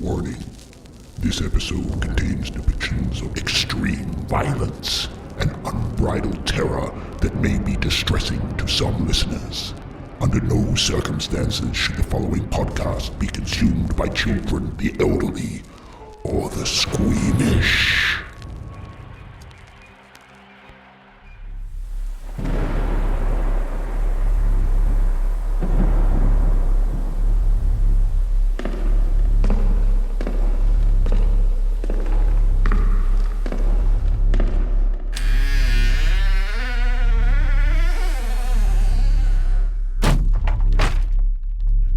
Warning. This episode contains depictions of extreme violence and unbridled terror that may be distressing to some listeners. Under no circumstances should the following podcast be consumed by children, the elderly, or the squeamish.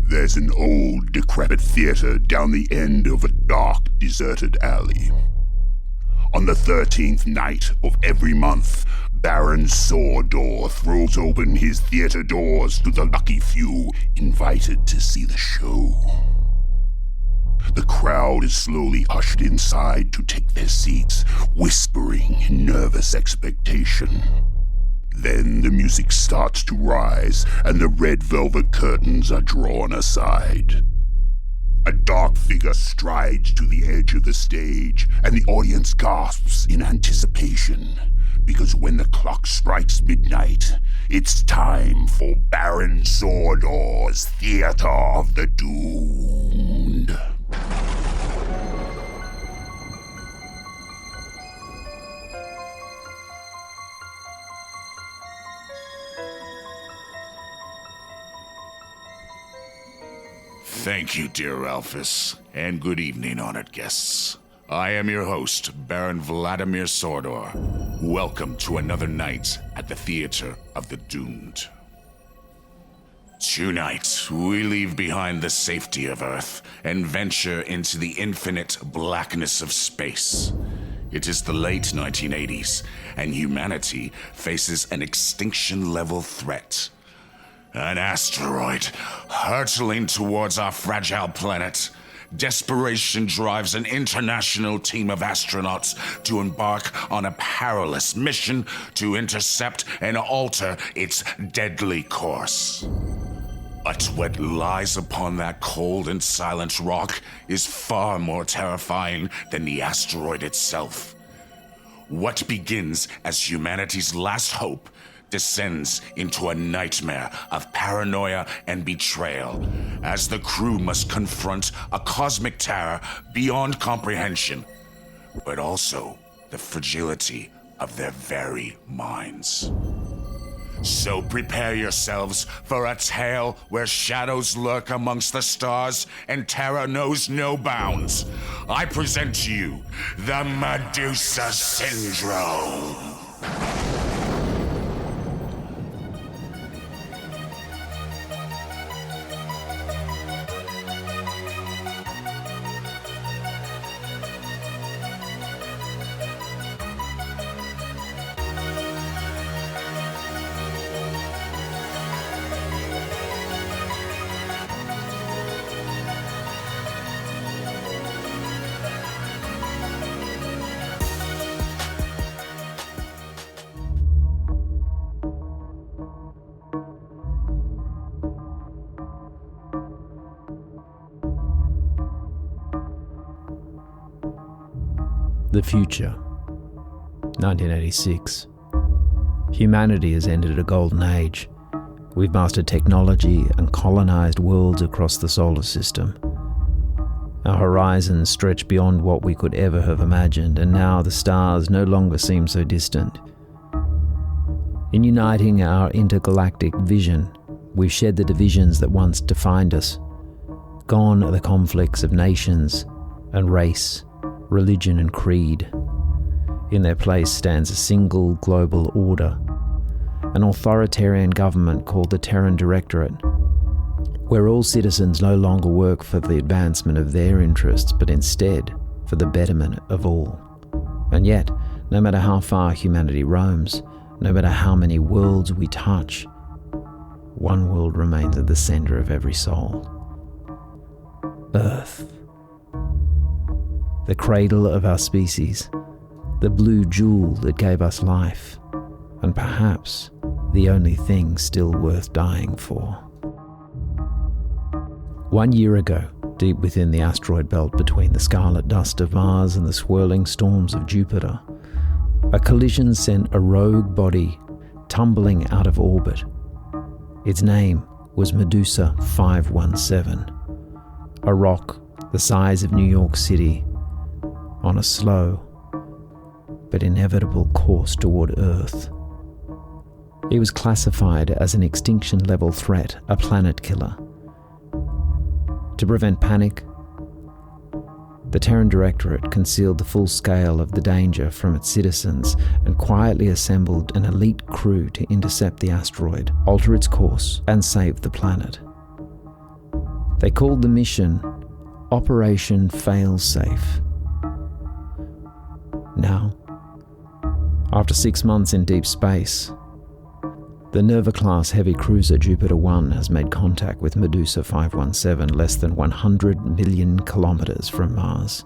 There's an old, decrepit theater down the end of a dark, deserted alley. On the 13th night of every month, Baron Sordor throws open his theater doors to the lucky few invited to see the show. The crowd is slowly ushered inside to take their seats, whispering in nervous expectation. Then the music starts to rise, and the red velvet curtains are drawn aside. A dark figure strides to the edge of the stage, and the audience gasps in anticipation, because when the clock strikes midnight, it's time for Baron Sordor's Theater of the Doomed. Thank you, dear Alphys, and good evening, honored guests. I am your host, Baron Vladimir Sordor. Welcome to another night at the Theater of the Doomed. Tonight, we leave behind the safety of Earth and venture into the infinite blackness of space. It is the late 1980s, and humanity faces an extinction-level threat. An asteroid hurtling towards our fragile planet. Desperation drives an international team of astronauts to embark on a perilous mission to intercept and alter its deadly course. But what lies upon that cold and silent rock is far more terrifying than the asteroid itself. What begins as humanity's last hope descends into a nightmare of paranoia and betrayal, as the crew must confront a cosmic terror beyond comprehension, but also the fragility of their very minds. So prepare yourselves for a tale where shadows lurk amongst the stars and terror knows no bounds. I present to you the Medusa Syndrome. The future, 1986. Humanity has entered a golden age. We've mastered technology and colonized worlds across the solar system. Our horizons stretch beyond what we could ever have imagined, and now the stars no longer seem so distant. In uniting our intergalactic vision, we've shed the divisions that once defined us. Gone are the conflicts of nations and race, religion and creed. In their place stands a single global order, an authoritarian government called the Terran Directorate, where all citizens no longer work for the advancement of their interests, but instead for the betterment of all. And yet, no matter how far humanity roams, no matter how many worlds we touch, one world remains at the center of every soul. Earth. The cradle of our species, the blue jewel that gave us life, and perhaps the only thing still worth dying for. 1 year ago, Deep within the asteroid belt between the scarlet dust of Mars and the swirling storms of Jupiter, a collision sent a rogue body tumbling out of orbit. Its name was Medusa 517, a rock the size of New York City on a slow but inevitable course toward Earth. It was classified as an extinction-level threat, a planet killer. To prevent panic, the Terran Directorate concealed the full scale of the danger from its citizens and quietly assembled an elite crew to intercept the asteroid, alter its course, and save the planet. They called the mission Operation Failsafe. Now, after 6 months in deep space, the Nerva-class heavy cruiser Jupiter 1 has made contact with Medusa 517 less than 100 million kilometers from Mars.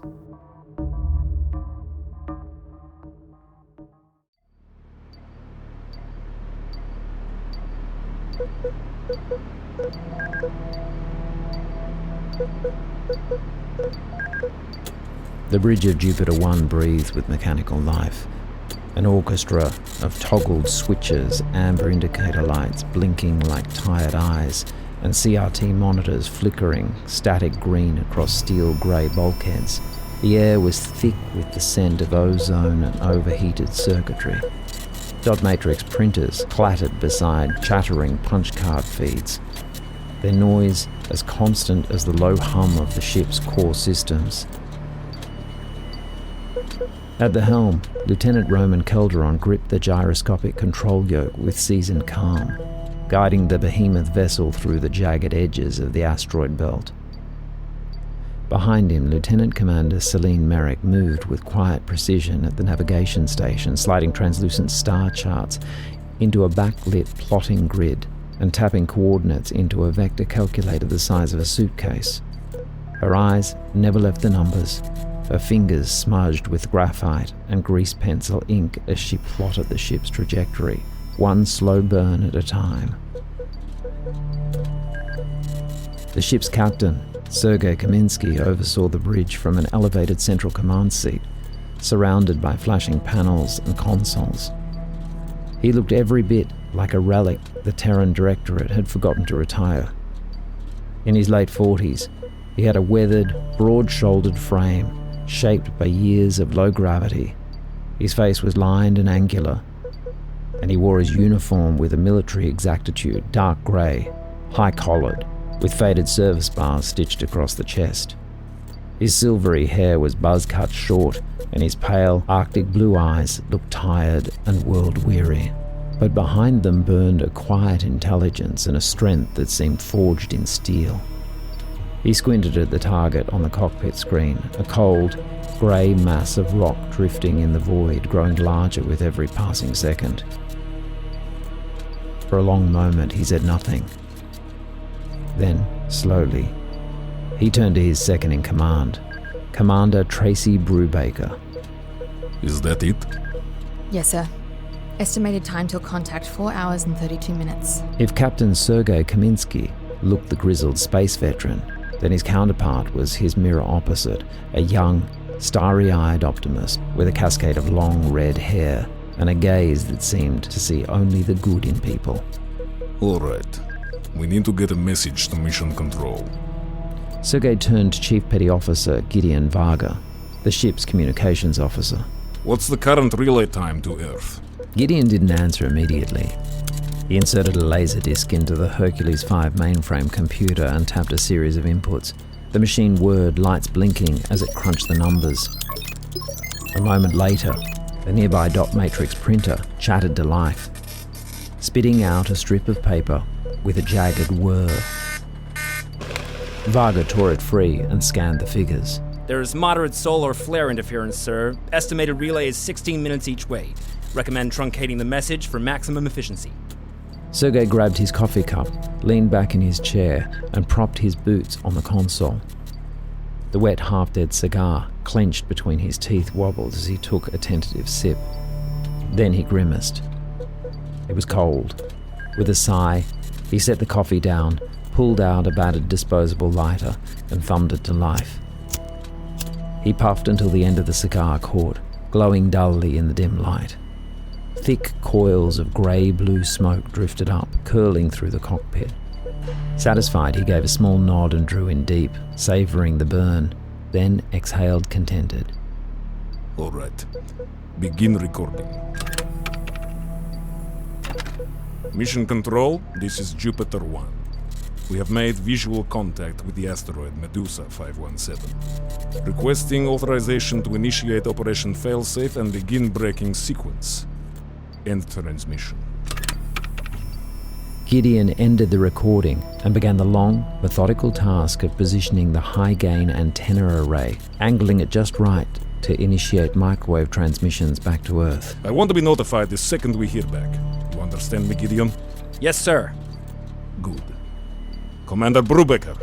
The bridge of Jupiter 1 breathed with mechanical life. An orchestra of toggled switches, amber indicator lights blinking like tired eyes, and CRT monitors flickering static green across steel grey bulkheads. The air was thick with the scent of ozone and overheated circuitry. Dot matrix printers clattered beside chattering punch card feeds, their noise as constant as the low hum of the ship's core systems. At the helm, Lieutenant Roman Calderon gripped the gyroscopic control yoke with seasoned calm, guiding the behemoth vessel through the jagged edges of the asteroid belt. Behind him, Lieutenant Commander Celine Merrick moved with quiet precision at the navigation station, sliding translucent star charts into a backlit plotting grid and tapping coordinates into a vector calculator the size of a suitcase. Her eyes never left the numbers, her fingers smudged with graphite and grease pencil ink as she plotted the ship's trajectory, one slow burn at a time. The ship's captain, Sergei Kaminsky, oversaw the bridge from an elevated central command seat, surrounded by flashing panels and consoles. He looked every bit like a relic the Terran Directorate had forgotten to retire. In his late 40s, he had a weathered, broad-shouldered frame, shaped by years of low gravity. His face was lined and angular, and he wore his uniform with a military exactitude, dark grey, high-collared, with faded service bars stitched across the chest. His silvery hair was buzz-cut short, and his pale, Arctic blue eyes looked tired and world-weary. But behind them burned a quiet intelligence and a strength that seemed forged in steel. He squinted at the target on the cockpit screen, a cold, grey mass of rock drifting in the void, growing larger with every passing second. For a long moment he said nothing. Then, slowly, he turned to his second-in-command, Commander Tracy Brubaker. Is that it? Yes, sir. Estimated time till contact 4 hours and 32 minutes. If Captain Sergei Kaminsky looked the grizzled space veteran, then his counterpart was his mirror opposite, a young, starry-eyed optimist with a cascade of long red hair and a gaze that seemed to see only the good in people. All right. We need to get a message to Mission Control. Sergei turned to Chief Petty Officer Gideon Varga, the ship's communications officer. What's the current relay time to Earth? Gideon didn't answer immediately. He inserted a laser disc into the Hercules 5 mainframe computer and tapped a series of inputs. The machine whirred, lights blinking as it crunched the numbers. A moment later, the nearby dot matrix printer chattered to life, spitting out a strip of paper with a jagged whir. Varga tore it free and scanned the figures. There is moderate solar flare interference, sir. Estimated relay is 16 minutes each way. Recommend truncating the message for maximum efficiency. Sergei grabbed his coffee cup, leaned back in his chair, and propped his boots on the console. The wet, half-dead cigar, clenched between his teeth, wobbled as he took a tentative sip. Then he grimaced. It was cold. With a sigh, he set the coffee down, pulled out a battered disposable lighter and thumbed it to life. He puffed until the end of the cigar caught, glowing dully in the dim light. Thick coils of grey-blue smoke drifted up, curling through the cockpit. Satisfied, he gave a small nod and drew in deep, savouring the burn, then exhaled contented. All right. Begin recording. Mission Control, this is Jupiter 1. We have made visual contact with the asteroid Medusa 517. Requesting authorization to initiate Operation Failsafe and begin braking sequence. End transmission. Gideon ended the recording and began the long, methodical task of positioning the high-gain antenna array, angling it just right to initiate microwave transmissions back to Earth. I want to be notified the second we hear back. You understand me, Gideon? Yes, sir. Good. Commander Brubaker,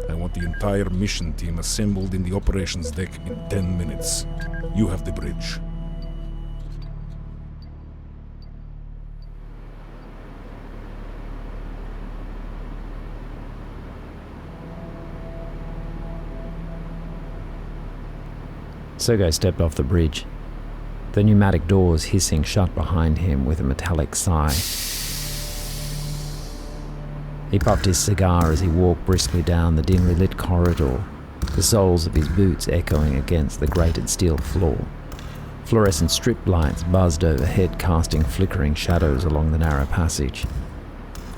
I want the entire mission team assembled in the operations deck in 10 minutes. You have the bridge. Sergei stepped off the bridge, the pneumatic doors hissing shut behind him with a metallic sigh. He puffed his cigar as he walked briskly down the dimly lit corridor, the soles of his boots echoing against the grated steel floor. Fluorescent strip lights buzzed overhead, casting flickering shadows along the narrow passage.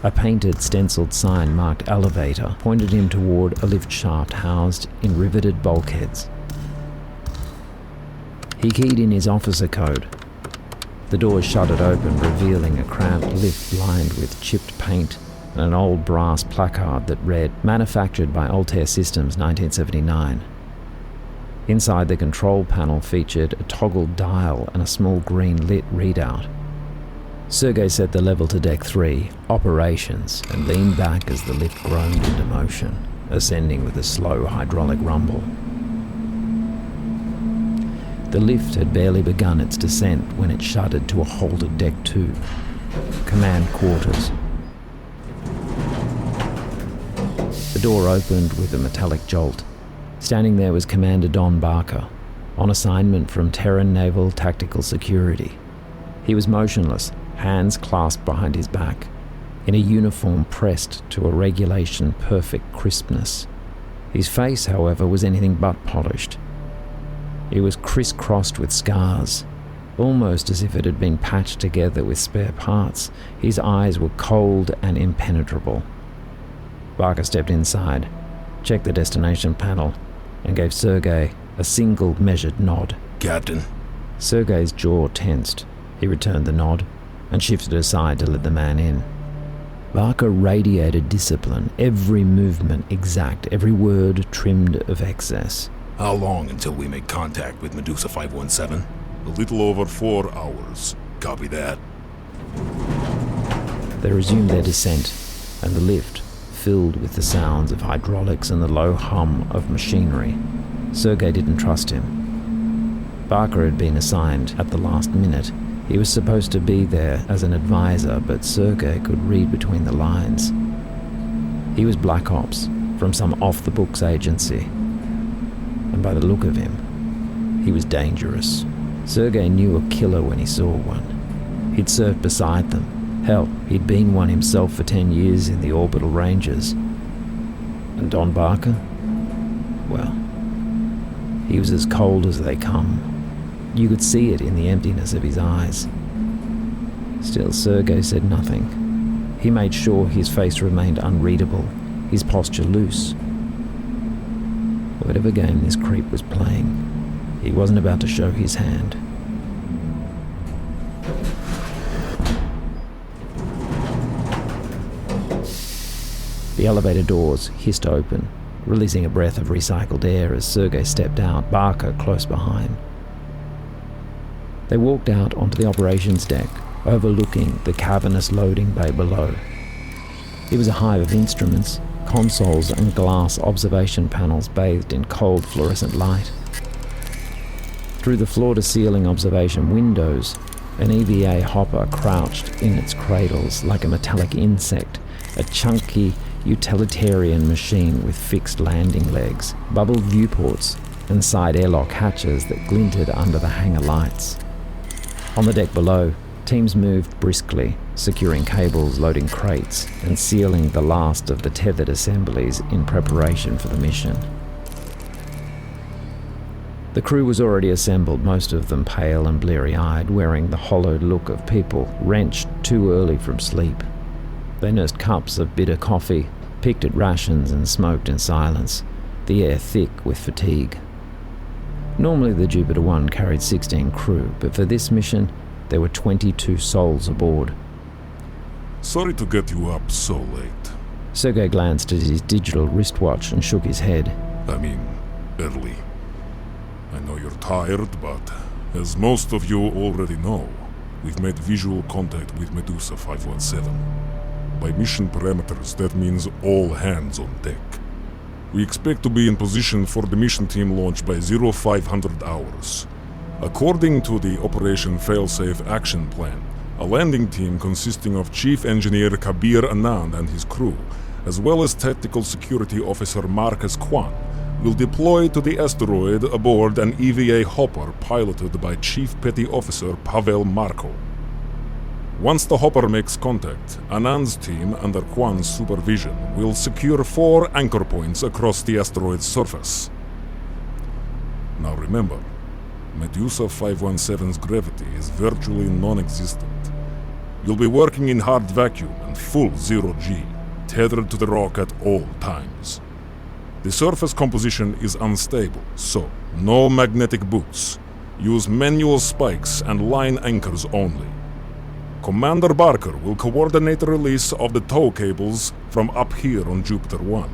A painted, stenciled sign marked elevator pointed him toward a lift shaft housed in riveted bulkheads. He keyed in his officer code. The doors shuddered open, revealing a cramped lift lined with chipped paint and an old brass placard that read, "Manufactured by Altair Systems, 1979. Inside the control panel featured a toggled dial and a small green lit readout. Sergei set the level to Deck 3, Operations, and leaned back as the lift groaned into motion, ascending with a slow hydraulic rumble. The lift had barely begun its descent when it shuddered to a halt at Deck 2, Command Quarters. The door opened with a metallic jolt. Standing there was Commander Don Barker, on assignment from Terran Naval Tactical Security. He was motionless, hands clasped behind his back, in a uniform pressed to a regulation-perfect crispness. His face, however, was anything but polished. It was crisscrossed with scars, almost as if it had been patched together with spare parts. His eyes were cold and impenetrable. Barker stepped inside, checked the destination panel, and gave Sergei a single measured nod. Captain. Sergei's jaw tensed. He returned the nod and shifted aside to let the man in. Barker radiated discipline, every movement exact, every word trimmed of excess. How long until we make contact with Medusa 517? A little over 4 hours. Copy that. They resumed their descent, and the lift, filled with the sounds of hydraulics and the low hum of machinery. Sergei didn't trust him. Barker had been assigned at the last minute. He was supposed to be there as an advisor, but Sergei could read between the lines. He was Black Ops from some off-the-books agency. And by the look of him, he was dangerous. Sergei knew a killer when he saw one. He'd served beside them. Hell, he'd been one himself for 10 years in the orbital ranges. And Don Barker? Well, he was as cold as they come. You could see it in the emptiness of his eyes. Still, Sergei said nothing. He made sure his face remained unreadable, his posture loose. Whatever game this creep was playing, he wasn't about to show his hand. The elevator doors hissed open, releasing a breath of recycled air as Sergei stepped out, Barker close behind. They walked out onto the operations deck, overlooking the cavernous loading bay below. It was a hive of instruments, consoles and glass observation panels bathed in cold fluorescent light. Through the floor-to-ceiling observation windows, an EVA hopper crouched in its cradles like a metallic insect, a chunky, utilitarian machine with fixed landing legs, bubble viewports, and side airlock hatches that glinted under the hangar lights. On the deck below, teams moved briskly, securing cables, loading crates, and sealing the last of the tethered assemblies in preparation for the mission. The crew was already assembled, most of them pale and bleary-eyed, wearing the hollowed look of people wrenched too early from sleep. They nursed cups of bitter coffee, picked at rations, and smoked in silence, the air thick with fatigue. Normally the Jupiter 1 carried 16 crew, but for this mission, there were 22 souls aboard. Sorry to get you up so late. Sergei glanced at his digital wristwatch and shook his head. I mean, early. I know you're tired, but as most of you already know, we've made visual contact with Medusa 517. By mission parameters, that means all hands on deck. We expect to be in position for the mission team launch by 0500 hours. According to the Operation Failsafe Action Plan, a landing team consisting of Chief Engineer Kabir Anand and his crew, as well as Tactical Security Officer Marcus Kwan, will deploy to the asteroid aboard an EVA hopper piloted by Chief Petty Officer Pavel Markov. Once the hopper makes contact, Anand's team, under Kwan's supervision, will secure 4 anchor points across the asteroid's surface. Now remember, Medusa 517's gravity is virtually non-existent. You'll be working in hard vacuum and full zero-G, tethered to the rock at all times. The surface composition is unstable, so no magnetic boots. Use manual spikes and line anchors only. Commander Barker will coordinate the release of the tow cables from up here on Jupiter 1.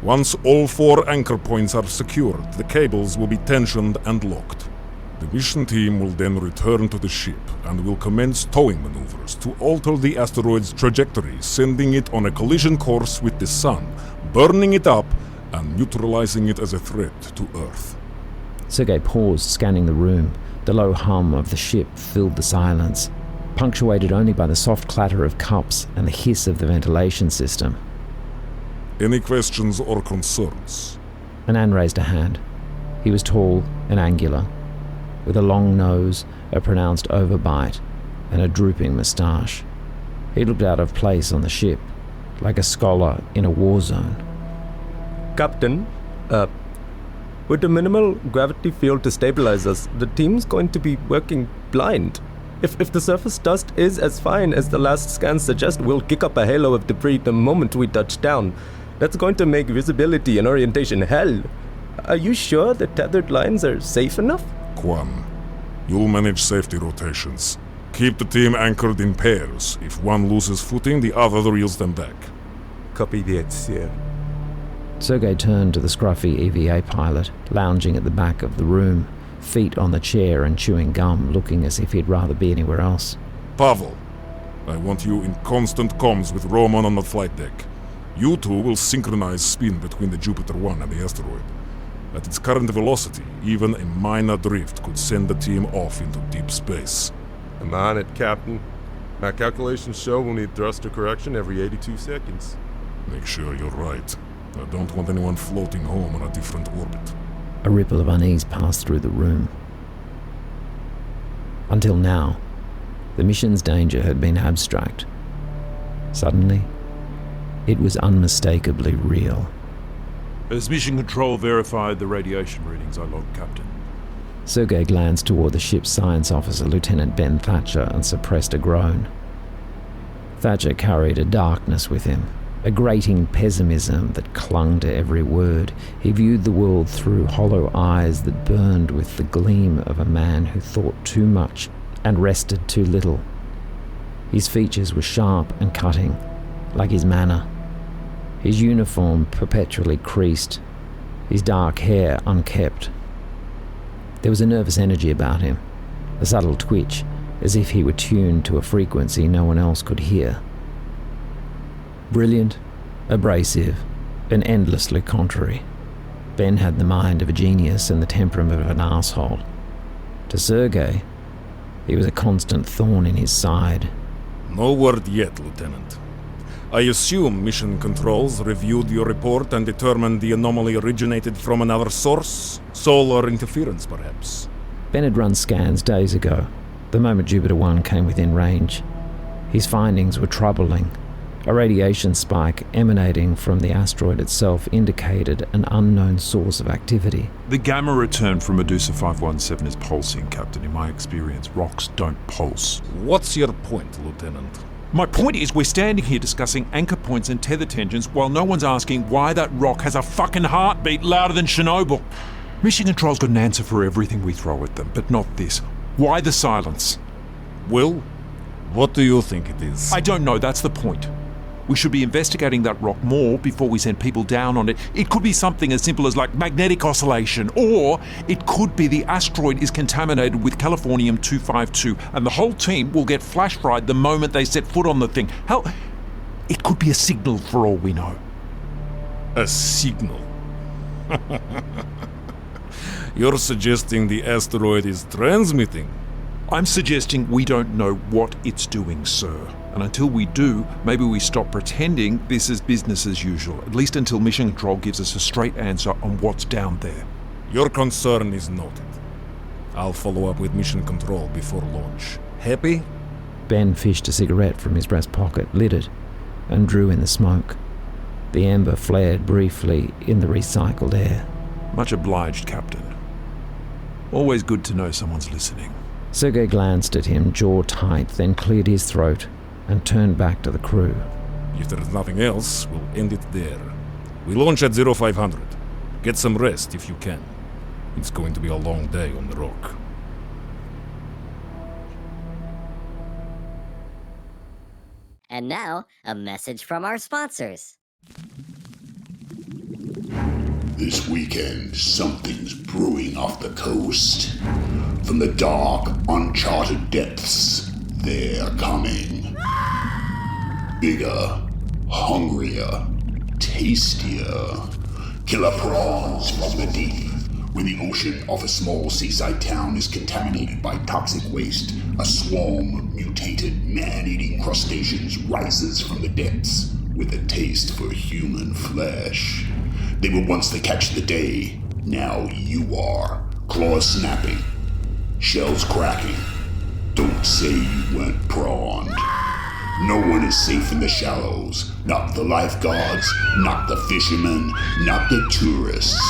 Once all 4 anchor points are secured, the cables will be tensioned and locked. The mission team will then return to the ship and will commence towing maneuvers to alter the asteroid's trajectory, sending it on a collision course with the Sun, burning it up and neutralizing it as a threat to Earth. Sergei paused, scanning the room. The low hum of the ship filled the silence, punctuated only by the soft clatter of cups and the hiss of the ventilation system. Any questions or concerns? Anand raised a hand. He was tall and angular, with a long nose, a pronounced overbite, and a drooping moustache. He looked out of place on the ship, like a scholar in a war zone. Captain, with the minimal gravity field to stabilize us, the team's going to be working blind. If the surface dust is as fine as the last scans suggest, we'll kick up a halo of debris the moment we touch down. That's going to make visibility and orientation hell. Are you sure the tethered lines are safe enough? Kwan, you'll manage safety rotations. Keep the team anchored in pairs. If one loses footing, the other reels them back. Copy that, sir. Sergei turned to the scruffy EVA pilot, lounging at the back of the room, feet on the chair and chewing gum, looking as if he'd rather be anywhere else. Pavel, I want you in constant comms with Roman on the flight deck. You two will synchronize spin between the Jupiter 1 and the asteroid. At its current velocity, even a minor drift could send the team off into deep space. I'm on it, Captain. My calculations show we'll need thruster correction every 82 seconds. Make sure you're right. I don't want anyone floating home on a different orbit. A ripple of unease passed through the room. Until now, the mission's danger had been abstract. Suddenly, it was unmistakably real. Has Mission Control verified the radiation readings I logged, Captain? Sergei glanced toward the ship's science officer, Lieutenant Ben Thatcher, and suppressed a groan. Thatcher carried a darkness with him, a grating pessimism that clung to every word. He viewed the world through hollow eyes that burned with the gleam of a man who thought too much and rested too little. His features were sharp and cutting, like his manner. His uniform perpetually creased, his dark hair unkempt. There was a nervous energy about him, a subtle twitch, as if he were tuned to a frequency no one else could hear. Brilliant, abrasive, and endlessly contrary, Ben had the mind of a genius and the temperament of an asshole. To Sergei, he was a constant thorn in his side. No word yet, Lieutenant. I assume Mission Controls reviewed your report and determined the anomaly originated from another source? Solar interference, perhaps? Ben had run scans days ago, the moment Jupiter 1 came within range. His findings were troubling. A radiation spike emanating from the asteroid itself indicated an unknown source of activity. The gamma return from Medusa 517 is pulsing, Captain. In my experience, rocks don't pulse. What's your point, Lieutenant? My point is we're standing here discussing anchor points and tether tensions while no one's asking why that rock has a fucking heartbeat louder than Chernobyl. Mission Control's got an answer for everything we throw at them, but not this. Why the silence? Will, what do you think it is? I don't know, that's the point. We should be investigating that rock more before we send people down on it. It could be something as simple as like magnetic oscillation, or it could be the asteroid is contaminated with californium-252 and the whole team will get flash fried the moment they set foot on the thing. Hell, it could be a signal for all we know. A signal? You're suggesting the asteroid is transmitting? I'm suggesting we don't know what it's doing, sir. And until we do, maybe we stop pretending this is business as usual, at least until Mission Control gives us a straight answer on what's down there. Your concern is noted. I'll follow up with Mission Control before launch. Happy? Ben fished a cigarette from his breast pocket, lit it, and drew in the smoke. The ember flared briefly in the recycled air. Much obliged, Captain. Always good to know someone's listening. Sergei glanced at him, jaw tight, then cleared his throat and turned back to the crew. If there's nothing else, we'll end it there. We launch at 0500. Get some rest if you can. It's going to be a long day on the rock. And now, a message from our sponsors. This weekend, something's brewing off the coast. From the dark, uncharted depths, they're coming. Bigger, hungrier, tastier. Killer prawns from the deep. When the ocean of a small seaside town is contaminated by toxic waste, a swarm of mutated, man-eating crustaceans rises from the depths with a taste for human flesh. They were once the catch of the day. Now you are. Claws snapping. Shells cracking. Don't say you weren't prawned. No one is safe in the shallows. Not the lifeguards, not the fishermen, not the tourists.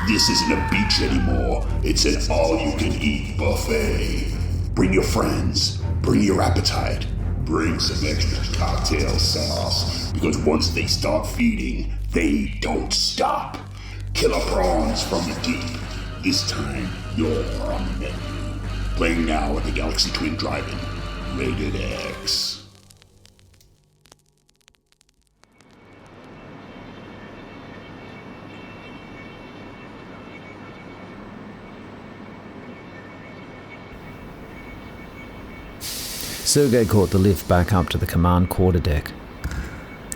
This isn't a beach anymore. It's an all-you-can-eat buffet. Bring your friends. Bring your appetite. Bring some extra cocktail sauce. Because once they start feeding, they don't stop. Killer prawns from the deep. This time, you're on the menu. Playing now at the Galaxy Twin Drive-In. Rated X. Sergei caught the lift back up to the command quarterdeck.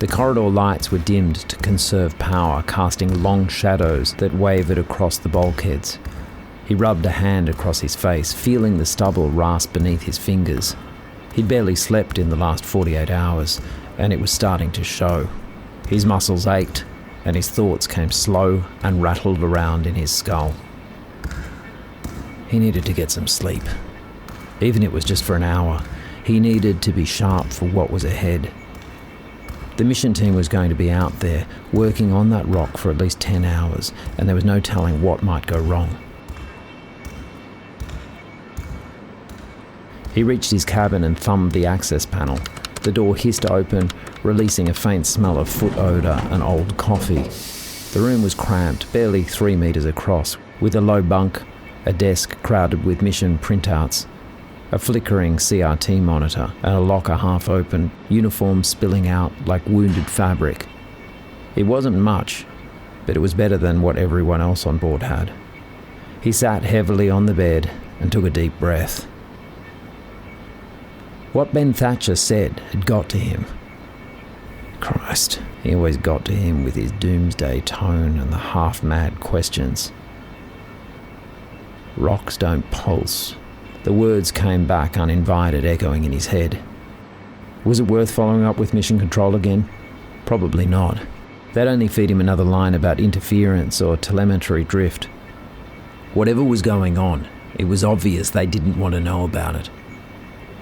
The corridor lights were dimmed to conserve power, casting long shadows that wavered across the bulkheads. He rubbed a hand across his face, feeling the stubble rasp beneath his fingers. He'd barely slept in the last 48 hours, and it was starting to show. His muscles ached, and his thoughts came slow and rattled around in his skull. He needed to get some sleep. Even if it was just for an hour, he needed to be sharp for what was ahead. The mission team was going to be out there, working on that rock for at least 10 hours, and there was no telling what might go wrong. He reached his cabin and thumbed the access panel. The door hissed open, releasing a faint smell of foot odour and old coffee. The room was cramped, barely 3 meters across, with a low bunk, a desk crowded with mission printouts, a flickering CRT monitor, and a locker half open, uniforms spilling out like wounded fabric. It wasn't much, but it was better than what everyone else on board had. He sat heavily on the bed and took a deep breath. What Ben Thatcher said had got to him. Christ, he always got to him with his doomsday tone and the half-mad questions. Rocks don't pulse. The words came back uninvited, echoing in his head. Was it worth following up with Mission Control again? Probably not. They'd only feed him another line about interference or telemetry drift. Whatever was going on, it was obvious they didn't want to know about it.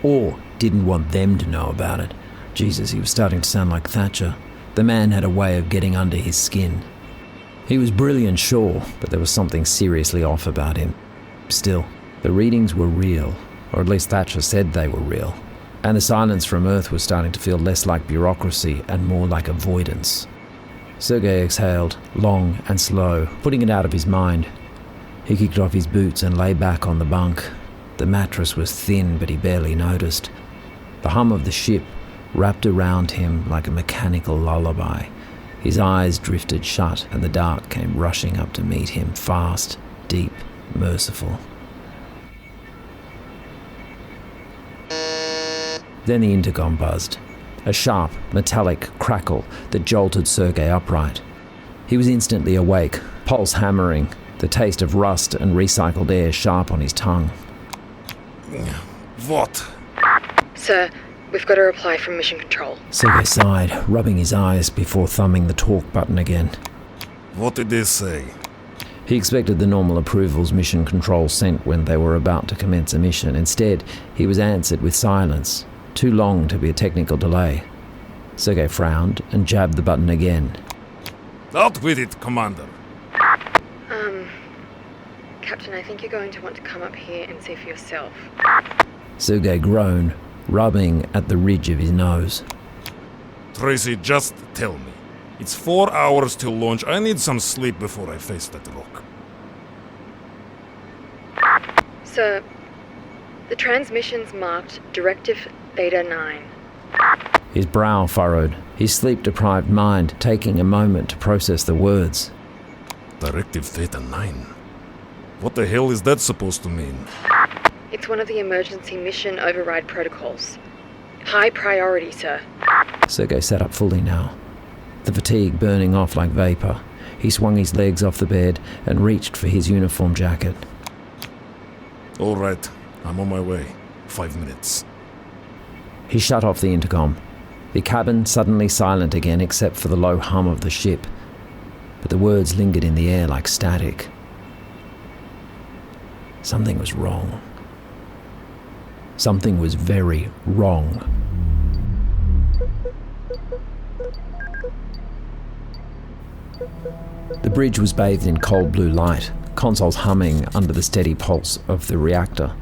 Or didn't want them to know about it. Jesus, he was starting to sound like Thatcher. The man had a way of getting under his skin. He was brilliant, sure, but there was something seriously off about him. Still, the readings were real, or at least Thatcher said they were real. And the silence from Earth was starting to feel less like bureaucracy and more like avoidance. Sergei exhaled, long and slow, putting it out of his mind. He kicked off his boots and lay back on the bunk. The mattress was thin, but he barely noticed. The hum of the ship wrapped around him like a mechanical lullaby. His eyes drifted shut, and the dark came rushing up to meet him, fast, deep, merciful. Then the intercom buzzed. A sharp, metallic crackle that jolted Sergei upright. He was instantly awake, pulse hammering, the taste of rust and recycled air sharp on his tongue. What? Sir, we've got a reply from Mission Control. Sergei sighed, rubbing his eyes before thumbing the talk button again. What did they say? He expected the normal approvals Mission Control sent when they were about to commence a mission. Instead, he was answered with silence. Too long to be a technical delay. Sergei frowned and jabbed the button again. Out with it, Commander. Captain, I think you're going to want to come up here and see for yourself. Sergei groaned, rubbing at the ridge of his nose. Tracy, just tell me. It's 4 hours till launch. I need some sleep before I face that rock. Sir, the transmission's marked Directive Theta 9. His brow furrowed, his sleep-deprived mind taking a moment to process the words. Directive Theta 9? What the hell is that supposed to mean? It's one of the emergency mission override protocols. High priority, sir. Sergei sat up fully now, the fatigue burning off like vapor. He swung his legs off the bed and reached for his uniform jacket. All right, I'm on my way. 5 minutes. He shut off the intercom. The cabin suddenly silent again except for the low hum of the ship. But the words lingered in the air like static. Something was wrong. Something was very wrong. The bridge was bathed in cold blue light, consoles humming under the steady pulse of the reactor.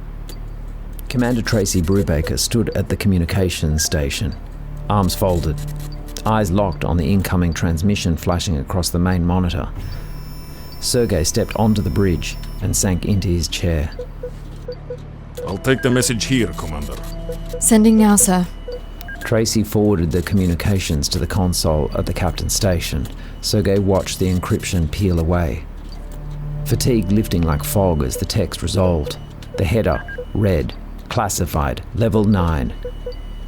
Commander Tracy Brubaker stood at the communications station, arms folded, eyes locked on the incoming transmission flashing across the main monitor. Sergei stepped onto the bridge and sank into his chair. I'll take the message here, Commander. Sending now, sir. Tracy forwarded the communications to the console at the captain's station. Sergei watched the encryption peel away. Fatigue lifting like fog as the text resolved. The header read, classified, level 9.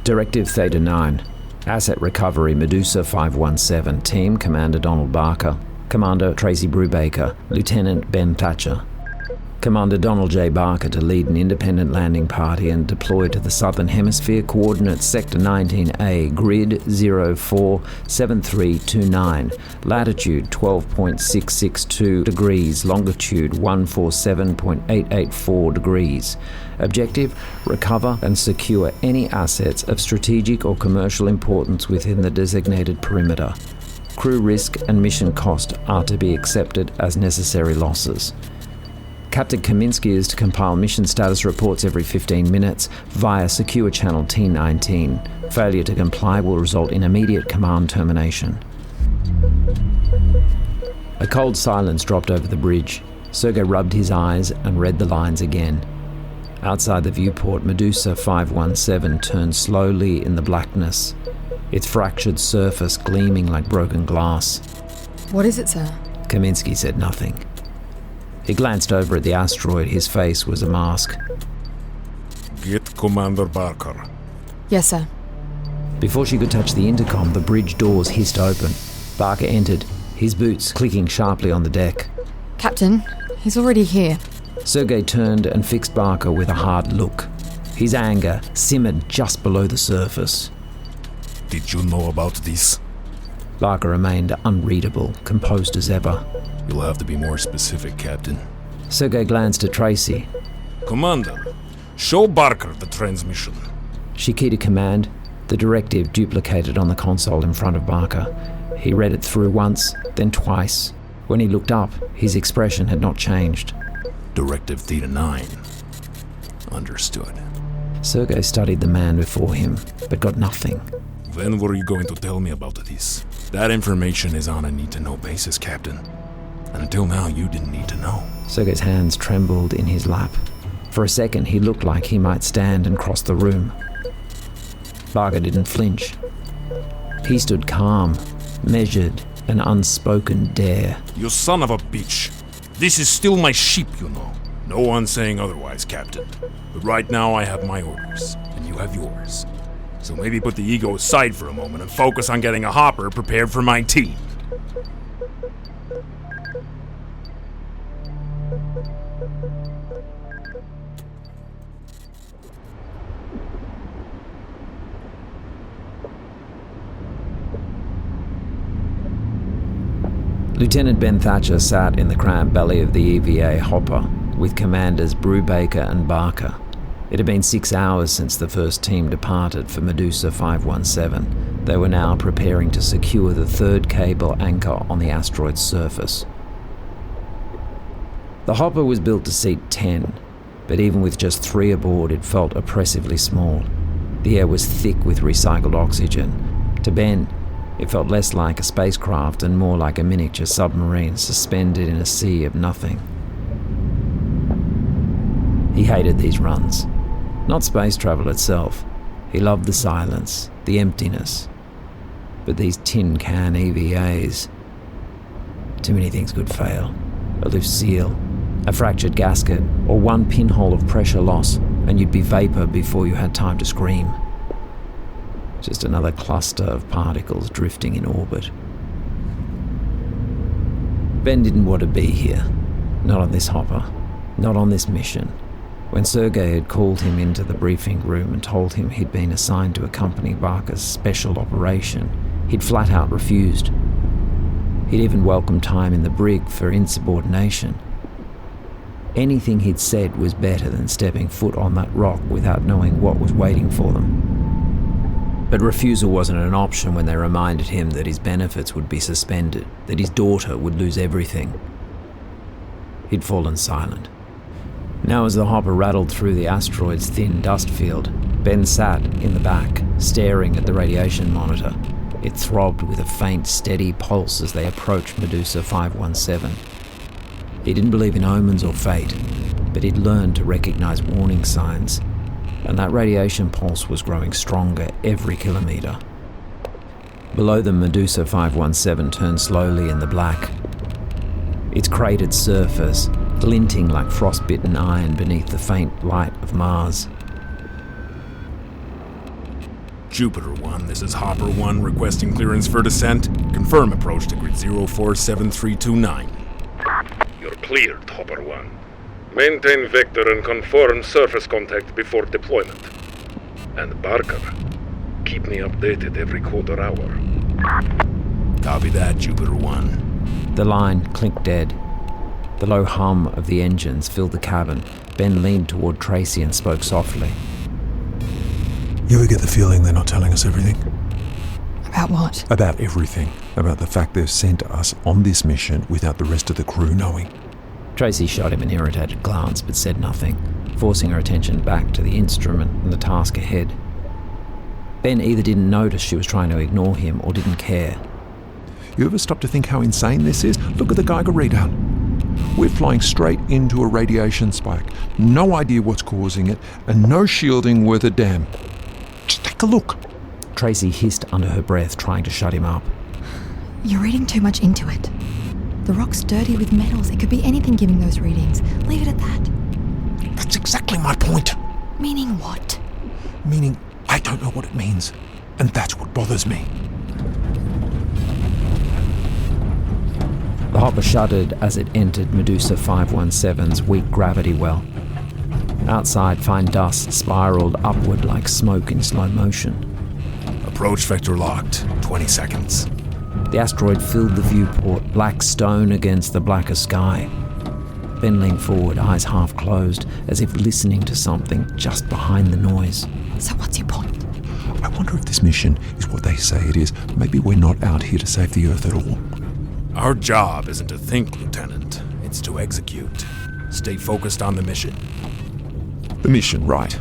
Directive Theta 9. Asset recovery Medusa 517. Team Commander Donald Barker. Commander Tracy Brubaker. Lieutenant Ben Thatcher. Commander Donald J. Barker to lead an independent landing party and deploy to the Southern Hemisphere, coordinates Sector 19A, grid 047329, latitude 12.662 degrees, longitude 147.884 degrees. Objective, recover and secure any assets of strategic or commercial importance within the designated perimeter. Crew risk and mission cost are to be accepted as necessary losses. Captain Kaminsky is to compile mission status reports every 15 minutes via secure channel T19. Failure to comply will result in immediate command termination. A cold silence dropped over the bridge. Sergei rubbed his eyes and read the lines again. Outside the viewport, Medusa 517 turned slowly in the blackness, its fractured surface gleaming like broken glass. What is it, sir? Kaminsky said nothing. He glanced over at the asteroid. His face was a mask. Get Commander Barker. Yes, sir. Before she could touch the intercom, the bridge doors hissed open. Barker entered, his boots clicking sharply on the deck. Captain, he's already here. Sergei turned and fixed Barker with a hard look. His anger simmered just below the surface. Did you know about this? Barker remained unreadable, composed as ever. You'll have to be more specific, Captain. Sergei glanced at Tracy. Commander, show Barker the transmission. She keyed a command, the directive duplicated on the console in front of Barker. He read it through once, then twice. When he looked up, his expression had not changed. Directive Theta 9. Understood. Sergei studied the man before him, but got nothing. When were you going to tell me about this? That information is on a need-to-know basis, Captain. And until now, you didn't need to know. Sergei's hands trembled in his lap. For a second, he looked like he might stand and cross the room. Barker didn't flinch. He stood calm, measured, an unspoken dare. You son of a bitch. This is still my ship, you know. No one's saying otherwise, Captain. But right now I have my orders, and you have yours. So maybe put the ego aside for a moment and focus on getting a hopper prepared for my team. Lieutenant Ben Thatcher sat in the cramped belly of the EVA hopper with Commanders Brubaker and Barker. It had been 6 hours since the first team departed for Medusa 517. They were now preparing to secure the third cable anchor on the asteroid's surface. The hopper was built to seat 10, but even with just 3 aboard, it felt oppressively small. The air was thick with recycled oxygen. To Ben, it felt less like a spacecraft and more like a miniature submarine suspended in a sea of nothing. He hated these runs. Not space travel itself. He loved the silence, the emptiness. But these tin can EVAs... Too many things could fail. A loose seal, a fractured gasket, or one pinhole of pressure loss, and you'd be vapor before you had time to scream. Just another cluster of particles drifting in orbit. Ben didn't want to be here. Not on this hopper. Not on this mission. When Sergei had called him into the briefing room and told him he'd been assigned to accompany Barker's special operation, he'd flat out refused. He'd even welcomed time in the brig for insubordination. Anything he'd said was better than stepping foot on that rock without knowing what was waiting for them. But refusal wasn't an option when they reminded him that his benefits would be suspended, that his daughter would lose everything. He'd fallen silent. Now as the hopper rattled through the asteroid's thin dust field, Ben sat in the back, staring at the radiation monitor. It throbbed with a faint, steady pulse as they approached Medusa 517. He didn't believe in omens or fate, but he'd learned to recognize warning signs, and that radiation pulse was growing stronger every kilometer. Below them, Medusa 517 turned slowly in the black, its cratered surface glinting like frostbitten iron beneath the faint light of Mars. Jupiter 1, this is Hopper 1 requesting clearance for descent. Confirm approach to grid 047329. You're cleared, Hopper 1. Maintain vector and confirm surface contact before deployment. And Barker, keep me updated every quarter hour. Copy that, Jupiter 1. The line clinked dead. The low hum of the engines filled the cabin. Ben leaned toward Tracy and spoke softly. You ever get the feeling they're not telling us everything? About what? About everything. About the fact they've sent us on this mission without the rest of the crew knowing. Tracy shot him an irritated glance but said nothing, forcing her attention back to the instrument and the task ahead. Ben either didn't notice she was trying to ignore him or didn't care. You ever stop to think how insane this is? Look at the Geiger readout. We're flying straight into a radiation spike. No idea what's causing it, and no shielding worth a damn. Just take a look. Tracy hissed under her breath, trying to shut him up. You're reading too much into it. The rock's dirty with metals. It could be anything giving those readings. Leave it at that. That's exactly my point. Meaning what? Meaning I don't know what it means, and that's what bothers me. The hopper shuddered as it entered Medusa 517's weak gravity well. Outside, fine dust spiraled upward like smoke in slow motion. Approach vector locked. 20 seconds. The asteroid filled the viewport, black stone against the blacker sky. Ben leaned forward, eyes half closed, as if listening to something just behind the noise. So what's your point? I wonder if this mission is what they say it is. Maybe we're not out here to save the Earth at all. Our job isn't to think, Lieutenant. It's to execute. Stay focused on the mission. The mission, right.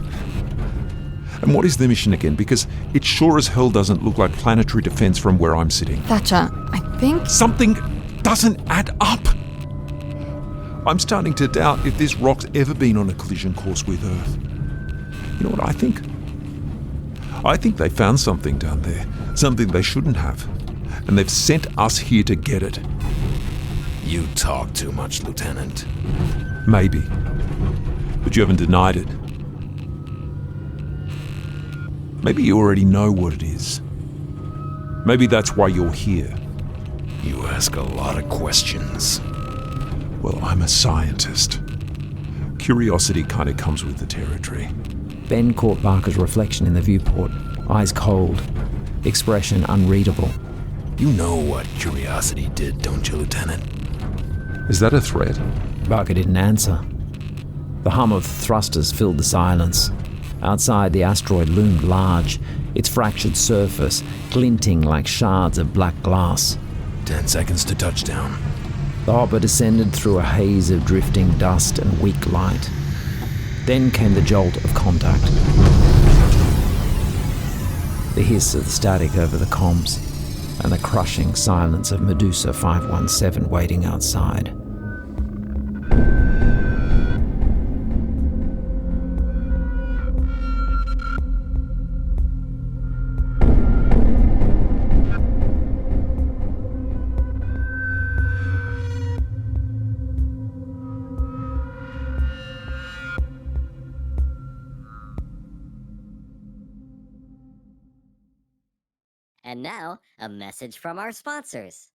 And what is the mission again? Because it sure as hell doesn't look like planetary defense from where I'm sitting. Thatcher, I think... Something doesn't add up. I'm starting to doubt if this rock's ever been on a collision course with Earth. You know what I think? I think they found something down there. Something they shouldn't have. And they've sent us here to get it. You talk too much, Lieutenant. Maybe. But you haven't denied it. Maybe you already know what it is. Maybe that's why you're here. You ask a lot of questions. Well, I'm a scientist. Curiosity kind of comes with the territory. Ben caught Barker's reflection in the viewport, eyes cold, expression unreadable. You know what curiosity did, don't you, Lieutenant? Is that a threat? Barker didn't answer. The hum of thrusters filled the silence. Outside, the asteroid loomed large, its fractured surface glinting like shards of black glass. 10 seconds to touchdown. The hopper descended through a haze of drifting dust and weak light. Then came the jolt of contact. The hiss of the static over the comms, and the crushing silence of Medusa 517 waiting outside. And now, a message from our sponsors.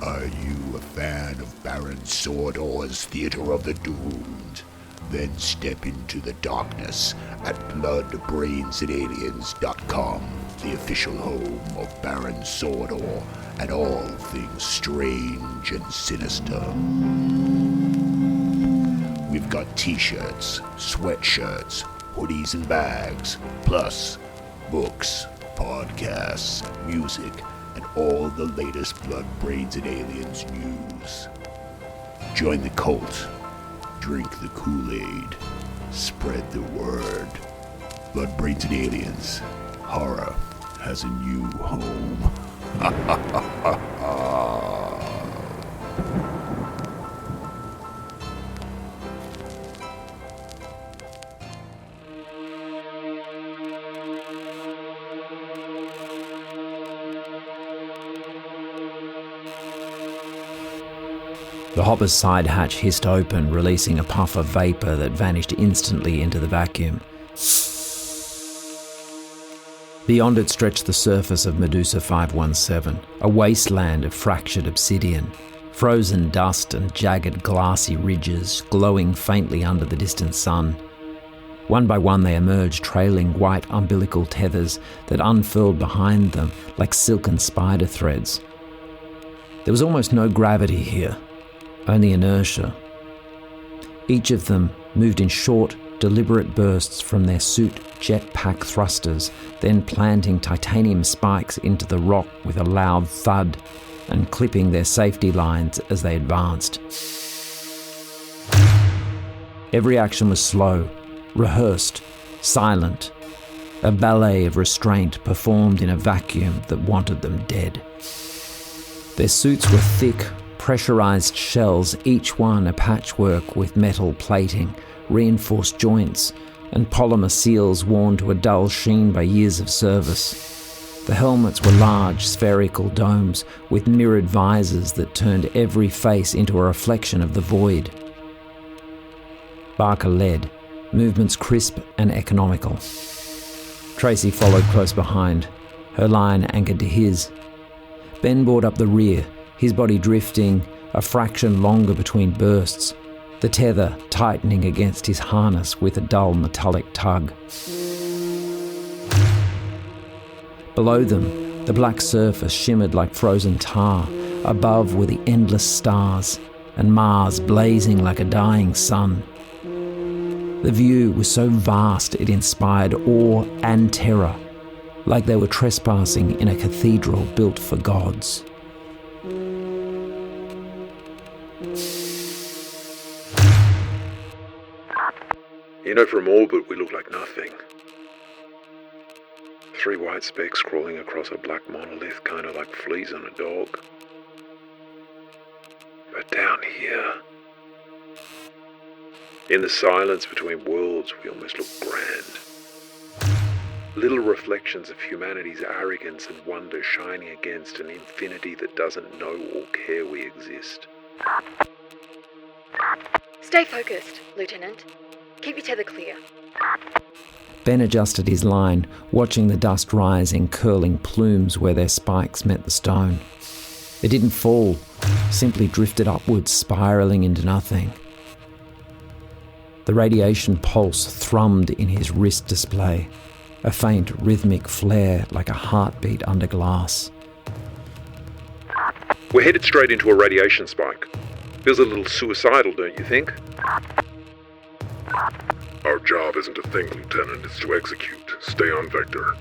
Are you a fan of Baron Sordor's Theater of the Doomed? Then step into the darkness at bloodbrainsandaliens.com, the official home of Baron Sordor and all things strange and sinister. We've got t-shirts, sweatshirts, hoodies and bags, plus books, podcasts, music, and all the latest Blood, Brains, and Aliens news. Join the cult, drink the Kool-Aid, spread the word. Blood, Brains, and Aliens, horror has a new home. Ha ha ha ha ha. The hopper's side hatch hissed open, releasing a puff of vapor that vanished instantly into the vacuum. Beyond it stretched the surface of Medusa 517, a wasteland of fractured obsidian, frozen dust and jagged glassy ridges glowing faintly under the distant sun. One by one they emerged, trailing white umbilical tethers that unfurled behind them like silken spider threads. There was almost no gravity here, only inertia. Each of them moved in short, deliberate bursts from their suit jetpack thrusters, then planting titanium spikes into the rock with a loud thud and clipping their safety lines as they advanced. Every action was slow, rehearsed, silent, a ballet of restraint performed in a vacuum that wanted them dead. Their suits were thick, pressurized shells, each one a patchwork with metal plating, reinforced joints, and polymer seals worn to a dull sheen by years of service. The helmets were large, spherical domes with mirrored visors that turned every face into a reflection of the void. Barker led, movements crisp and economical. Tracy followed close behind, her line anchored to his. Ben brought up the rear, his body drifting a fraction longer between bursts, the tether tightening against his harness with a dull metallic tug. Below them, the black surface shimmered like frozen tar. Above were the endless stars, and Mars blazing like a dying sun. The view was so vast it inspired awe and terror, like they were trespassing in a cathedral built for gods. You know, from orbit we look like nothing. 3 white specks crawling across a black monolith, kind of like fleas on a dog. But down here, in the silence between worlds, we almost look grand. Little reflections of humanity's arrogance and wonder shining against an infinity that doesn't know or care we exist. Stay focused, Lieutenant. Keep your tether clear. Ben adjusted his line, watching the dust rise in curling plumes where their spikes met the stone. It didn't fall, simply drifted upwards, spiralling into nothing. The radiation pulse thrummed in his wrist display, a faint rhythmic flare like a heartbeat under glass. We're headed straight into a radiation spike. Feels a little suicidal, don't you think? Our job isn't to think, Lieutenant, it's to execute. Stay on vector.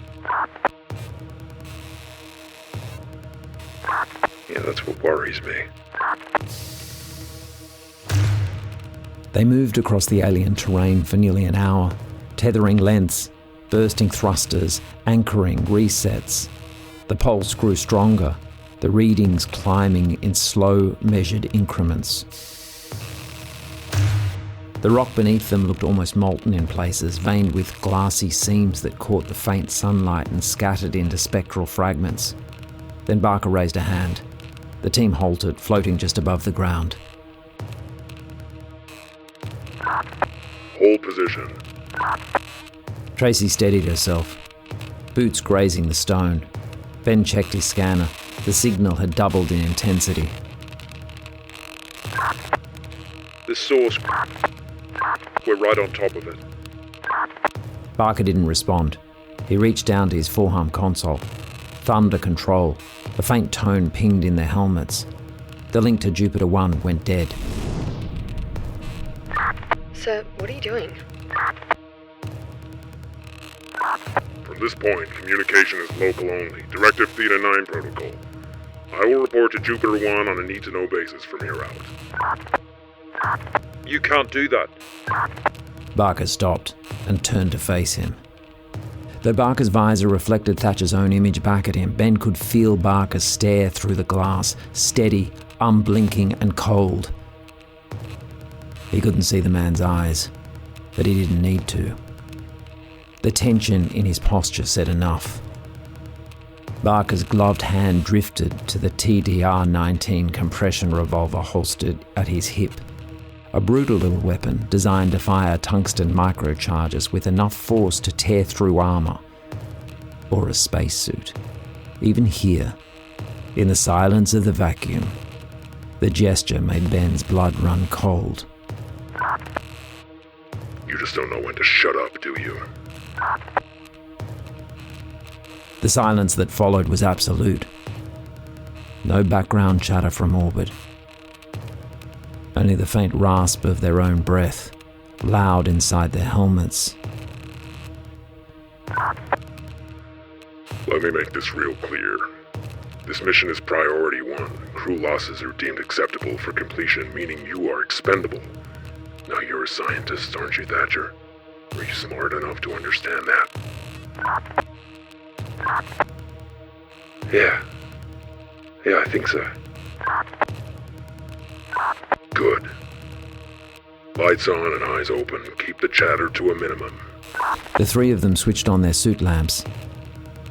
Yeah, that's what worries me. They moved across the alien terrain for nearly an hour, tethering lengths, bursting thrusters, anchoring resets. The pulse grew stronger, the readings climbing in slow, measured increments. The rock beneath them looked almost molten in places, veined with glassy seams that caught the faint sunlight and scattered into spectral fragments. Then Barker raised a hand. The team halted, floating just above the ground. Hold position. Tracy steadied herself, boots grazing the stone. Ben checked his scanner. The signal had doubled in intensity. The source... We're right on top of it. Barker didn't respond. He reached down to his forearm console. Thunder control. A faint tone pinged in their helmets. The link to Jupiter 1 went dead. Sir, what are you doing? From this point, communication is local only. Directive Theta 9 protocol. I will report to Jupiter 1 on a need-to-know basis from here out. You can't do that. Barker stopped and turned to face him. Though Barker's visor reflected Thatcher's own image back at him, Ben could feel Barker stare through the glass, steady, unblinking and cold. He couldn't see the man's eyes, but he didn't need to. The tension in his posture said enough. Barker's gloved hand drifted to the TDR-19 compression revolver holstered at his hip. A brutal little weapon designed to fire tungsten microcharges with enough force to tear through armor. Or a spacesuit. Even here, in the silence of the vacuum, the gesture made Ben's blood run cold. You just don't know when to shut up, do you? The silence that followed was absolute. No background chatter from orbit. Only the faint rasp of their own breath, loud inside their helmets. Let me make this real clear. This mission is priority 1. Crew losses are deemed acceptable for completion, meaning you are expendable. Now you're a scientist, aren't you, Thatcher? Are you smart enough to understand that? Yeah, I think so. Good. Lights on and eyes open. Keep the chatter to a minimum. The three of them switched on their suit lamps.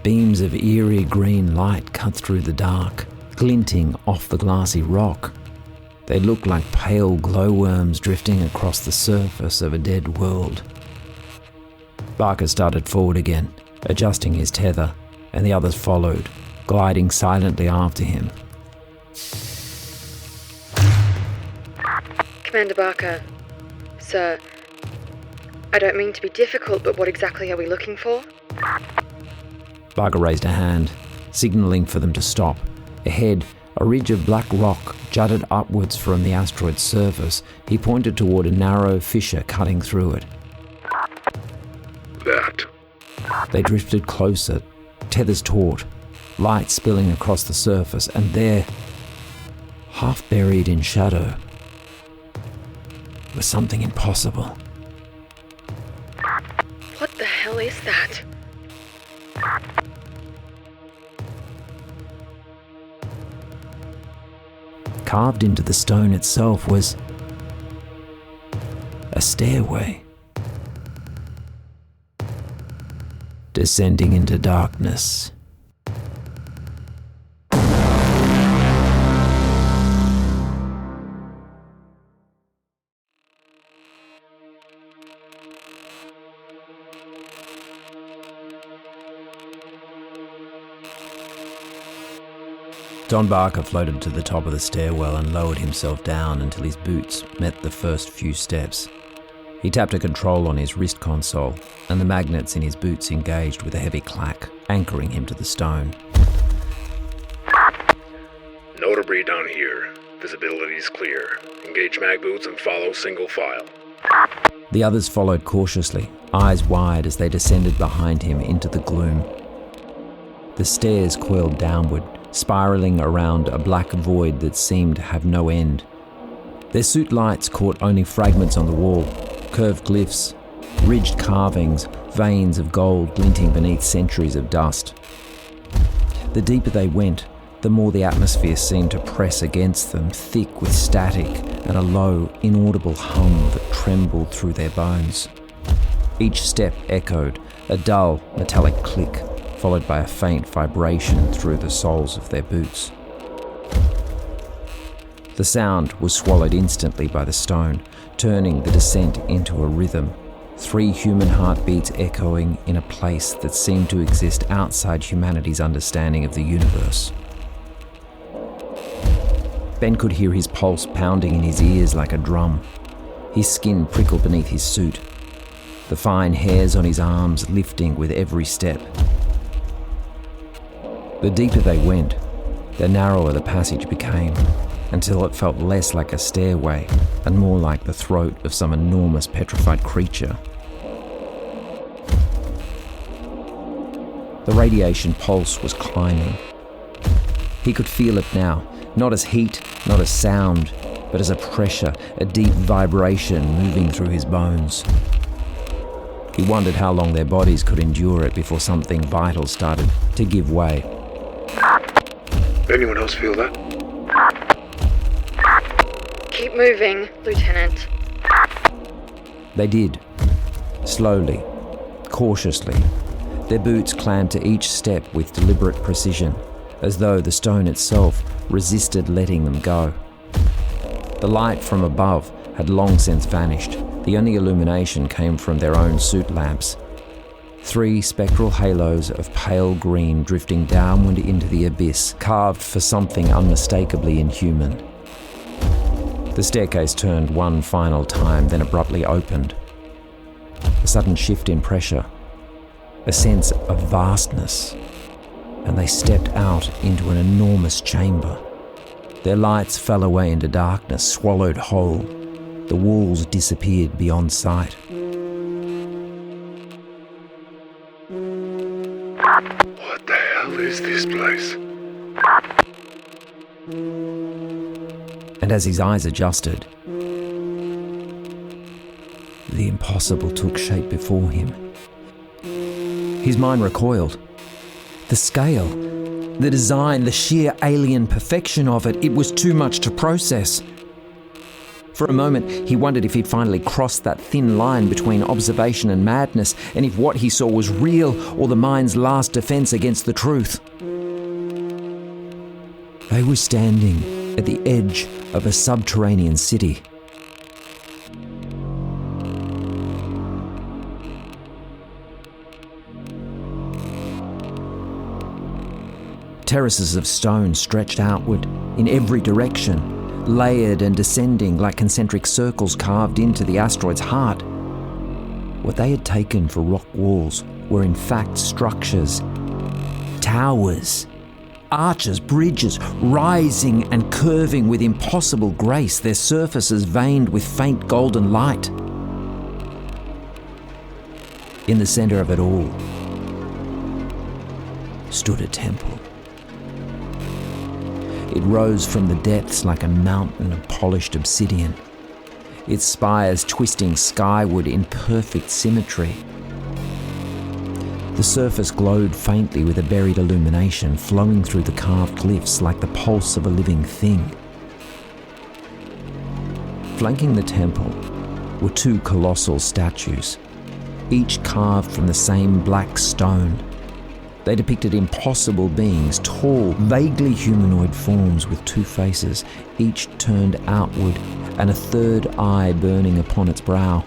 Beams of eerie green light cut through the dark, glinting off the glassy rock. They looked like pale glowworms drifting across the surface of a dead world. Barker started forward again, adjusting his tether, and the others followed, gliding silently after him. Commander Barker. Sir, I don't mean to be difficult, but what exactly are we looking for? Barker raised a hand, signalling for them to stop. Ahead, a ridge of black rock jutted upwards from the asteroid's surface. He pointed toward a narrow fissure cutting through it. That. They drifted closer, tethers taut, light spilling across the surface, and there, half buried in shadow, was something impossible. What the hell is that? Carved into the stone itself was a stairway, descending into darkness. Don Barker floated to the top of the stairwell and lowered himself down until his boots met the first few steps. He tapped a control on his wrist console, and the magnets in his boots engaged with a heavy clack, anchoring him to the stone. No debris down here. Visibility is clear. Engage mag boots and follow single file. The others followed cautiously, eyes wide as they descended behind him into the gloom. The stairs coiled downward, spiraling around a black void that seemed to have no end. Their suit lights caught only fragments on the wall, curved glyphs, ridged carvings, veins of gold glinting beneath centuries of dust. The deeper they went, the more the atmosphere seemed to press against them, thick with static and a low, inaudible hum that trembled through their bones. Each step echoed, a dull, metallic click, followed by a faint vibration through the soles of their boots. The sound was swallowed instantly by the stone, turning the descent into a rhythm, 3 human heartbeats echoing in a place that seemed to exist outside humanity's understanding of the universe. Ben could hear his pulse pounding in his ears like a drum. His skin prickled beneath his suit, the fine hairs on his arms lifting with every step. The deeper they went, the narrower the passage became, until it felt less like a stairway and more like the throat of some enormous petrified creature. The radiation pulse was climbing. He could feel it now, not as heat, not as sound, but as a pressure, a deep vibration moving through his bones. He wondered how long their bodies could endure it before something vital started to give way. Anyone else feel that? Keep moving, Lieutenant. They did. Slowly, cautiously. Their boots clamped to each step with deliberate precision, as though the stone itself resisted letting them go. The light from above had long since vanished. The only illumination came from their own suit lamps. 3 spectral halos of pale green drifting downward into the abyss, carved for something unmistakably inhuman. The staircase turned one final time, then abruptly opened. A sudden shift in pressure, a sense of vastness, and they stepped out into an enormous chamber. Their lights fell away into darkness, swallowed whole. The walls disappeared beyond sight. What the hell is this place? And as his eyes adjusted, the impossible took shape before him. His mind recoiled. The scale, the design, the sheer alien perfection of it, it was too much to process. For a moment, he wondered if he'd finally crossed that thin line between observation and madness, and if what he saw was real or the mind's last defense against the truth. They were standing at the edge of a subterranean city. Terraces of stone stretched outward in every direction, layered and descending like concentric circles carved into the asteroid's heart. What they had taken for rock walls were in fact structures towers. Arches, bridges, rising and curving with impossible grace, their surfaces veined with faint golden light. In the center of it all stood a temple. It rose from the depths like a mountain of polished obsidian, its spires twisting skyward in perfect symmetry. The surface glowed faintly with a buried illumination flowing through the carved glyphs like the pulse of a living thing. Flanking the temple were two colossal statues, each carved from the same black stone. They depicted impossible beings, tall, vaguely humanoid forms with two faces, each turned outward and a third eye burning upon its brow.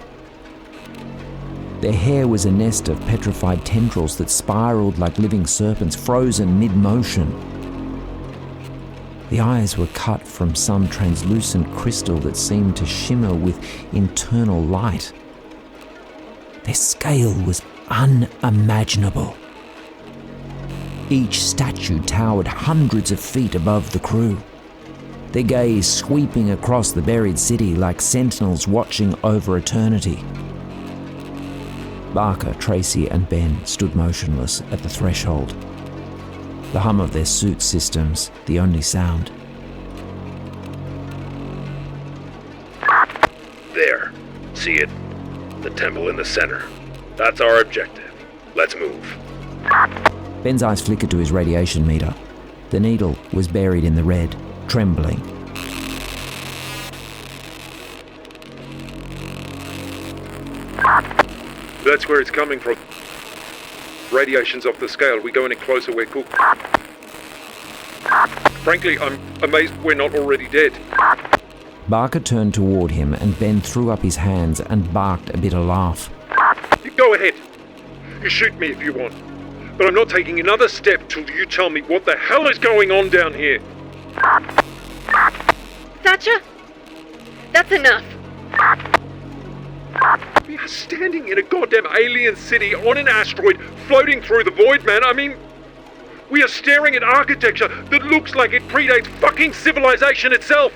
Their hair was a nest of petrified tendrils that spiraled like living serpents, frozen mid-motion. The eyes were cut from some translucent crystal that seemed to shimmer with internal light. Their scale was unimaginable. Each statue towered hundreds of feet above the crew, their gaze sweeping across the buried city like sentinels watching over eternity. Barker, Tracy and Ben stood motionless at the threshold, the hum of their suit systems the only sound. There. See it? The temple in the center. That's our objective. Let's move. Ben's eyes flickered to his radiation meter. The needle was buried in the red, trembling. That's where it's coming from. Radiation's off the scale. We go any closer, we're cooked. Frankly, I'm amazed we're not already dead. Barker turned toward him and Ben threw up his hands and barked a bitter laugh. You go ahead. You shoot me if you want. But I'm not taking another step till you tell me what the hell is going on down here. Thatcher? That's enough. We are standing in a goddamn alien city on an asteroid floating through the void, man. I mean, we are staring at architecture that looks like it predates fucking civilization itself.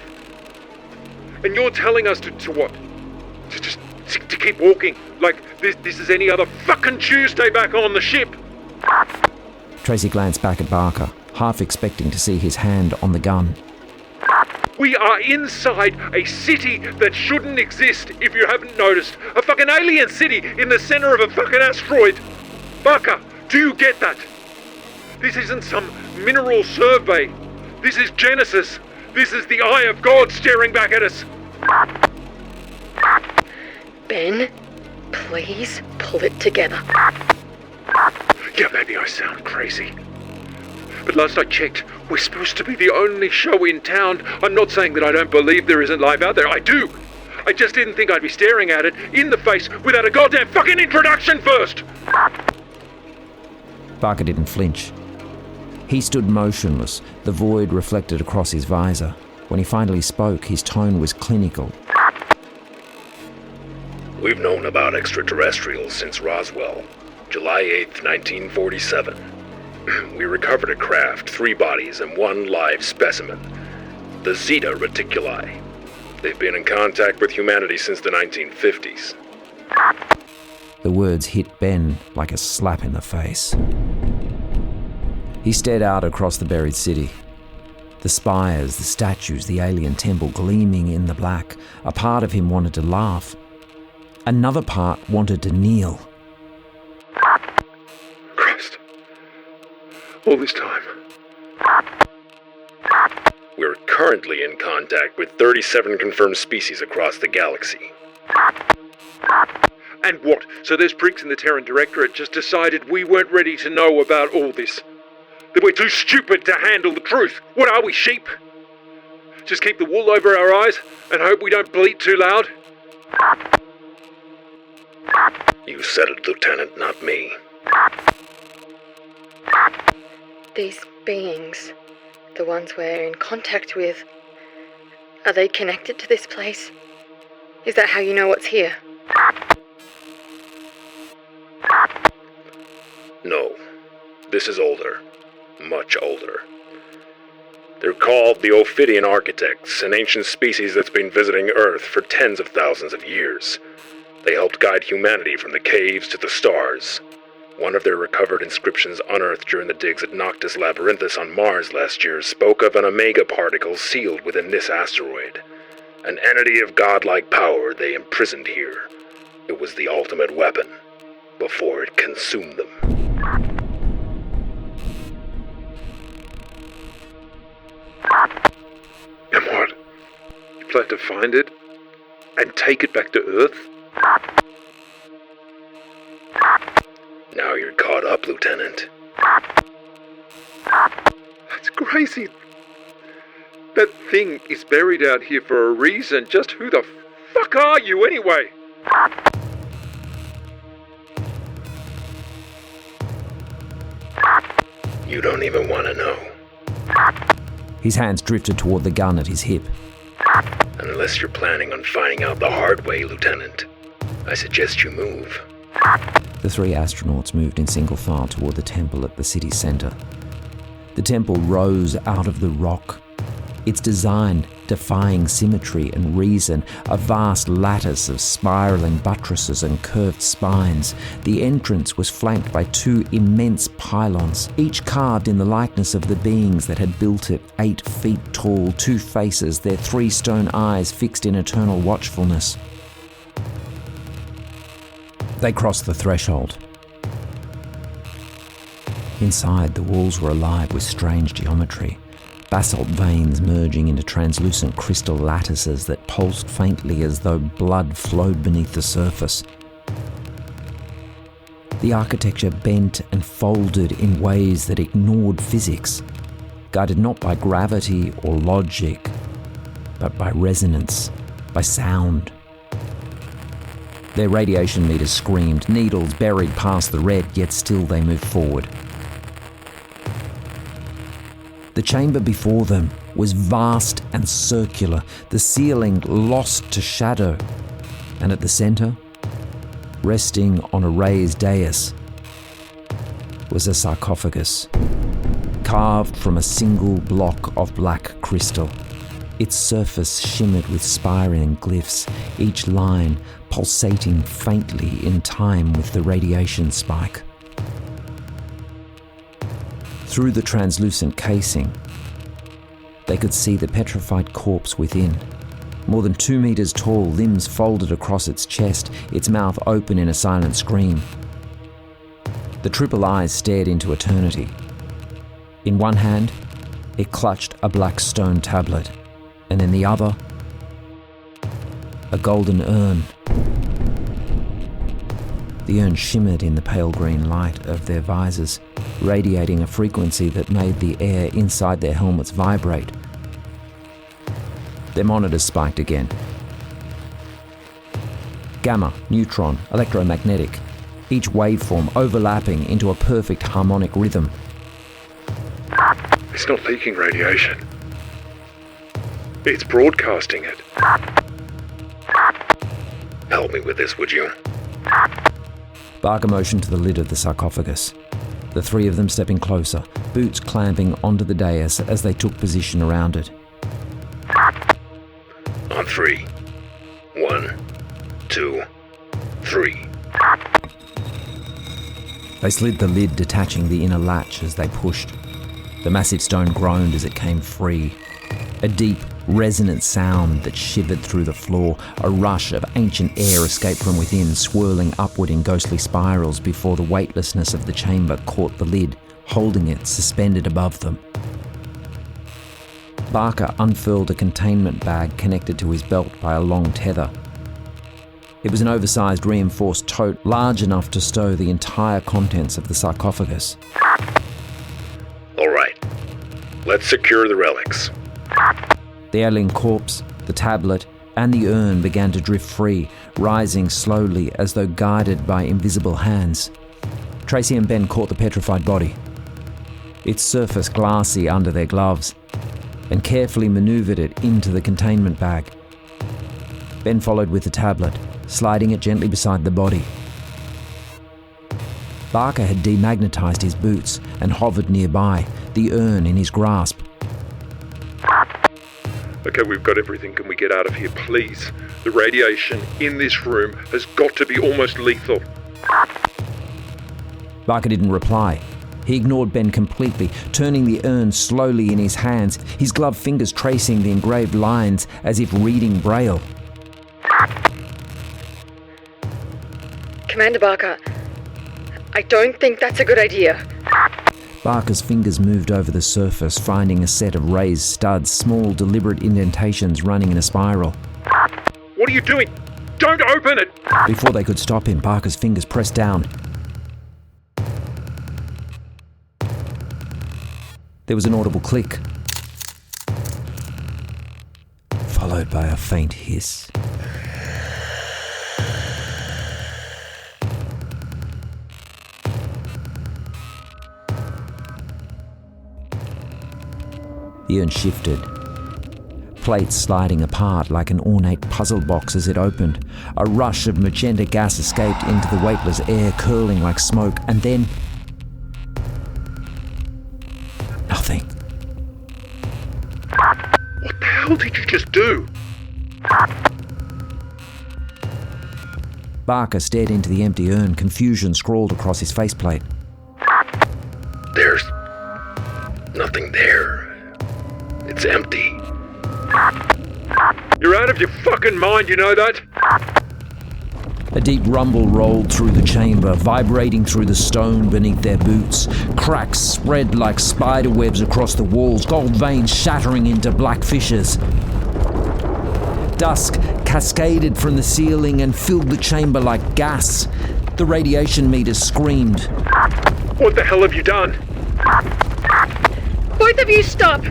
And you're telling us to what? To keep walking like this is any other fucking Tuesday back on the ship. Tracy glanced back at Barker, half expecting to see his hand on the gun. We are inside a city that shouldn't exist, if you haven't noticed. A fucking alien city in the center of a fucking asteroid. Barker, do you get that? This isn't some mineral survey. This is Genesis. This is the eye of God staring back at us. Ben, please pull it together. Yeah, maybe I sound crazy. But last I checked, we're supposed to be the only show in town. I'm not saying that I don't believe there isn't life out there. I do. I just didn't think I'd be staring at it in the face without a goddamn fucking introduction first. Barker didn't flinch. He stood motionless, the void reflected across his visor. When he finally spoke, his tone was clinical. We've known about extraterrestrials since Roswell, July 8th, 1947. We recovered a craft, 3 bodies, and 1 live specimen, the Zeta Reticuli. They've been in contact with humanity since the 1950s. The words hit Ben like a slap in the face. He stared out across the buried city. The spires, the statues, the alien temple gleaming in the black. A part of him wanted to laugh. Another part wanted to kneel. Christ. All this time. We're currently in contact with 37 confirmed species across the galaxy. And what? So those pricks in the Terran Directorate just decided we weren't ready to know about all this? That we're too stupid to handle the truth? What are we, sheep? Just keep the wool over our eyes and hope we don't bleat too loud? You said it, Lieutenant, not me. These beings, the ones we're in contact with, are they connected to this place? Is that how you know what's here? No. This is older. much older. They're called the Ophidian Architects, an ancient species that's been visiting Earth for tens of thousands of years. They helped guide humanity from the caves to the stars. One of their recovered inscriptions unearthed during the digs at Noctis Labyrinthus on Mars last year spoke of an omega particle sealed within this asteroid. An entity of godlike power they imprisoned here. It was the ultimate weapon, before it consumed them. And what? You plan to find it? And take it back to Earth? Now you're caught up, Lieutenant. That's crazy. That thing is buried out here for a reason. Just who the fuck are you anyway? You don't even want to know. His hands drifted toward the gun at his hip. Unless you're planning on finding out the hard way, Lieutenant, I suggest you move. The three astronauts moved in single file toward the temple at the city's center. The temple rose out of the rock, its design defying symmetry and reason, a vast lattice of spiraling buttresses and curved spines. The entrance was flanked by two immense pylons, each carved in the likeness of the beings that had built it, 8 feet tall, 2 faces, their 3 stone eyes fixed in eternal watchfulness. They crossed the threshold. Inside, the walls were alive with strange geometry. Basalt veins merging into translucent crystal lattices that pulsed faintly as though blood flowed beneath the surface. The architecture bent and folded in ways that ignored physics, guided not by gravity or logic, but by resonance, by sound. Their radiation meters screamed, needles buried past the red, yet still they moved forward. The chamber before them was vast and circular, the ceiling lost to shadow, and at the center, resting on a raised dais, was a sarcophagus, carved from a single block of black crystal. Its surface shimmered with spiraling glyphs, each line pulsating faintly in time with the radiation spike. Through the translucent casing, they could see the petrified corpse within. More than 2 meters tall, limbs folded across its chest, its mouth open in a silent scream. The triple eyes stared into eternity. In one hand, it clutched a black stone tablet, and in the other, a golden urn. The urn shimmered in the pale green light of their visors, radiating a frequency that made the air inside their helmets vibrate. Their monitors spiked again. Gamma, neutron, electromagnetic, each waveform overlapping into a perfect harmonic rhythm. It's not leaking radiation. It's broadcasting it. Help me with this, would you? Barker motioned to the lid of the sarcophagus. The 3 of them stepping closer, boots clamping onto the dais as they took position around it. On 3. 1, 2, 3. They slid the lid, detaching the inner latch as they pushed. The massive stone groaned as it came free. A deep, resonant sound that shivered through the floor. A rush of ancient air escaped from within, swirling upward in ghostly spirals before the weightlessness of the chamber caught the lid, holding it suspended above them. Barker unfurled a containment bag connected to his belt by a long tether. It was an oversized reinforced tote large enough to stow the entire contents of the sarcophagus. All right, let's secure the relics. The alien corpse, the tablet, and the urn began to drift free, rising slowly as though guided by invisible hands. Tracy and Ben caught the petrified body, its surface glassy under their gloves, and carefully maneuvered it into the containment bag. Ben followed with the tablet, sliding it gently beside the body. Barker had demagnetized his boots and hovered nearby, the empty urn in his grasp. Okay, we've got everything. Can we get out of here, please? The radiation in this room has got to be almost lethal. Barker didn't reply. He ignored Ben completely, turning the urn slowly in his hands, his gloved fingers tracing the engraved lines as if reading Braille. Commander Barker, I don't think that's a good idea. Barker's fingers moved over the surface, finding a set of raised studs, small, deliberate indentations running in a spiral. What are you doing? Don't open it! Before they could stop him, Barker's fingers pressed down. There was an audible click, followed by a faint hiss. The urn shifted, plates sliding apart like an ornate puzzle box as it opened. A rush of magenta gas escaped into the weightless air, curling like smoke, and then nothing. What the hell did you just do? Barker stared into the empty urn, confusion scrawled across his faceplate. There's nothing there. It's empty. You're out of your fucking mind, you know that? A deep rumble rolled through the chamber, vibrating through the stone beneath their boots. Cracks spread like spider webs across the walls, gold veins shattering into black fissures. Dusk cascaded from the ceiling and filled the chamber like gas. The radiation meter screamed. What the hell have you done? Both of you stop!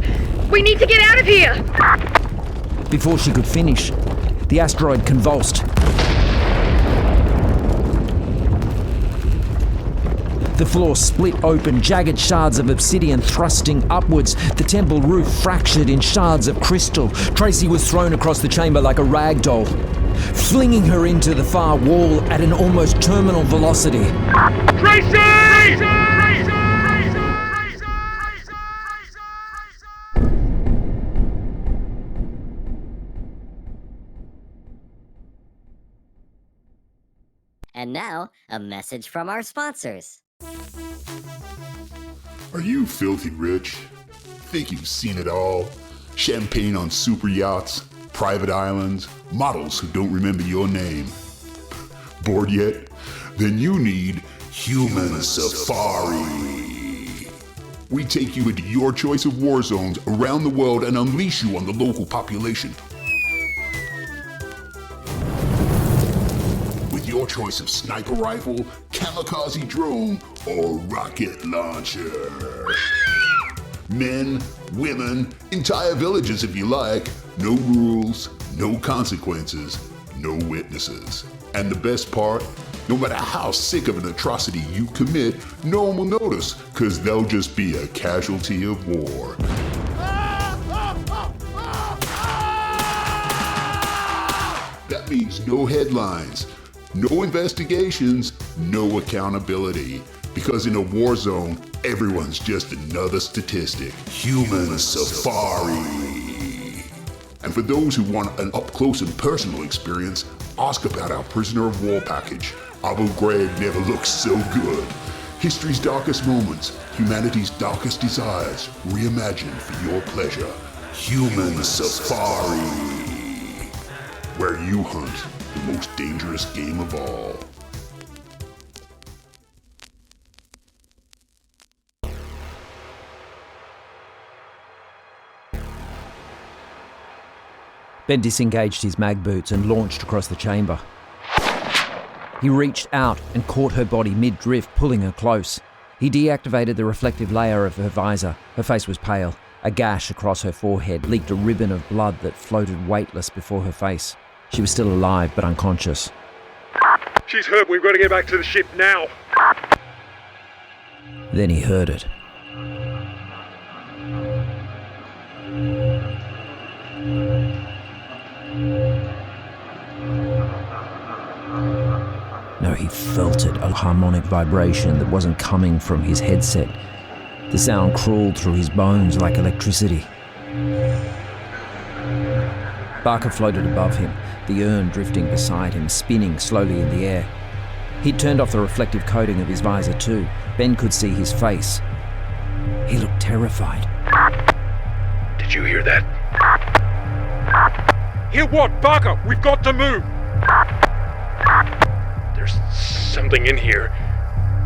We need to get out of here! Before she could finish, the asteroid convulsed. The floor split open, jagged shards of obsidian thrusting upwards. The temple roof fractured in shards of crystal. Tracy was thrown across the chamber like a rag doll, flinging her into the far wall at an almost terminal velocity. Tracy! And now, a message from our sponsors. Are you filthy rich? Think you've seen it all? Champagne on super yachts, private islands, models who don't remember your name. Bored yet? Then you need Human Safari. We take you into your choice of war zones around the world and unleash you on the local population. Your choice of sniper rifle, kamikaze drone, or rocket launcher. Men, women, entire villages if you like. No rules, no consequences, no witnesses. And the best part, no matter how sick of an atrocity you commit, no one will notice, because they'll just be a casualty of war. That means no headlines, no investigations, no accountability. Because in a war zone, everyone's just another statistic. Human Safari. And for those who want an up-close and personal experience, ask about our Prisoner of War package. Abu Ghraib never looked so good. History's darkest moments, humanity's darkest desires, reimagined for your pleasure. Human Safari. Where you hunt the most dangerous game of all. Ben disengaged his mag boots and launched across the chamber. He reached out and caught her body mid-drift, pulling her close. He deactivated the reflective layer of her visor. Her face was pale. A gash across her forehead leaked a ribbon of blood that floated weightless before her face. She was still alive, but unconscious. She's hurt. We've got to get back to the ship now. Then he heard it. No, he felt it, a harmonic vibration that wasn't coming from his headset. The sound crawled through his bones like electricity. Barker floated above him, the urn drifting beside him, spinning slowly in the air. He'd turned off the reflective coating of his visor too. Ben could see his face. He looked terrified. Did you hear that? Hear what, Barker? We've got to move! There's something in here.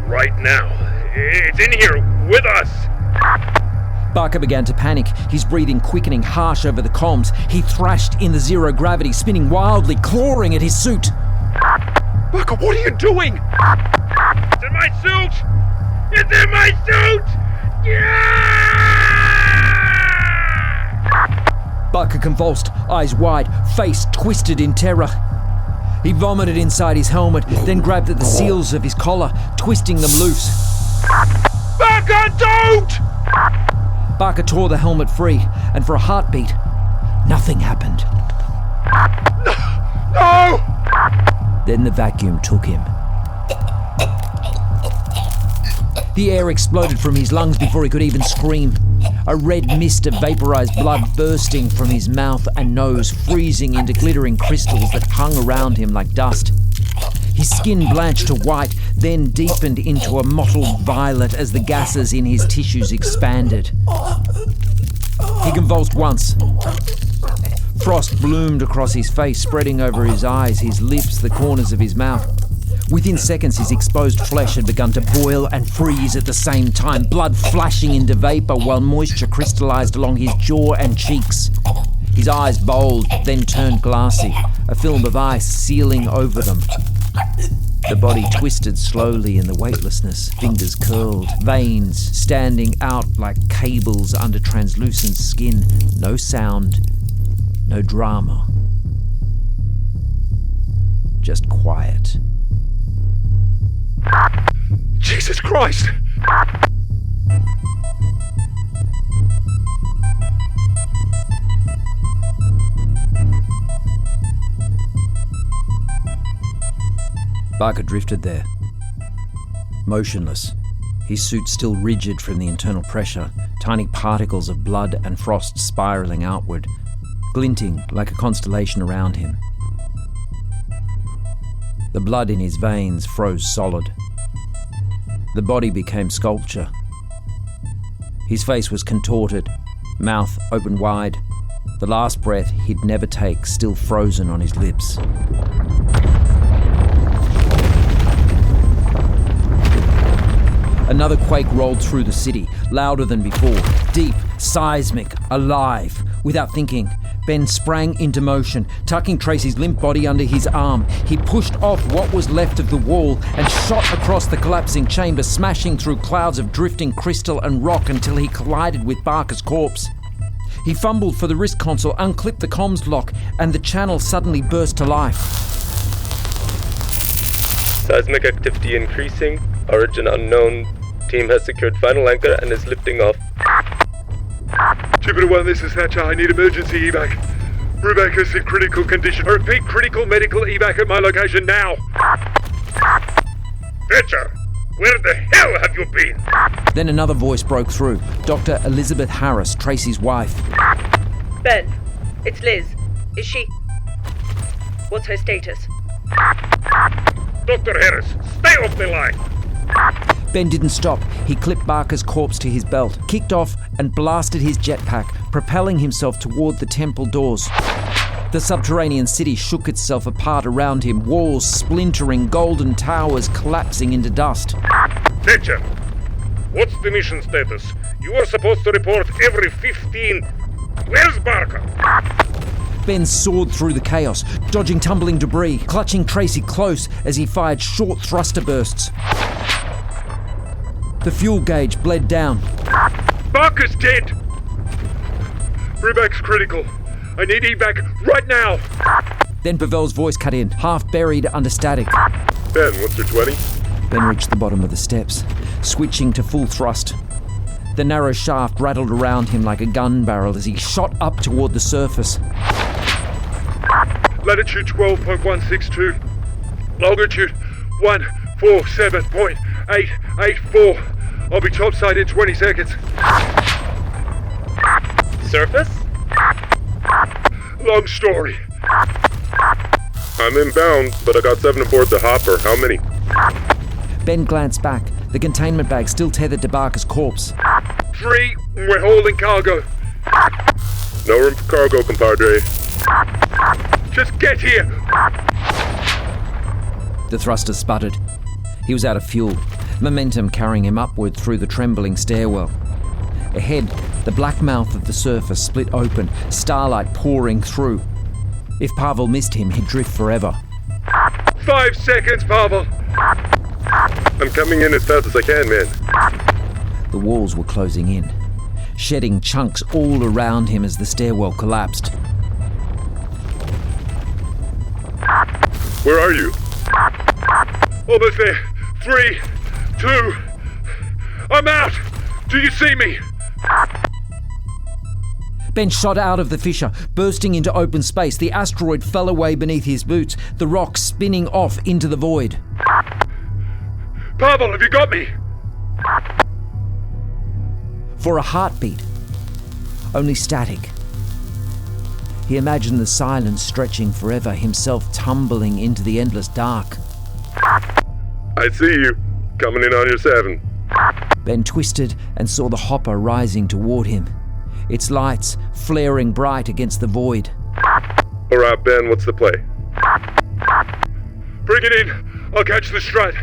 Right now. It's in here with us! Barker began to panic, his breathing quickening harsh over the comms. He thrashed in the zero gravity, spinning wildly, clawing at his suit. Barker, what are you doing? It's in my suit! It's in my suit! Yeah! Barker convulsed, eyes wide, face twisted in terror. He vomited inside his helmet, then grabbed at the seals of his collar, twisting them loose. Barker, don't! Barker tore the helmet free, and for a heartbeat, nothing happened. No! Then the vacuum took him. The air exploded from his lungs before he could even scream. A red mist of vaporized blood bursting from his mouth and nose, freezing into glittering crystals that hung around him like dust. His skin blanched to white, then deepened into a mottled violet as the gases in his tissues expanded. He convulsed once. Frost bloomed across his face, spreading over his eyes, his lips, the corners of his mouth. Within seconds, his exposed flesh had begun to boil and freeze at the same time, blood flashing into vapor while moisture crystallized along his jaw and cheeks. His eyes bowled, then turned glassy, a film of ice sealing over them. The body twisted slowly in the weightlessness, fingers curled, veins standing out like cables under translucent skin. No sound, no drama. Just quiet. Jesus Christ! Barker drifted there, motionless, his suit still rigid from the internal pressure, tiny particles of blood and frost spiraling outward, glinting like a constellation around him. The blood in his veins froze solid. The body became sculpture. His face was contorted, mouth open wide, the last breath he'd never take still frozen on his lips. Another quake rolled through the city, louder than before, deep, seismic, alive. Without thinking, Ben sprang into motion, tucking Tracy's limp body under his arm. He pushed off what was left of the wall and shot across the collapsing chamber, smashing through clouds of drifting crystal and rock until he collided with Barker's corpse. He fumbled for the wrist console, unclipped the comms lock, and the channel suddenly burst to life. Seismic activity increasing. Origin unknown. Team has secured final anchor and is lifting off. Jupiter 1, this is Thatcher. I need emergency evac. Brubaker's in critical condition. I repeat, critical medical evac at my location now. Thatcher, where the hell have you been? Then another voice broke through. Dr. Elizabeth Harris, Tracy's wife. Ben, it's Liz. Is she... What's her status? Dr. Harris, stay off the line! Ben didn't stop. He clipped Barker's corpse to his belt, kicked off and blasted his jetpack, propelling himself toward the temple doors. The subterranean city shook itself apart around him, walls splintering, golden towers collapsing into dust. Thatcher, what's the mission status? You are supposed to report every 15... Where's Barker? Ben soared through the chaos, dodging tumbling debris, clutching Tracy close as he fired short thruster bursts. The fuel gauge bled down. Barker's dead! Brubaker's critical. I need evac right now! Then Pavel's voice cut in, half buried under static. Ben, what's your 20? Ben reached the bottom of the steps, switching to full thrust. The narrow shaft rattled around him like a gun barrel as he shot up toward the surface. Latitude 12.162. Longitude 147.884. I'll be topside in 20 seconds. Surface? Long story. I'm inbound, but I got 7 aboard the hopper. How many? Ben glanced back, the containment bag still tethered to Barker's corpse. 3, we're holding cargo. No room for cargo, compadre. Just get here! The thruster sputtered. He was out of fuel, momentum carrying him upward through the trembling stairwell. Ahead, the black mouth of the surface split open, starlight pouring through. If Pavel missed him, he'd drift forever. 5 seconds, Pavel! I'm coming in as fast as I can, man. The walls were closing in, shedding chunks all around him as the stairwell collapsed. Where are you? Almost there. 3, 2... I'm out! Do you see me? Ben shot out of the fissure, bursting into open space. The asteroid fell away beneath his boots, the rock spinning off into the void. Pavel, have you got me? For a heartbeat, only static. He imagined the silence stretching forever, himself tumbling into the endless dark. I see you. Coming in on your 7. Ben twisted and saw the hopper rising toward him, its lights flaring bright against the void. All right, Ben, what's the play? Bring it in. I'll catch the strut.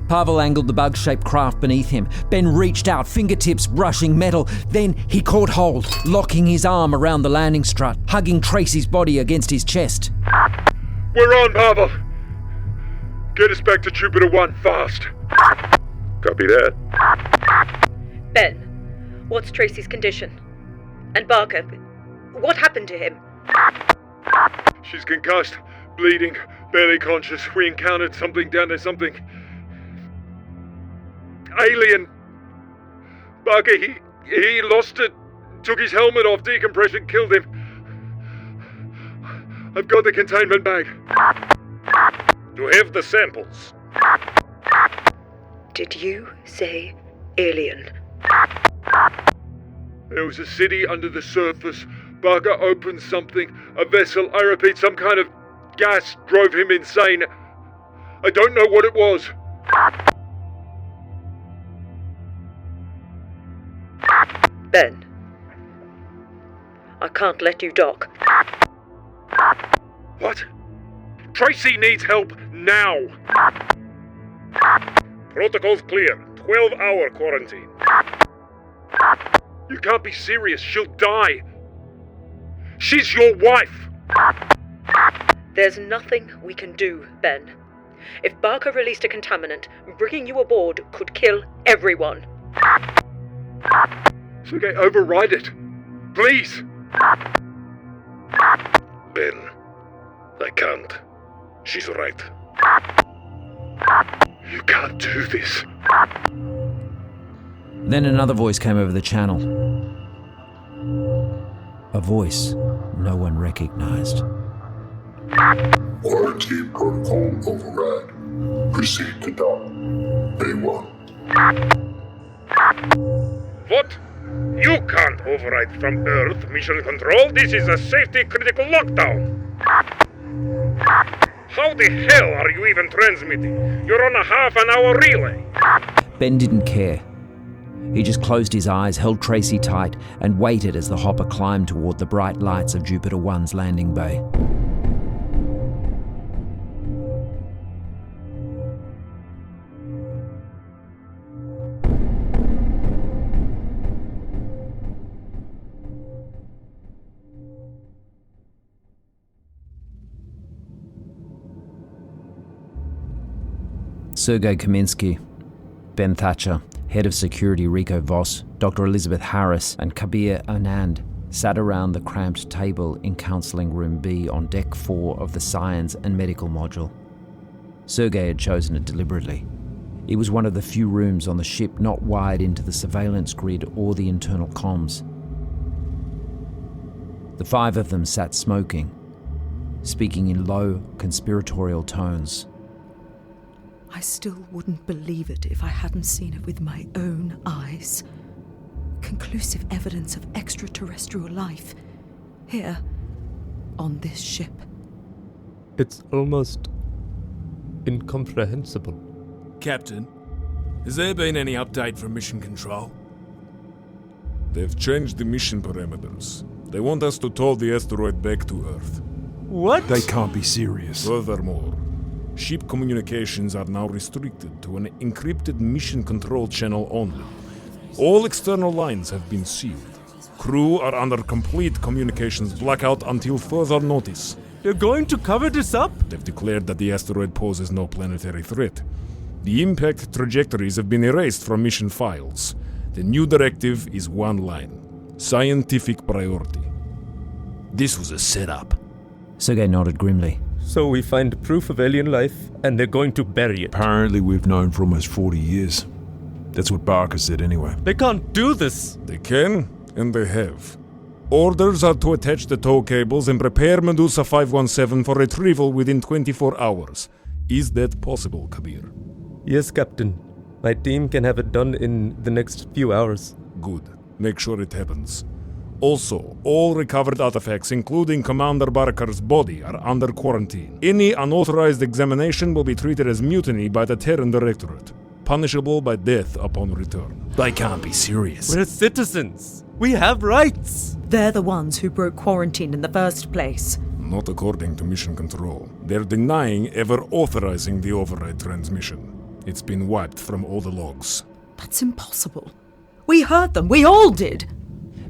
Pavel angled the bug-shaped craft beneath him. Ben reached out, fingertips brushing metal. Then he caught hold, locking his arm around the landing strut, hugging Tracy's body against his chest. We're on, Pavel. Get us back to Jupiter 1 fast. Copy that. Ben, what's Tracy's condition? And Barker, what happened to him? She's concussed, bleeding, barely conscious. We encountered something down there, something... alien. Barker, he lost it. Took his helmet off, decompression killed him. I've got the containment bag. You have the samples. Did you say alien? There was a city under the surface. Barker opened something. A vessel, I repeat, some kind of gas drove him insane. I don't know what it was. Ben, I can't let you dock. What? Tracy needs help now. Protocol's clear. 12-hour quarantine. You can't be serious. She'll die. She's your wife. There's nothing we can do, Ben. If Barker released a contaminant, bringing you aboard could kill everyone. Okay, override it. Please. Ben, I can't. She's right. You can't do this. Then another voice came over the channel. A voice no one recognized. Quarantine protocol override. Proceed to dock. A1. What? You can't override from Earth, Mission Control. This is a safety critical lockdown. How the hell are you even transmitting? You're on a half-an-hour relay. Ben didn't care. He just closed his eyes, held Tracy tight, and waited as the hopper climbed toward the bright lights of Jupiter 1's landing bay. Sergei Kaminsky, Ben Thatcher, Head of Security Rico Voss, Dr. Elizabeth Harris, and Kabir Anand sat around the cramped table in Counselling Room B on Deck 4 of the Science and Medical Module. Sergei had chosen it deliberately. It was one of the few rooms on the ship not wired into the surveillance grid or the internal comms. The 5 of them sat smoking, speaking in low, conspiratorial tones. I still wouldn't believe it if I hadn't seen it with my own eyes. Conclusive evidence of extraterrestrial life. Here, on this ship. It's almost incomprehensible. Captain, has there been any update from Mission Control? They've changed the mission parameters. They want us to tow the asteroid back to Earth. What? They can't be serious. Furthermore, ship communications are now restricted to an encrypted mission control channel only. All external lines have been sealed. Crew are under complete communications blackout until further notice. They're going to cover this up? They've declared that the asteroid poses no planetary threat. The impact trajectories have been erased from mission files. The new directive is one line: scientific priority. This was a setup. Sergei nodded grimly. So we find proof of alien life, and they're going to bury it. Apparently we've known for almost 40 years. That's what Barker said anyway. They can't do this! They can, and they have. Orders are to attach the tow cables and prepare Medusa 517 for retrieval within 24 hours. Is that possible, Kabir? Yes, Captain. My team can have it done in the next few hours. Good. Make sure it happens. Also, all recovered artifacts, including Commander Barker's body, are under quarantine. Any unauthorized examination will be treated as mutiny by the Terran Directorate, punishable by death upon return. They can't be serious. We're citizens. We have rights. They're the ones who broke quarantine in the first place. Not according to Mission Control. They're denying ever authorizing the override transmission. It's been wiped from all the logs. That's impossible. We heard them. We all did.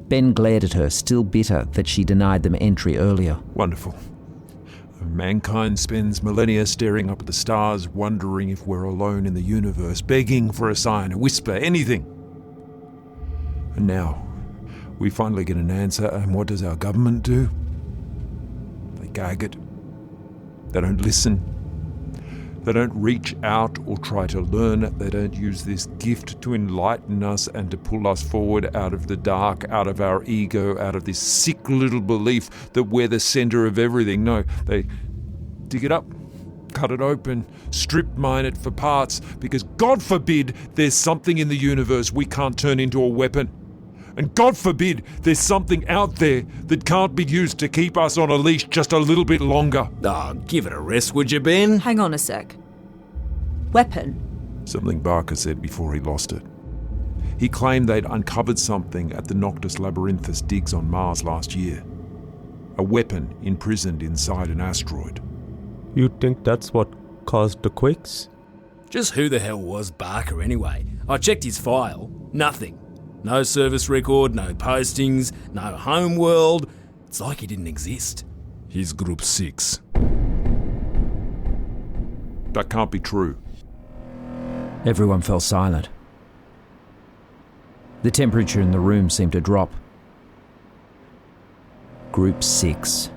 Ben glared at her, still bitter that she denied them entry earlier. Wonderful. Mankind spends millennia staring up at the stars, wondering if we're alone in the universe, begging for a sign, a whisper, anything. And now, we finally get an answer, and what does our government do? They gag it. They don't listen. They don't reach out or try to learn. They don't use this gift to enlighten us and to pull us forward out of the dark, out of our ego, out of this sick little belief that we're the center of everything. No, they dig it up, cut it open, strip mine it for parts, because God forbid there's something in the universe we can't turn into a weapon. And God forbid there's something out there that can't be used to keep us on a leash just a little bit longer. Oh, give it a rest, would you, Ben? Hang on a sec. Weapon? Something Barker said before he lost it. He claimed they'd uncovered something at the Noctis Labyrinthus digs on Mars last year. A weapon imprisoned inside an asteroid. You think that's what caused the quakes? Just who the hell was Barker anyway? I checked his file. Nothing. No service record, no postings, no homeworld. It's like he didn't exist. He's Group 6. That can't be true. Everyone fell silent. The temperature in the room seemed to drop. Group 6.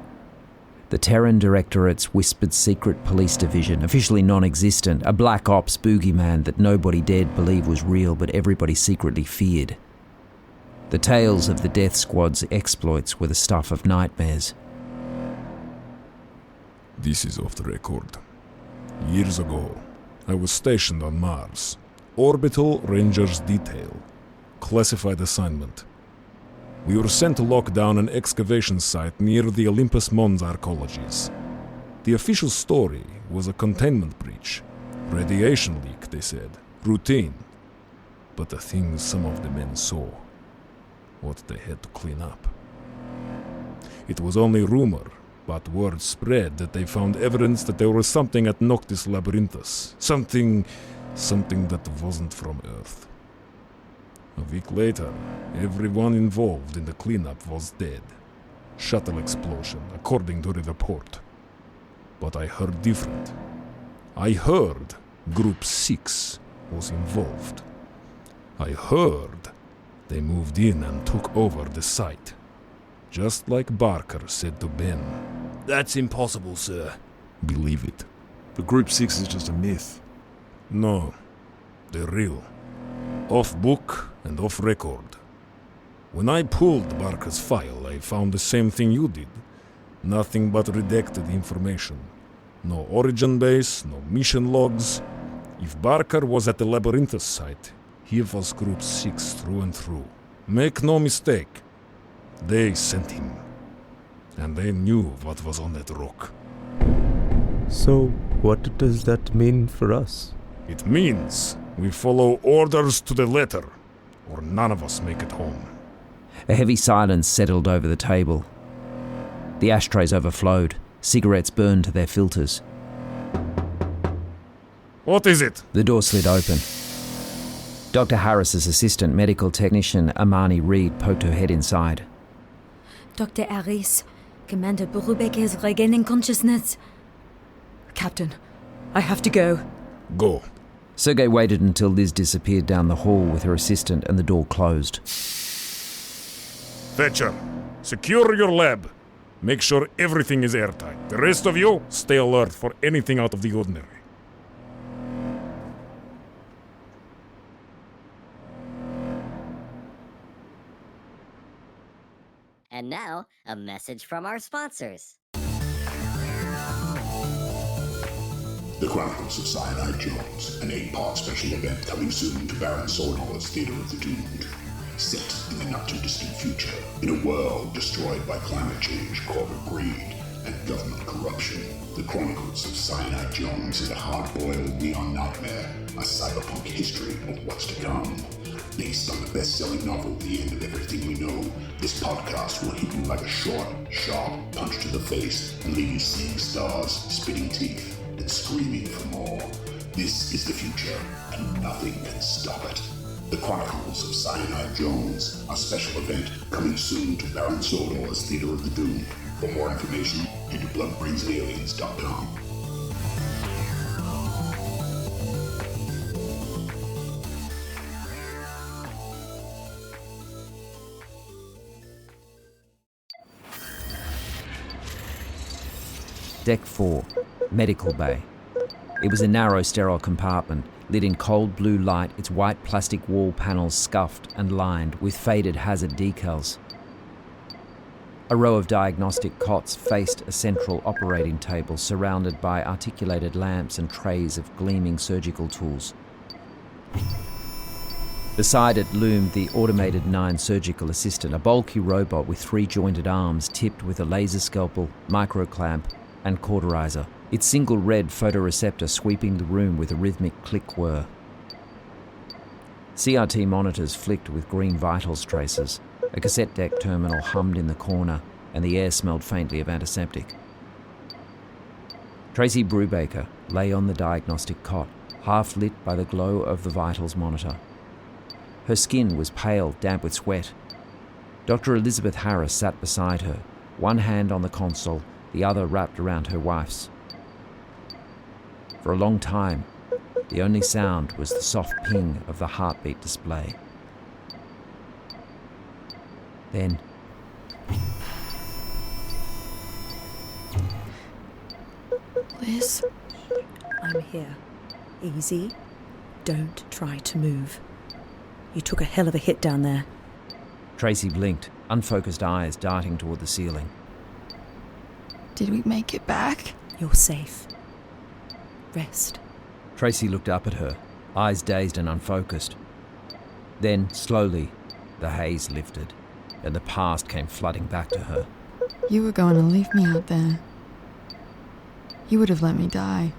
The Terran Directorate's whispered secret police division, officially non-existent, a black ops boogeyman that nobody dared believe was real but everybody secretly feared. The tales of the Death Squad's exploits were the stuff of nightmares. This is off the record. Years ago, I was stationed on Mars. Orbital Rangers Detail. Classified assignment. We were sent to lock down an excavation site near the Olympus Mons arcologies. The official story was a containment breach. Radiation leak, they said. Routine. But the things some of the men saw. What they had to clean up. It was only rumor, but word spread that they found evidence that there was something at Noctis Labyrinthus. Something that wasn't from Earth. A week later, everyone involved in the cleanup was dead. Shuttle explosion, according to the report. But I heard different. I heard Group 6 was involved. I heard they moved in and took over the site. Just like Barker said to Ben. That's impossible, sir. Believe it. The Group 6 is just a myth. No, they're real. Off book and off record. When I pulled Barker's file, I found the same thing you did. Nothing but redacted information. No origin base, no mission logs. If Barker was at the Labyrinthus site, he was Group 6 through and through. Make no mistake, they sent him. And they knew what was on that rock. So, what does that mean for us? It means we follow orders to the letter, or none of us make it home. A heavy silence settled over the table. The ashtrays overflowed. Cigarettes burned to their filters. What is it? The door slid open. Dr. Harris's assistant medical technician, Amani Reed, poked her head inside. Dr. Harris, Commander Burubek is regaining consciousness. Captain, I have to go. Go. Sergei waited until Liz disappeared down the hall with her assistant and the door closed. Fetcher, secure your lab. Make sure everything is airtight. The rest of you, stay alert for anything out of the ordinary. And now, a message from our sponsors. The Chronicles of Cyanide Jones, an 8-part special event coming soon to Baron Sordor's Theater of the Doomed. Set in the not-too-distant future, in a world destroyed by climate change, corporate greed, and government corruption, The Chronicles of Cyanide Jones is a hard-boiled neon nightmare, a cyberpunk history of what's to come. Based on the best-selling novel, The End of Everything We Know, this podcast will hit you like a short, sharp punch to the face and leave you seeing stars, spitting teeth, and screaming for more. This is the future, and nothing can stop it. The Chronicles of Cyanide Jones, a special event coming soon to Baron Sordor's Theater of the Doomed. For more information, head to bloodbrainsandaliens.com. Deck 4, Medical Bay. It was a narrow, sterile compartment, lit in cold blue light, its white plastic wall panels scuffed and lined with faded hazard decals. A row of diagnostic cots faced a central operating table surrounded by articulated lamps and trays of gleaming surgical tools. Beside it loomed the automated 9 surgical assistant, a bulky robot with 3 jointed arms tipped with a laser scalpel, microclamp, and cauterizer, its single red photoreceptor sweeping the room with a rhythmic click whir. CRT monitors flicked with green vitals traces. A cassette deck terminal hummed in the corner, and the air smelled faintly of antiseptic. Tracy Brubaker lay on the diagnostic cot, half lit by the glow of the vitals monitor. Her skin was pale, damp with sweat. Dr. Elizabeth Harris sat beside her, one hand on the console, the other wrapped around her wife's. For a long time, the only sound was the soft ping of the heartbeat display. Then, Liz, I'm here. Easy. Don't try to move. You took a hell of a hit down there. Tracy blinked, unfocused eyes darting toward the ceiling. Did we make it back? You're safe. Rest. Tracy looked up at her, eyes dazed and unfocused. Then, slowly, the haze lifted, and the past came flooding back to her. You were going to leave me out there. You would have let me die.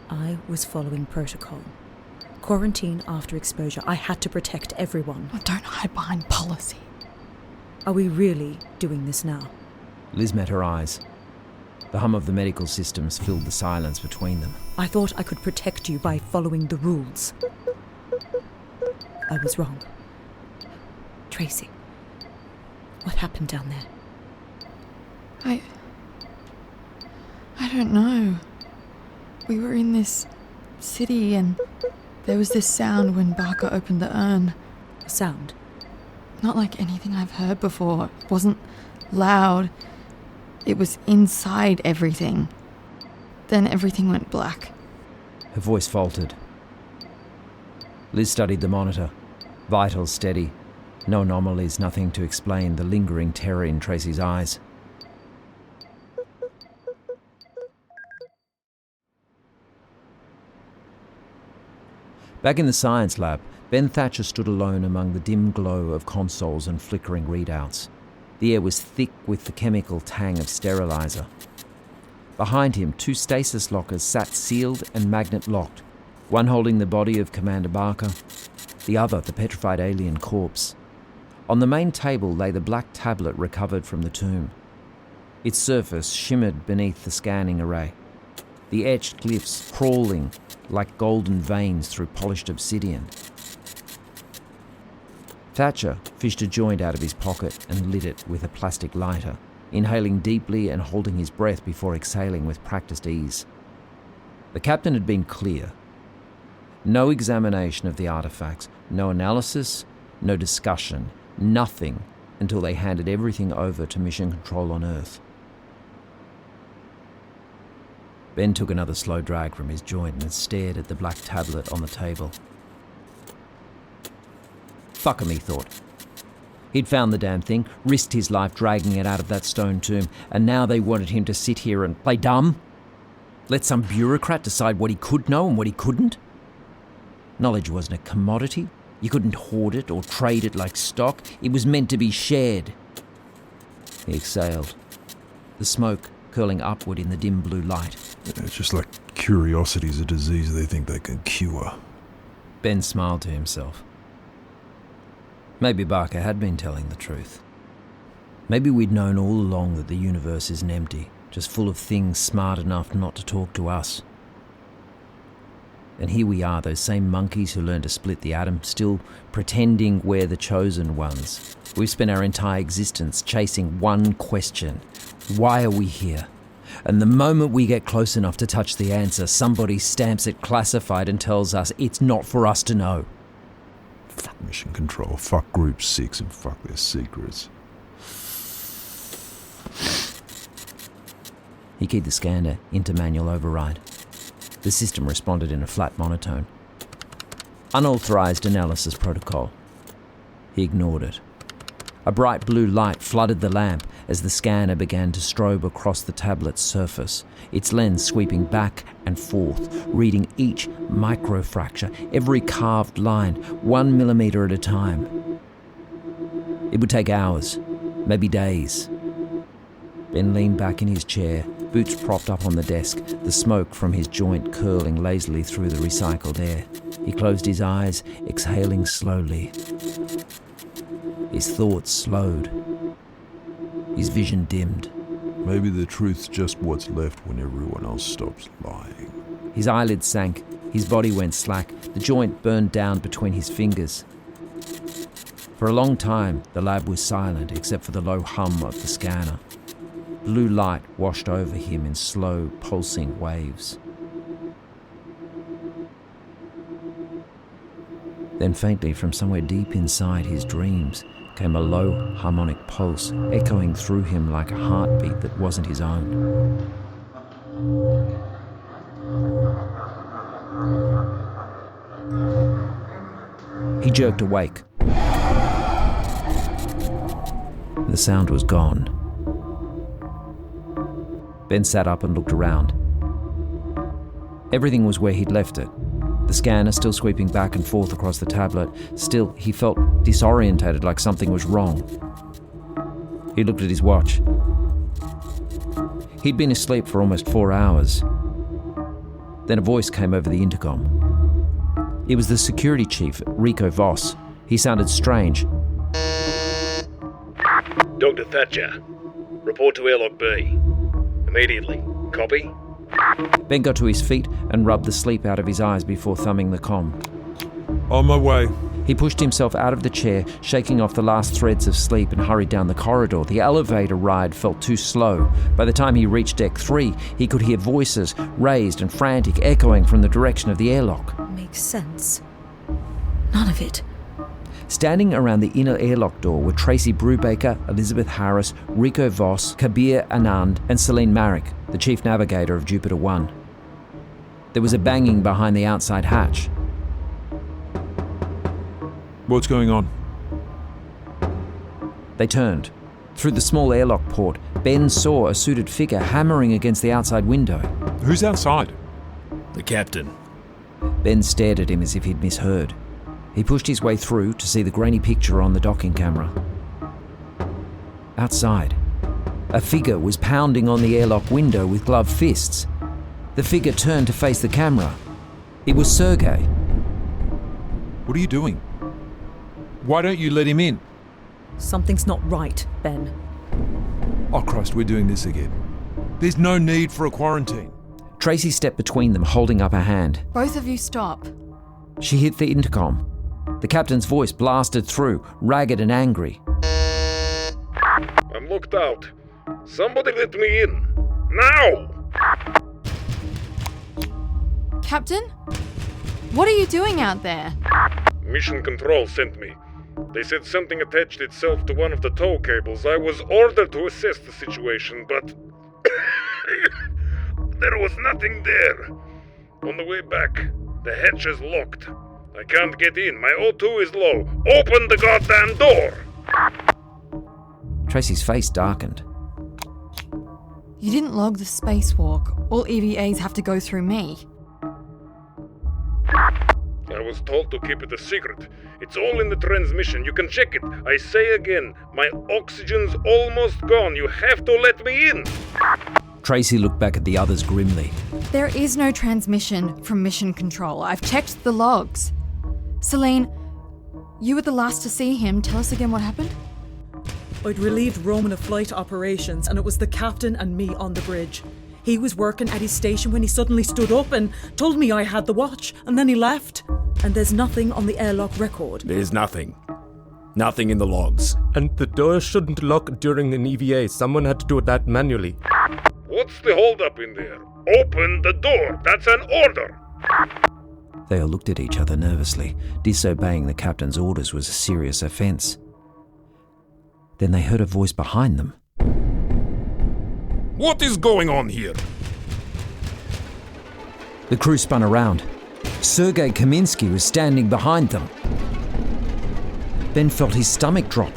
I was following protocol. Quarantine after exposure. I had to protect everyone. Oh, don't hide behind policy. Are we really doing this now? Liz met her eyes. The hum of the medical systems filled the silence between them. I thought I could protect you by following the rules. I was wrong. Tracy, what happened down there? I don't know. We were in this city and there was this sound when Barker opened the urn. A sound? Not like anything I've heard before. It wasn't loud. It was inside everything. Then everything went black. Her voice faltered. Liz studied the monitor. Vitals steady. No anomalies, nothing to explain the lingering terror in Tracy's eyes. Back in the science lab, Ben Thatcher stood alone among the dim glow of consoles and flickering readouts. The air was thick with the chemical tang of sterilizer. Behind him, 2 stasis lockers sat sealed and magnet-locked, one holding the body of Commander Barker, the other the petrified alien corpse. On the main table lay the black tablet recovered from the tomb. Its surface shimmered beneath the scanning array, the etched glyphs crawling like golden veins through polished obsidian. Thatcher fished a joint out of his pocket and lit it with a plastic lighter, inhaling deeply and holding his breath before exhaling with practiced ease. The captain had been clear. No examination of the artifacts, no analysis, no discussion, nothing until they handed everything over to Mission Control on Earth. Ben took another slow drag from his joint and stared at the black tablet on the table. Fuck him, he thought. He'd found the damn thing, risked his life dragging it out of that stone tomb, and now they wanted him to sit here and play dumb? Let some bureaucrat decide what he could know and what he couldn't? Knowledge wasn't a commodity. You couldn't hoard it or trade it like stock. It was meant to be shared. He exhaled, the smoke curling upward in the dim blue light. It's just like curiosity's a disease they think they can cure. Ben smiled to himself. Maybe Barker had been telling the truth. Maybe we'd known all along that the universe isn't empty, just full of things smart enough not to talk to us. And here we are, those same monkeys who learned to split the atom, still pretending we're the chosen ones. We've spent our entire existence chasing one question. Why are we here? And the moment we get close enough to touch the answer, somebody stamps it classified and tells us it's not for us to know. Fuck Mission Control, fuck Group 6, and fuck their secrets. He keyed the scanner into manual override. The system responded in a flat monotone. Unauthorized analysis protocol. He ignored it. A bright blue light flooded the lamp as the scanner began to strobe across the tablet's surface, its lens sweeping back and forth, reading each microfracture, every carved line, 1 millimeter at a time. It would take hours, maybe days. Ben leaned back in his chair, boots propped up on the desk, the smoke from his joint curling lazily through the recycled air. He closed his eyes, exhaling slowly. His thoughts slowed. His vision dimmed. Maybe the truth's just what's left when everyone else stops lying. His eyelids sank. His body went slack. The joint burned down between his fingers. For a long time, the lab was silent except for the low hum of the scanner. Blue light washed over him in slow, pulsing waves. Then faintly from somewhere deep inside his dreams came a low harmonic pulse, echoing through him like a heartbeat that wasn't his own. He jerked awake. The sound was gone. Ben sat up and looked around. Everything was where he'd left it. The scanner still sweeping back and forth across the tablet. Still, he felt disorientated, like something was wrong. He looked at his watch. He'd been asleep for almost 4 hours. Then a voice came over the intercom. It was the security chief, Rico Voss. He sounded strange. Dr. Thatcher, report to airlock B. Immediately. Copy? Ben got to his feet and rubbed the sleep out of his eyes before thumbing the comm. On my way. He pushed himself out of the chair, shaking off the last threads of sleep, and hurried down the corridor. The elevator ride felt too slow. By the time he reached deck 3, he could hear voices, raised and frantic, echoing from the direction of the airlock. Makes sense. None of it. Standing around the inner airlock door were Tracy Brubaker, Elizabeth Harris, Rico Voss, Kabir Anand, and Celine Marek, the chief navigator of Jupiter 1. There was a banging behind the outside hatch. What's going on? They turned. Through the small airlock port, Ben saw a suited figure hammering against the outside window. Who's outside? The captain. Ben stared at him as if he'd misheard. He pushed his way through to see the grainy picture on the docking camera. Outside, a figure was pounding on the airlock window with gloved fists. The figure turned to face the camera. It was Sergei. What are you doing? Why don't you let him in? Something's not right, Ben. Oh Christ, we're doing this again. There's no need for a quarantine. Tracy stepped between them, holding up a hand. Both of you stop. She hit the intercom. The captain's voice blasted through, ragged and angry. I'm locked out. Somebody let me in. Now! Captain? What are you doing out there? Mission Control sent me. They said something attached itself to one of the tow cables. I was ordered to assess the situation, but there was nothing there. On the way back, the hatch is locked. I can't get in. My O2 is low. Open the goddamn door! Tracy's face darkened. You didn't log the spacewalk. All EVAs have to go through me. I was told to keep it a secret. It's all in the transmission. You can check it. I say again, my oxygen's almost gone. You have to let me in. Tracy looked back at the others grimly. There is no transmission from Mission Control. I've checked the logs. Celine, you were the last to see him. Tell us again what happened. I'd relieved Roman of flight operations, and it was the captain and me on the bridge. He was working at his station when he suddenly stood up and told me I had the watch, and then he left. And there's nothing on the airlock record. There's nothing. Nothing in the logs. And the door shouldn't lock during an EVA. Someone had to do that manually. What's the holdup in there? Open the door. That's an order. They all looked at each other nervously. Disobeying the captain's orders was a serious offence. Then they heard a voice behind them. What is going on here? The crew spun around. Sergei Kaminsky was standing behind them. Ben felt his stomach drop.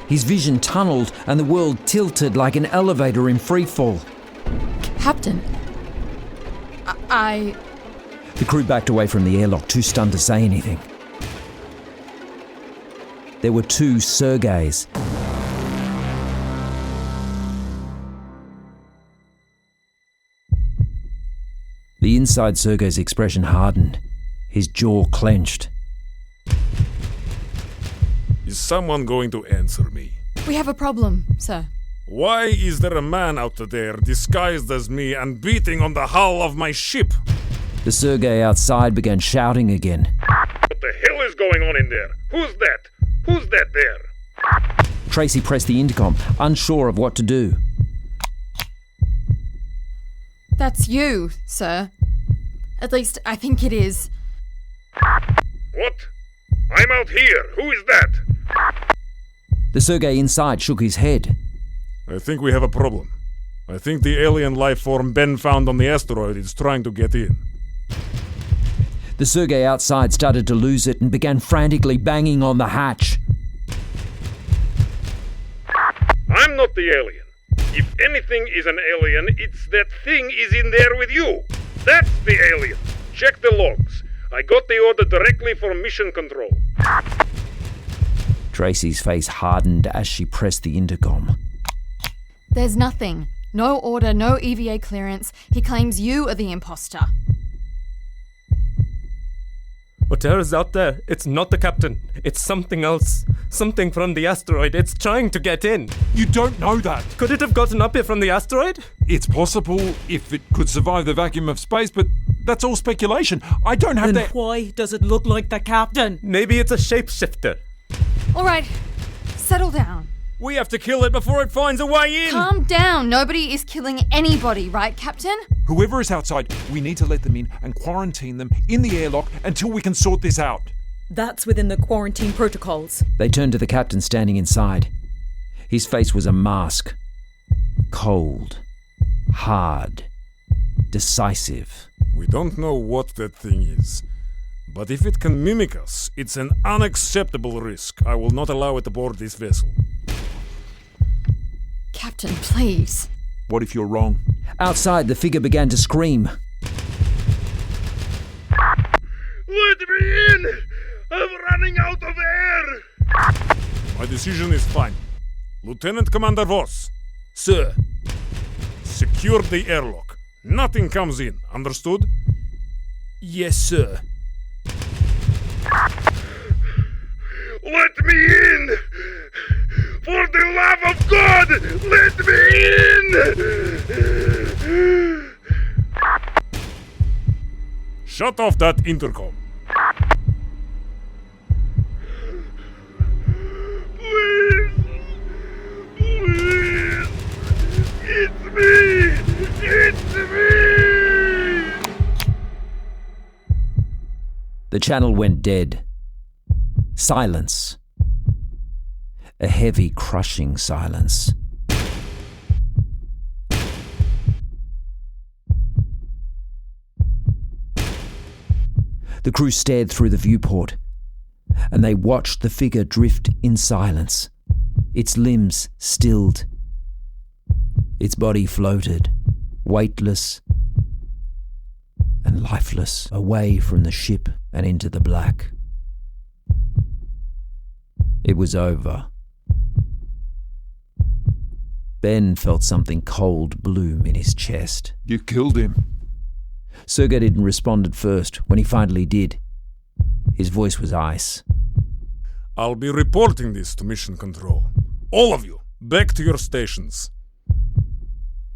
His vision tunneled and the world tilted like an elevator in freefall. Captain, I... The crew backed away from the airlock, too stunned to say anything. There were two Sergeis. The inside Sergei's expression hardened. His jaw clenched. Is someone going to answer me? We have a problem, sir. Why is there a man out there disguised as me and beating on the hull of my ship? The Sergei outside began shouting again. What the hell is going on in there? Who's that? Who's that there? Tracy pressed the intercom, unsure of what to do. That's you, sir. At least, I think it is. What? I'm out here. Who is that? The Sergei inside shook his head. I think we have a problem. I think the alien life form Ben found on the asteroid is trying to get in. The Sergei outside started to lose it and began frantically banging on the hatch. I'm not the alien. If anything is an alien, it's that thing is in there with you. That's the alien. Check the logs. I got the order directly from Mission Control. Tracy's face hardened as she pressed the intercom. There's nothing. No order, no EVA clearance. He claims you are the imposter. Whatever's out there, it's not the captain. It's something else. Something from the asteroid. It's trying to get in. You don't know that. Could it have gotten up here from the asteroid? It's possible if it could survive the vacuum of space, but that's all speculation. I don't have Then why does it look like the captain? Maybe it's a shapeshifter. All right, settle down. We have to kill it before it finds a way in. Calm down. Nobody is killing anybody, right, Captain? Whoever is outside, we need to let them in and quarantine them in the airlock until we can sort this out. That's within the quarantine protocols. They turned to the captain standing inside. His face was a mask. Cold. Hard. Decisive. We don't know what that thing is. But if it can mimic us, it's an unacceptable risk. I will not allow it aboard this vessel. Captain, please. What if you're wrong? Outside, the figure began to scream. me in! I'm running out of air! My decision is fine. Lieutenant Commander Voss, Sir. secure the airlock. Nothing comes in, understood? Yes, sir. Let me in! For the love of God, let me in! Shut off that intercom. Please! Please! It's me! It's me! The channel went dead. Silence. A heavy, crushing silence. The crew stared through the viewport, and they watched the figure drift in silence. Its limbs stilled. Its body floated, weightless and lifeless, away from the ship and into the black. It was over. Ben felt something cold bloom in his chest. You killed him. Sergei didn't respond at first. When he finally did, his voice was ice. I'll be reporting this to Mission Control. All of you, back to your stations.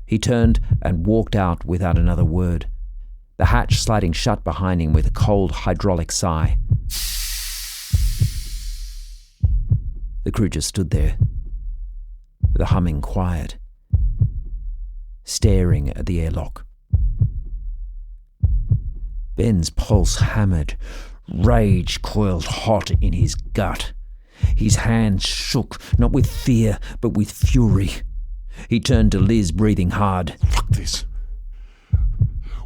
He turned and walked out without another word, the hatch sliding shut behind him with a cold hydraulic sigh. The crew just stood there, the humming quiet, staring at the airlock. Ben's pulse hammered, rage coiled hot in his gut. His hands shook, not with fear, but with fury. He turned to Liz, breathing hard. Fuck this.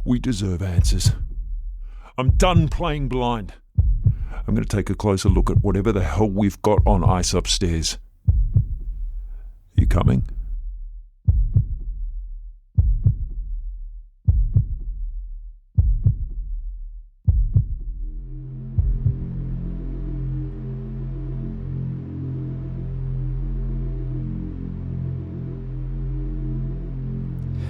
We deserve answers. I'm done playing blind. I'm going to take a closer look at whatever the hell we've got on ice upstairs. You coming?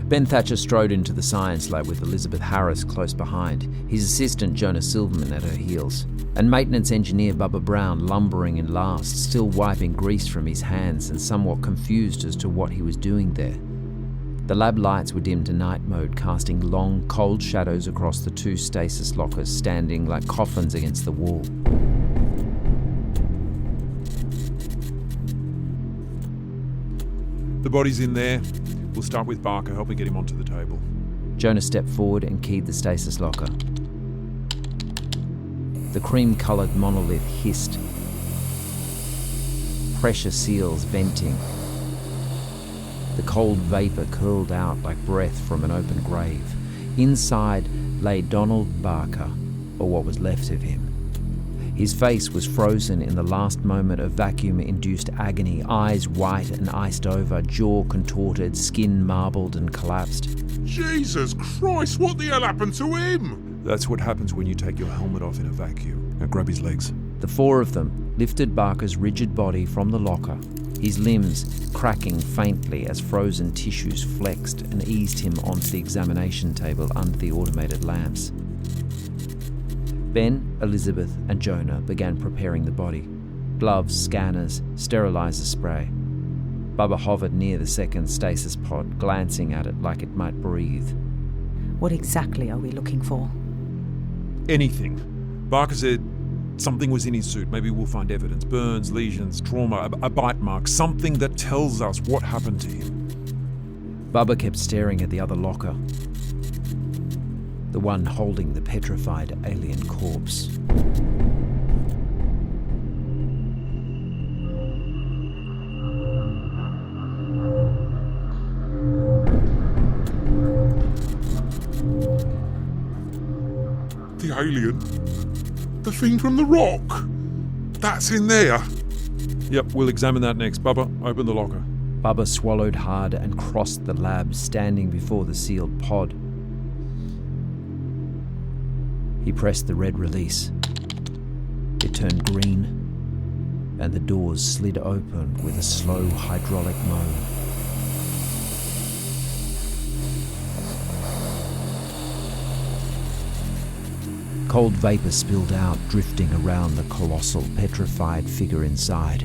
Ben Thatcher strode into the science lab with Elizabeth Harris close behind, his assistant Jonah Silverman at her heels, and maintenance engineer Bubba Brown lumbering in last, still wiping grease from his hands and somewhat confused as to what he was doing there. The lab lights were dimmed to night mode, casting long, cold shadows across the two stasis lockers standing like coffins against the wall. The body's in there. We'll start with Barker. Help me get him onto the table. Jonah stepped forward and keyed the stasis locker. The cream-coloured monolith hissed. Pressure seals venting. The cold vapour curled out like breath from an open grave. Inside lay Donald Barker, or what was left of him. His face was frozen in the last moment of vacuum-induced agony, eyes white and iced over, jaw contorted, skin marbled and collapsed. Jesus Christ, what the hell happened to him? That's what happens when you take your helmet off in a vacuum. Now grab his legs. The four of them lifted Barker's rigid body from the locker, his limbs cracking faintly as frozen tissues flexed, and eased him onto the examination table under the automated lamps. Ben, Elizabeth and Jonah began preparing the body. Gloves, scanners, sterilizer spray. Bubba hovered near the second stasis pod, glancing at it like it might breathe. What exactly are we looking for? Anything. Barker said something was in his suit. Maybe we'll find evidence. Burns, lesions, trauma, a bite mark. Something that tells us what happened to him. Bubba kept staring at the other locker. The one holding the petrified alien corpse. The alien? The thing from the rock? That's in there? Yep, we'll examine that next. Bubba, open the locker. Bubba swallowed hard and crossed the lab, standing before the sealed pod. He pressed the red release. It turned green, and the doors slid open with a slow hydraulic moan. Cold vapor spilled out, drifting around the colossal, petrified figure inside.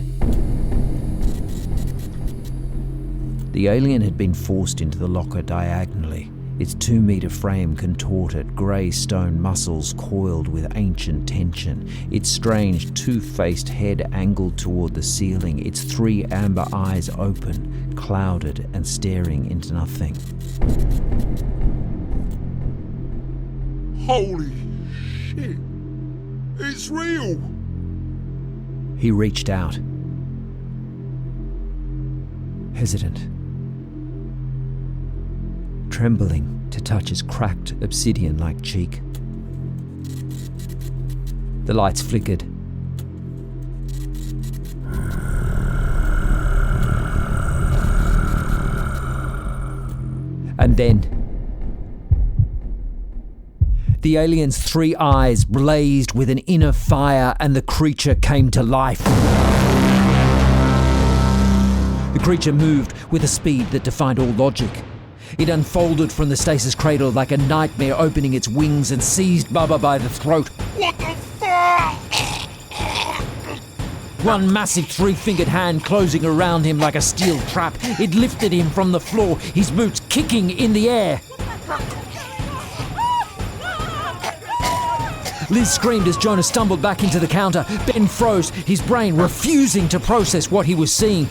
The alien had been forced into the locker diagonally, its 2-meter frame contorted, grey stone muscles coiled with ancient tension, its strange two-faced head angled toward the ceiling, its 3 amber eyes open, clouded and staring into nothing. Holy shit! It's real! He reached out. Hesitant. Trembling to touch his cracked, obsidian-like cheek. The lights flickered. And then the alien's 3 eyes blazed with an inner fire and the creature came to life. The creature moved with a speed that defied all logic. It unfolded from the stasis cradle like a nightmare, opening its wings and seized Bubba by the throat. What the fuck? One massive 3-fingered hand closing around him like a steel trap. It lifted him from the floor, his boots kicking in the air. Liz screamed as Jonah stumbled back into the counter. Ben froze, his brain refusing to process what he was seeing.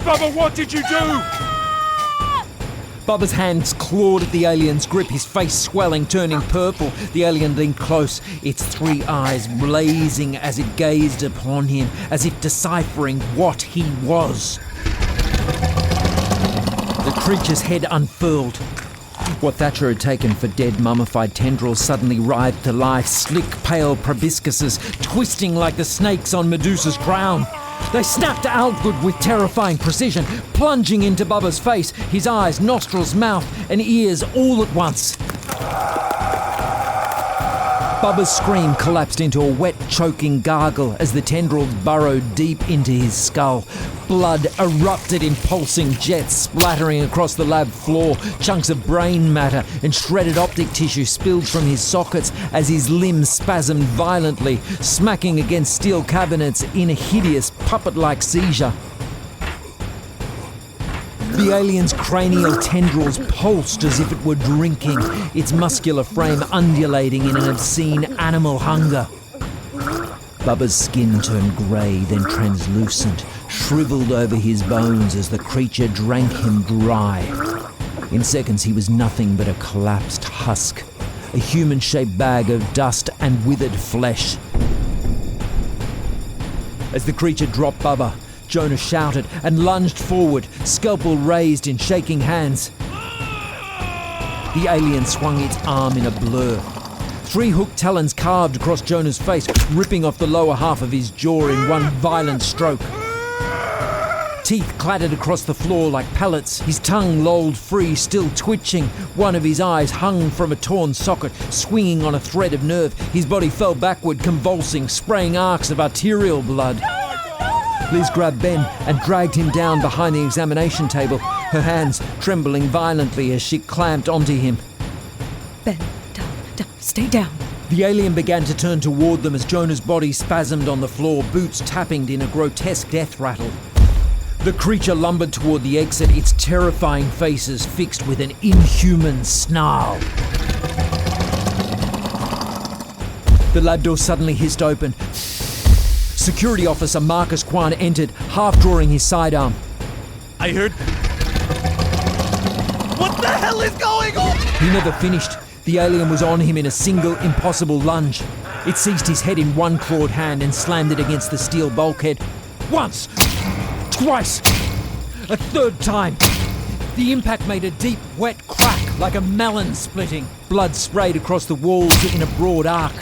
Bubba, what did you do? Bubba's hands clawed at the alien's grip, his face swelling, turning purple. The alien leaned close, its 3 eyes blazing as it gazed upon him, as if deciphering what he was. The creature's head unfurled. What Thatcher had taken for dead, mummified tendrils suddenly writhed to life, slick, pale proboscises twisting like the snakes on Medusa's crown. They snapped outward with terrifying precision, plunging into Bubba's face, his eyes, nostrils, mouth, and ears all at once. Bubba's scream collapsed into a wet, choking gargle as the tendrils burrowed deep into his skull. Blood erupted in pulsing jets, splattering across the lab floor. Chunks of brain matter and shredded optic tissue spilled from his sockets as his limbs spasmed violently, smacking against steel cabinets in a hideous, puppet-like seizure. The alien's cranial tendrils pulsed as if it were drinking, its muscular frame undulating in an obscene animal hunger. Bubba's skin turned grey, then translucent, shriveled over his bones as the creature drank him dry. In seconds he was nothing but a collapsed husk, a human-shaped bag of dust and withered flesh. As the creature dropped Bubba, Jonah shouted and lunged forward, scalpel raised in shaking hands. The alien swung its arm in a blur. 3 hooked talons carved across Jonah's face, ripping off the lower half of his jaw in one violent stroke. Teeth clattered across the floor like pellets, his tongue lolled free, still twitching. One of his eyes hung from a torn socket, swinging on a thread of nerve. His body fell backward, convulsing, spraying arcs of arterial blood. Liz grabbed Ben and dragged him down behind the examination table, her hands trembling violently as she clamped onto him. Ben, down, stay down. The alien began to turn toward them as Jonah's body spasmed on the floor, boots tapping in a grotesque death rattle. The creature lumbered toward the exit, its terrifying faces fixed with an inhuman snarl. The lab door suddenly hissed open. Security officer Marcus Kwan entered, half drawing his sidearm. I heard... What the hell is going on? He never finished. The alien was on him in a single, impossible lunge. It seized his head in one clawed hand and slammed it against the steel bulkhead. Once! Twice! A third time! The impact made a deep, wet crack like a melon splitting. Blood sprayed across the walls in a broad arc.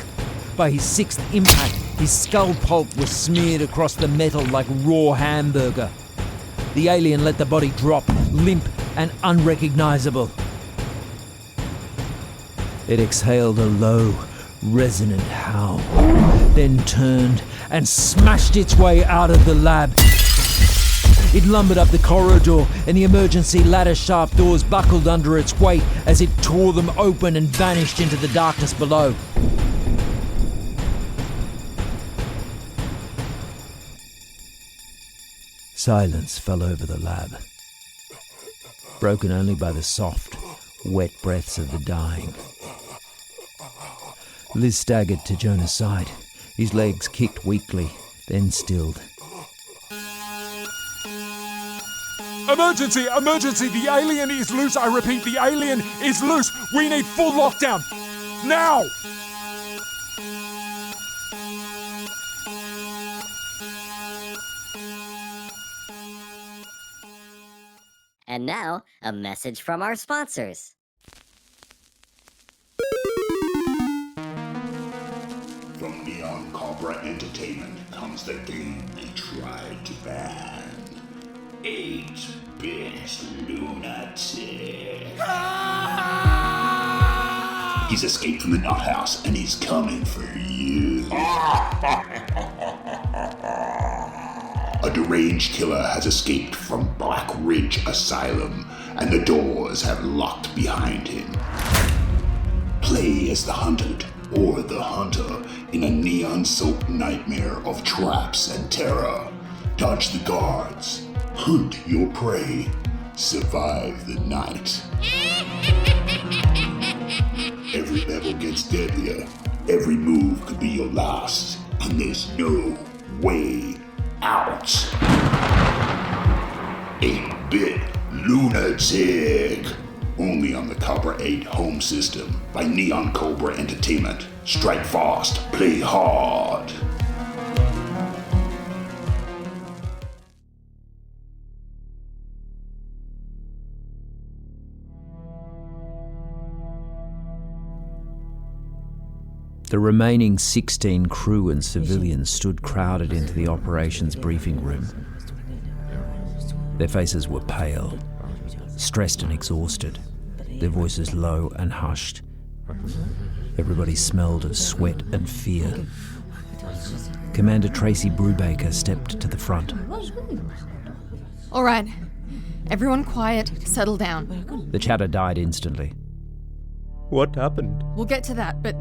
By his 6th impact, his skull pulp was smeared across the metal like raw hamburger. The alien let the body drop, limp and unrecognizable. It exhaled a low, resonant howl, then turned and smashed its way out of the lab. It lumbered up the corridor, and the emergency ladder shaft doors buckled under its weight as it tore them open and vanished into the darkness below. Silence fell over the lab, broken only by the soft, wet breaths of the dying. Liz staggered to Jonah's side. His legs kicked weakly, then stilled. Emergency! Emergency! The alien is loose! I repeat, the alien is loose! We need full lockdown! Now! And now, a message from our sponsors. From Neon Cobra Entertainment comes the game they tried to ban. 8-bit lunatic. He's escaped from the nut house and he's coming for you. A deranged killer has escaped from Black Ridge Asylum and the doors have locked behind him. Play as the hunted or the hunter in a neon-soaked nightmare of traps and terror. Dodge the guards, hunt your prey, survive the night. Every level gets deadlier, every move could be your last, and there's no way out. 8-bit lunatic. Only on the Cobra 8 home system by Neon Cobra Entertainment. Strike fast, play hard. The remaining 16 crew and civilians stood crowded into the operations briefing room. Their faces were pale, stressed and exhausted, their voices low and hushed. Everybody smelled of sweat and fear. Commander Tracy Brubaker stepped to the front. All right, everyone quiet, settle down. The chatter died instantly. What happened? We'll get to that, but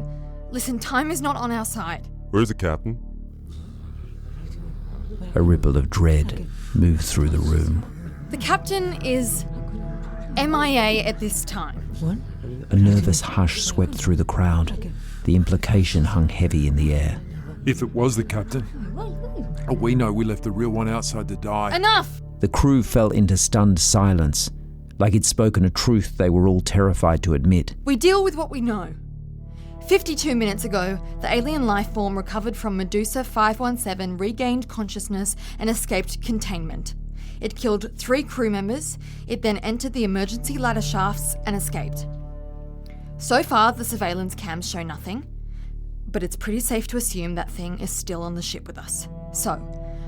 listen, time is not on our side. Where's the captain? A ripple of dread moved through the room. The captain is MIA at this time. What? A nervous hush swept through the crowd. The implication hung heavy in the air. If it was the captain, we know we left the real one outside to die. Enough! The crew fell into stunned silence. Like he'd spoken a truth they were all terrified to admit. We deal with what we know. 52 minutes ago, the alien life form recovered from Medusa 517 regained consciousness and escaped containment. It killed 3 crew members. It then entered the emergency ladder shafts and escaped. So far, the surveillance cams show nothing, but it's pretty safe to assume that thing is still on the ship with us. So,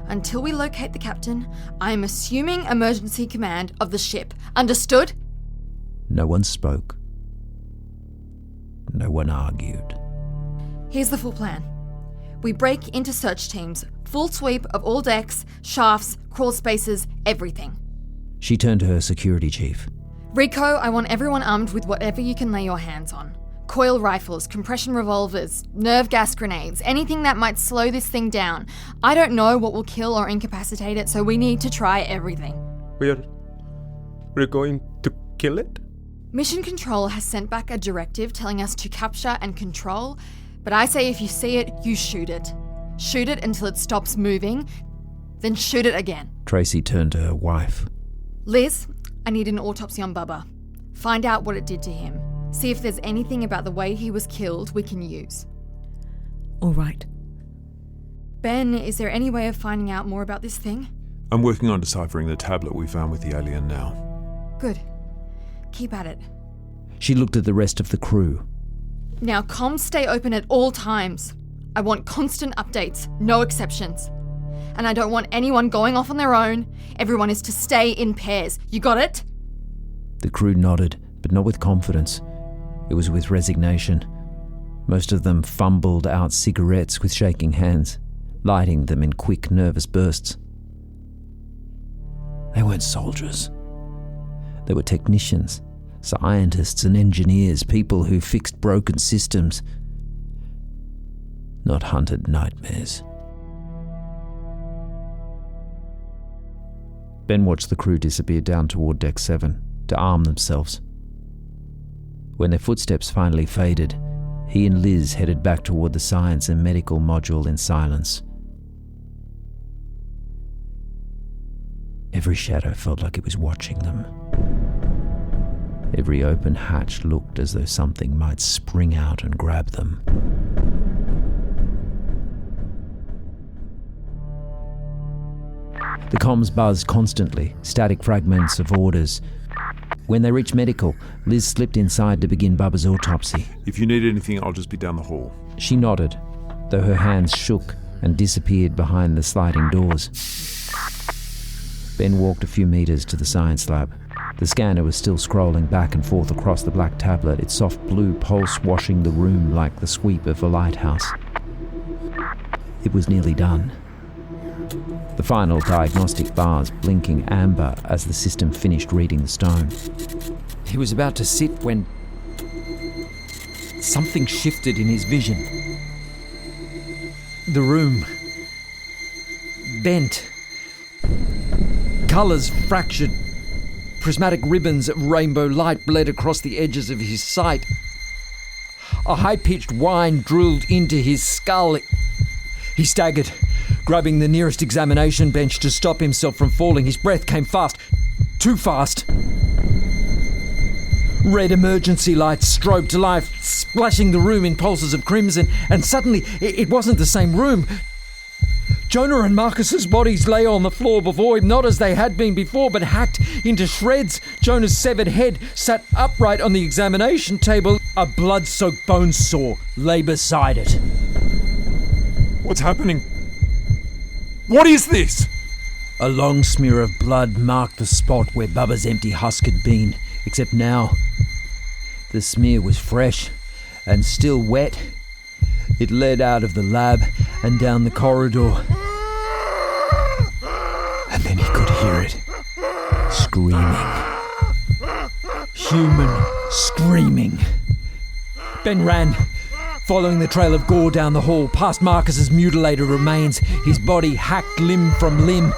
until we locate the captain, I am assuming emergency command of the ship. Understood? No one spoke. No one argued. Here's the full plan. We break into search teams, full sweep of all decks, shafts, crawl spaces, everything. She turned to her security chief. Rico, I want everyone armed with whatever you can lay your hands on. Coil rifles, compression revolvers, nerve gas grenades, anything that might slow this thing down. I don't know what will kill or incapacitate it, so we need to try everything. We're going to kill it? Mission Control has sent back a directive telling us to capture and control, but I say if you see it, you shoot it. Shoot it until it stops moving, then shoot it again. Tracy turned to her wife. Liz, I need an autopsy on Bubba. Find out what it did to him. See if there's anything about the way he was killed we can use. All right. Ben, is there any way of finding out more about this thing? I'm working on deciphering the tablet we found with the alien now. Good. Keep at it. She looked at the rest of the crew. Now comms stay open at all times. I want constant updates, no exceptions. And I don't want anyone going off on their own. Everyone is to stay in pairs. You got it? The crew nodded, but not with confidence. It was with resignation. Most of them fumbled out cigarettes with shaking hands. lighting them in quick, nervous bursts. They weren't soldiers. They were technicians, scientists and engineers, people who fixed broken systems, not hunted nightmares. Ben watched the crew disappear down toward Deck 7 to arm themselves. When their footsteps finally faded, he and Liz headed back toward the science and medical module in silence. Every shadow felt like it was watching them. Every open hatch looked as though something might spring out and grab them. The comms buzzed constantly, static fragments of orders. When they reached medical, Liz slipped inside to begin Bubba's autopsy. If you need anything, I'll just be down the hall. She nodded, though her hands shook and disappeared behind the sliding doors. Ben walked a few meters to the science lab. The scanner was still scrolling back and forth across the black tablet, its soft blue pulse washing the room like the sweep of a lighthouse. It was nearly done. The final diagnostic bars blinking amber as the system finished reading the stone. He was about to sit when something shifted in his vision. The room bent. Colours fractured. Prismatic ribbons of rainbow light bled across the edges of his sight. A high-pitched whine drilled into his skull. He staggered, grabbing the nearest examination bench to stop himself from falling. His breath came fast, too fast. Red emergency lights strobed to life, splashing the room in pulses of crimson, and suddenly it wasn't the same room. Jonah and Marcus's bodies lay on the floor before him, not as they had been before, but hacked into shreds. Jonah's severed head sat upright on the examination table. A blood-soaked bone saw lay beside it. What's happening? What is this? A long smear of blood marked the spot where Bubba's empty husk had been, except now the smear was fresh and still wet. It led out of the lab and down the corridor. And then he could hear it. Screaming. Human screaming. Ben ran, following the trail of gore down the hall, past Marcus's mutilated remains, his body hacked limb from limb.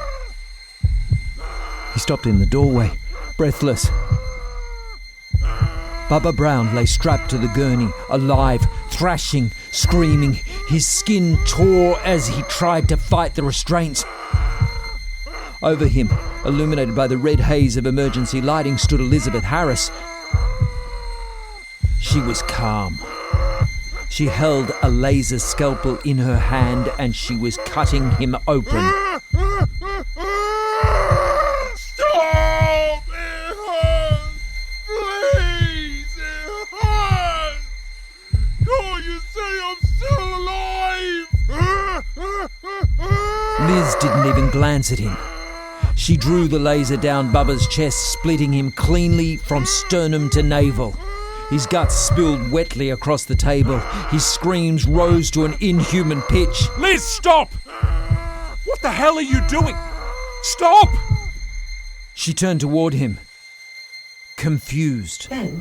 He stopped in the doorway, breathless. Bubba Brown lay strapped to the gurney, alive, thrashing, screaming. His skin tore as he tried to fight the restraints. Over him, illuminated by the red haze of emergency lighting, stood Elizabeth Harris. She was calm. She held a laser scalpel in her hand and she was cutting him open. Stop! It hurts! Please! It hurts! Can't you say I'm still alive? Liz didn't even glance at him. She drew the laser down Bubba's chest, splitting him cleanly from sternum to navel. His guts spilled wetly across the table. His screams rose to an inhuman pitch. Liz, stop! What the hell are you doing? Stop! She turned toward him, confused. Ben,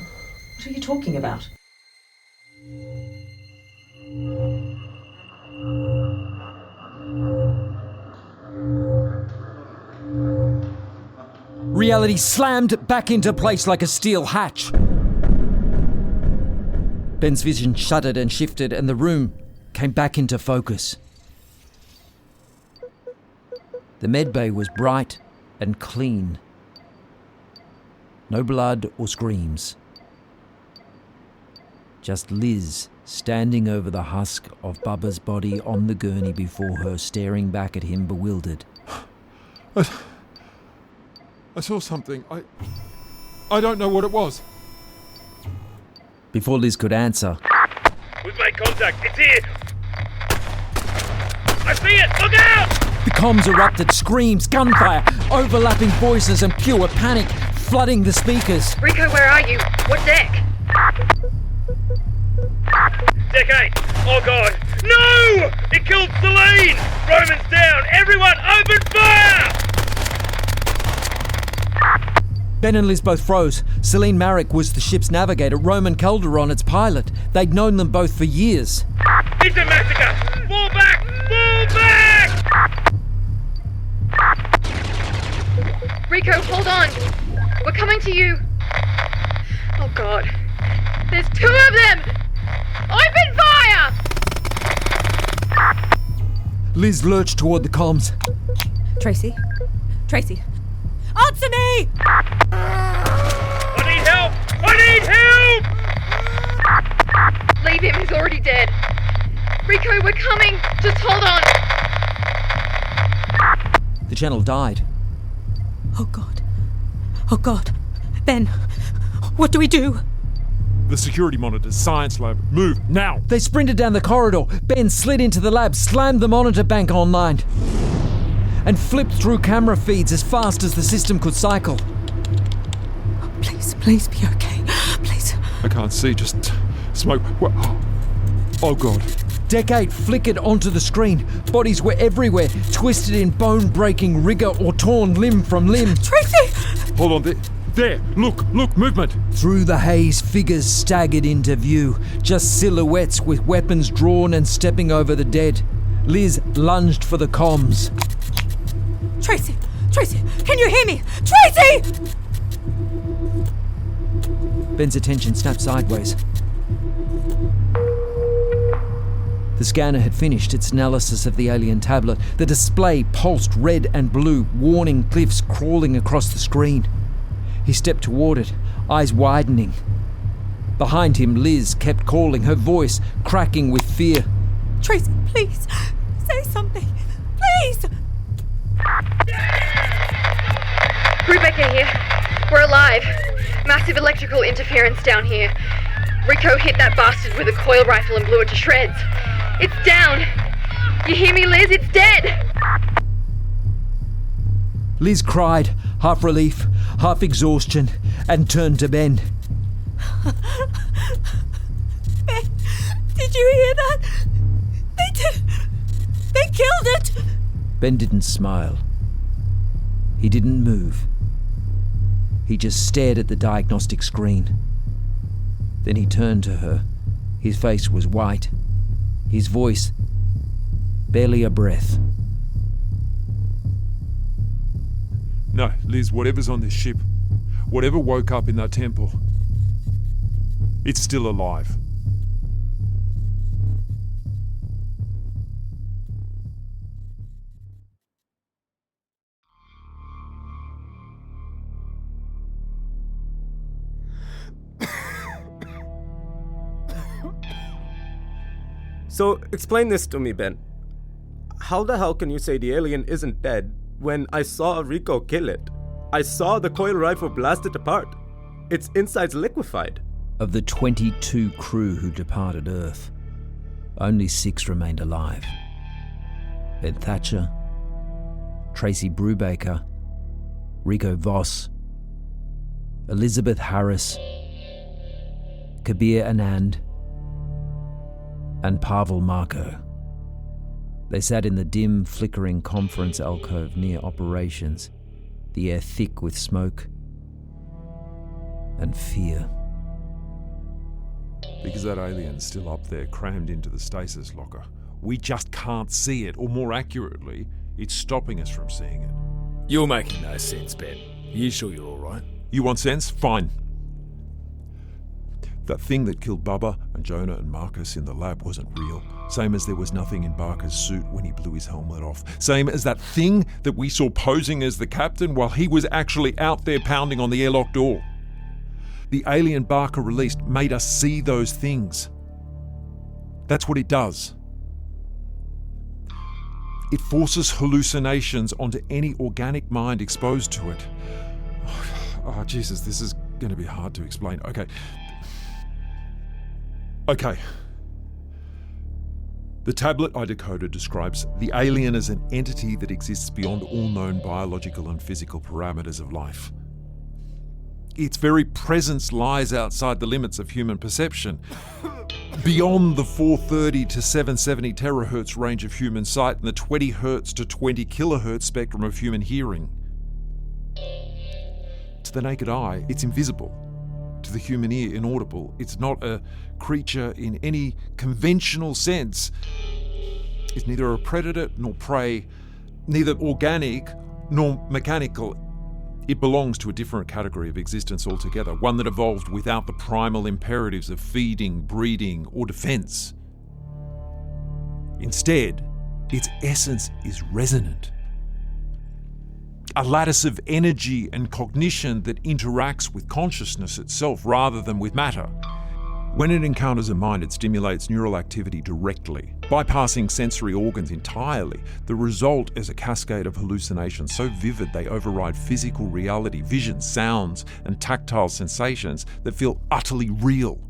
what are you talking about? Reality slammed back into place like a steel hatch. Ben's vision shuddered and shifted, and the room came back into focus. The medbay was bright and clean. No blood or screams. Just Liz standing over the husk of Bubba's body on the gurney before her, staring back at him bewildered. I saw something. I don't know what it was. Before Liz could answer, We've made contact. It's here. I see it. Look out! the comms erupted, screams, gunfire, overlapping voices and pure panic flooding the speakers. Rico, where are you? What deck? Deck 8. Oh god. No! It killed Celine! Roman's down! Everyone open fire! Ben and Liz both froze. Celine Marek was the ship's navigator, Roman Calderon its pilot. They'd known them both for years. It's a massacre! Fall back! Fall back! Rico, hold on. We're coming to you. Oh God. There's 2 of them! Open fire! Liz lurched toward the comms. Tracy? Answer me! I need help! I need help! Leave him, he's already dead. Rico, we're coming. Just hold on. The channel died. Oh God. Ben, what do we do? The security monitors, science lab, move, now! They sprinted down the corridor. Ben slid into the lab, slammed the monitor bank online, and flipped through camera feeds as fast as the system could cycle. Please be okay. Please. I can't see, just smoke. Oh God. Deck 8 flickered onto the screen. Bodies were everywhere, twisted in bone-breaking rigor or torn limb from limb. Tracy! Hold on, there, look, movement. Through the haze, figures staggered into view, just silhouettes with weapons drawn and stepping over the dead. Liz lunged for the comms. Tracy, can you hear me? Tracy! Ben's attention snapped sideways. The scanner had finished its analysis of the alien tablet. The display pulsed red and blue, warning glyphs crawling across the screen. He stepped toward it, eyes widening. Behind him, Liz kept calling, her voice cracking with fear. Tracy, please, say something. Please! Brubaker here. We're alive. Massive electrical interference down here. Rico hit that bastard with a coil rifle and blew it to shreds. It's down. You hear me, Liz? It's dead. Liz cried, half relief, half exhaustion, and turned to Ben. Ben, did you hear that? They killed it! Ben didn't smile. He didn't move. He just stared at the diagnostic screen. Then he turned to her. His face was white. His voice, barely a breath. No, Liz, whatever's on this ship, whatever woke up in that temple, it's still alive. So, explain this to me, Ben. How the hell can you say the alien isn't dead when I saw Rico kill it? I saw the coil rifle blast it apart. Its insides liquefied. Of the 22 crew who departed Earth, only 6 remained alive. Ed Thatcher, Tracy Brubaker, Rico Voss, Elizabeth Harris, Kabir Anand, and Pavel Marko. They sat in the dim, flickering conference alcove near operations, the air thick with smoke and fear. Because that alien's still up there, crammed into the stasis locker. We just can't see it, or more accurately, it's stopping us from seeing it. You're making no sense, Ben. You sure you're all right? You want sense? Fine. That thing that killed Bubba and Jonah and Marcus in the lab wasn't real. Same as there was nothing in Barker's suit when he blew his helmet off. Same as that thing that we saw posing as the captain while he was actually out there pounding on the airlock door. The alien Barker released made us see those things. That's what it does. It forces hallucinations onto any organic mind exposed to it. Oh, Jesus, this is going to be hard to explain. Okay. The tablet I decoded describes the alien as an entity that exists beyond all known biological and physical parameters of life. Its very presence lies outside the limits of human perception, beyond the 430 to 770 terahertz range of human sight and the 20 hertz to 20 kilohertz spectrum of human hearing. To the naked eye, it's invisible. To the human ear, inaudible. It's not a creature in any conventional sense. It's neither a predator nor prey, neither organic nor mechanical. It belongs to a different category of existence altogether, one that evolved without the primal imperatives of feeding, breeding, or defense. Instead, its essence is resonant. A lattice of energy and cognition that interacts with consciousness itself rather than with matter. When it encounters a mind, it stimulates neural activity directly, bypassing sensory organs entirely. The result is a cascade of hallucinations so vivid they override physical reality, visions, sounds, and tactile sensations that feel utterly real.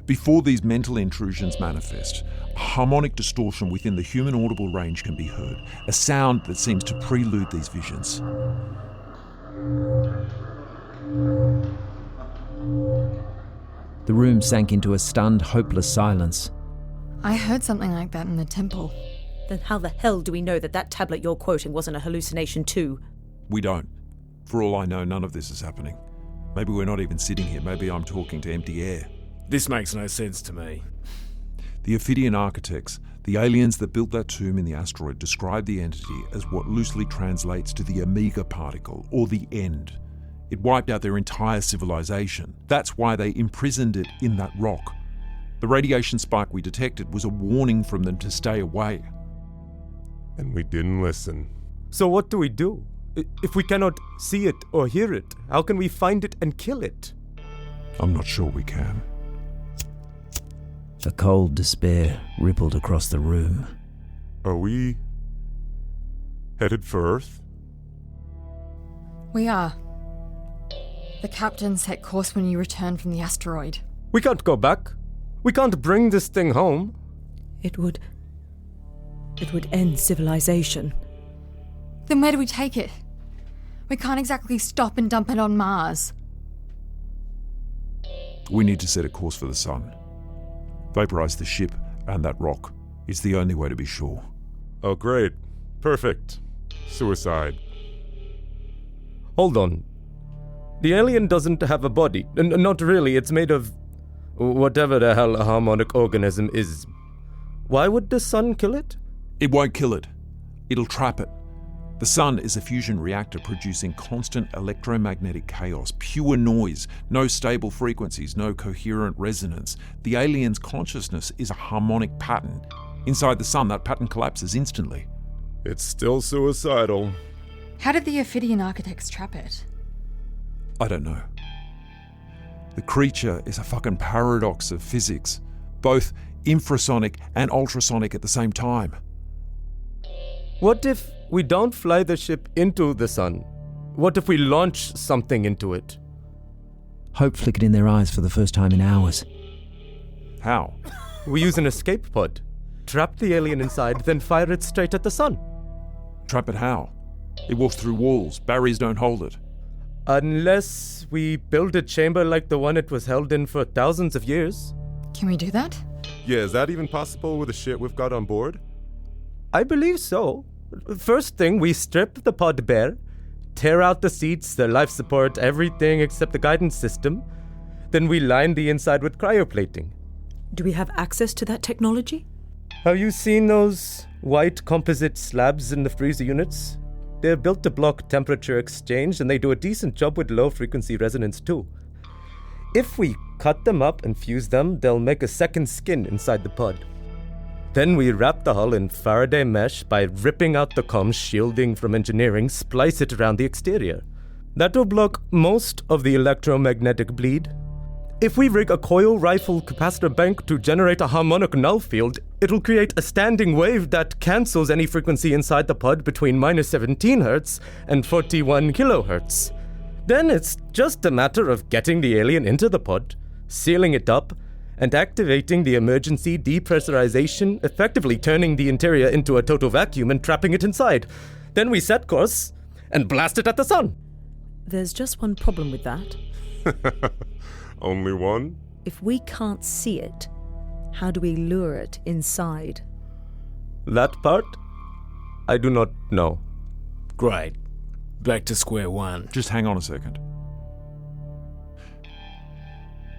Before these mental intrusions manifest, a harmonic distortion within the human audible range can be heard, a sound that seems to prelude these visions. The room sank into a stunned, hopeless silence. I heard something like that in the temple. Then how the hell do we know that tablet you're quoting wasn't a hallucination too? We don't. For all I know, none of this is happening. Maybe we're not even sitting here. Maybe I'm talking to empty air. This makes no sense to me. The Ophidian architects, the aliens that built that tomb in the asteroid, describe the entity as what loosely translates to the omega particle, or the end. It wiped out their entire civilization. That's why they imprisoned it in that rock. The radiation spike we detected was a warning from them to stay away. And we didn't listen. So what do we do? If we cannot see it or hear it, how can we find it and kill it? I'm not sure we can. A cold despair rippled across the room. Are we headed for Earth? We are. The captain set course when you returned from the asteroid. We can't go back. We can't bring this thing home. It would end civilization. Then where do we take it? We can't exactly stop and dump it on Mars. We need to set a course for the sun. Vaporize the ship and that rock. It's the only way to be sure. Oh, great. Perfect. Suicide. Hold on. The alien doesn't have a body. Not really. It's made of whatever the hell a harmonic organism is. Why would the sun kill it? It won't kill it. It'll trap it. The sun is a fusion reactor producing constant electromagnetic chaos, pure noise, no stable frequencies, no coherent resonance. The alien's consciousness is a harmonic pattern. Inside the sun, that pattern collapses instantly. It's still suicidal. How did the Ophidian architects trap it? I don't know. The creature is a fucking paradox of physics, both infrasonic and ultrasonic at the same time. What if we don't fly the ship into the sun? What if we launch something into it? Hope flickered in their eyes for the first time in hours. How? We use an escape pod. Trap the alien inside, then fire it straight at the sun. Trap it how? It walks through walls. Barriers don't hold it. Unless we build a chamber like the one it was held in for thousands of years. Can we do that? Yeah, is that even possible with the shit we've got on board? I believe so. First thing, we strip the pod bare, tear out the seats, the life support, everything except the guidance system. Then we line the inside with cryoplating. Do we have access to that technology? Have you seen those white composite slabs in the freezer units? They're built to block temperature exchange, and they do a decent job with low-frequency resonance too. If we cut them up and fuse them, they'll make a second skin inside the pod. Then we wrap the hull in Faraday mesh by ripping out the comms shielding from engineering, splice it around the exterior. That'll block most of the electromagnetic bleed. If we rig a coil rifle capacitor bank to generate a harmonic null field, it'll create a standing wave that cancels any frequency inside the pod between -17 Hz and 41 kHz. Then it's just a matter of getting the alien into the pod, sealing it up, and activating the emergency depressurization, effectively turning the interior into a total vacuum and trapping it inside. Then we set course and blast it at the sun. There's just one problem with that. Only one? If we can't see it, how do we lure it inside? That part, I do not know. Great. Back to square one. Just hang on a second.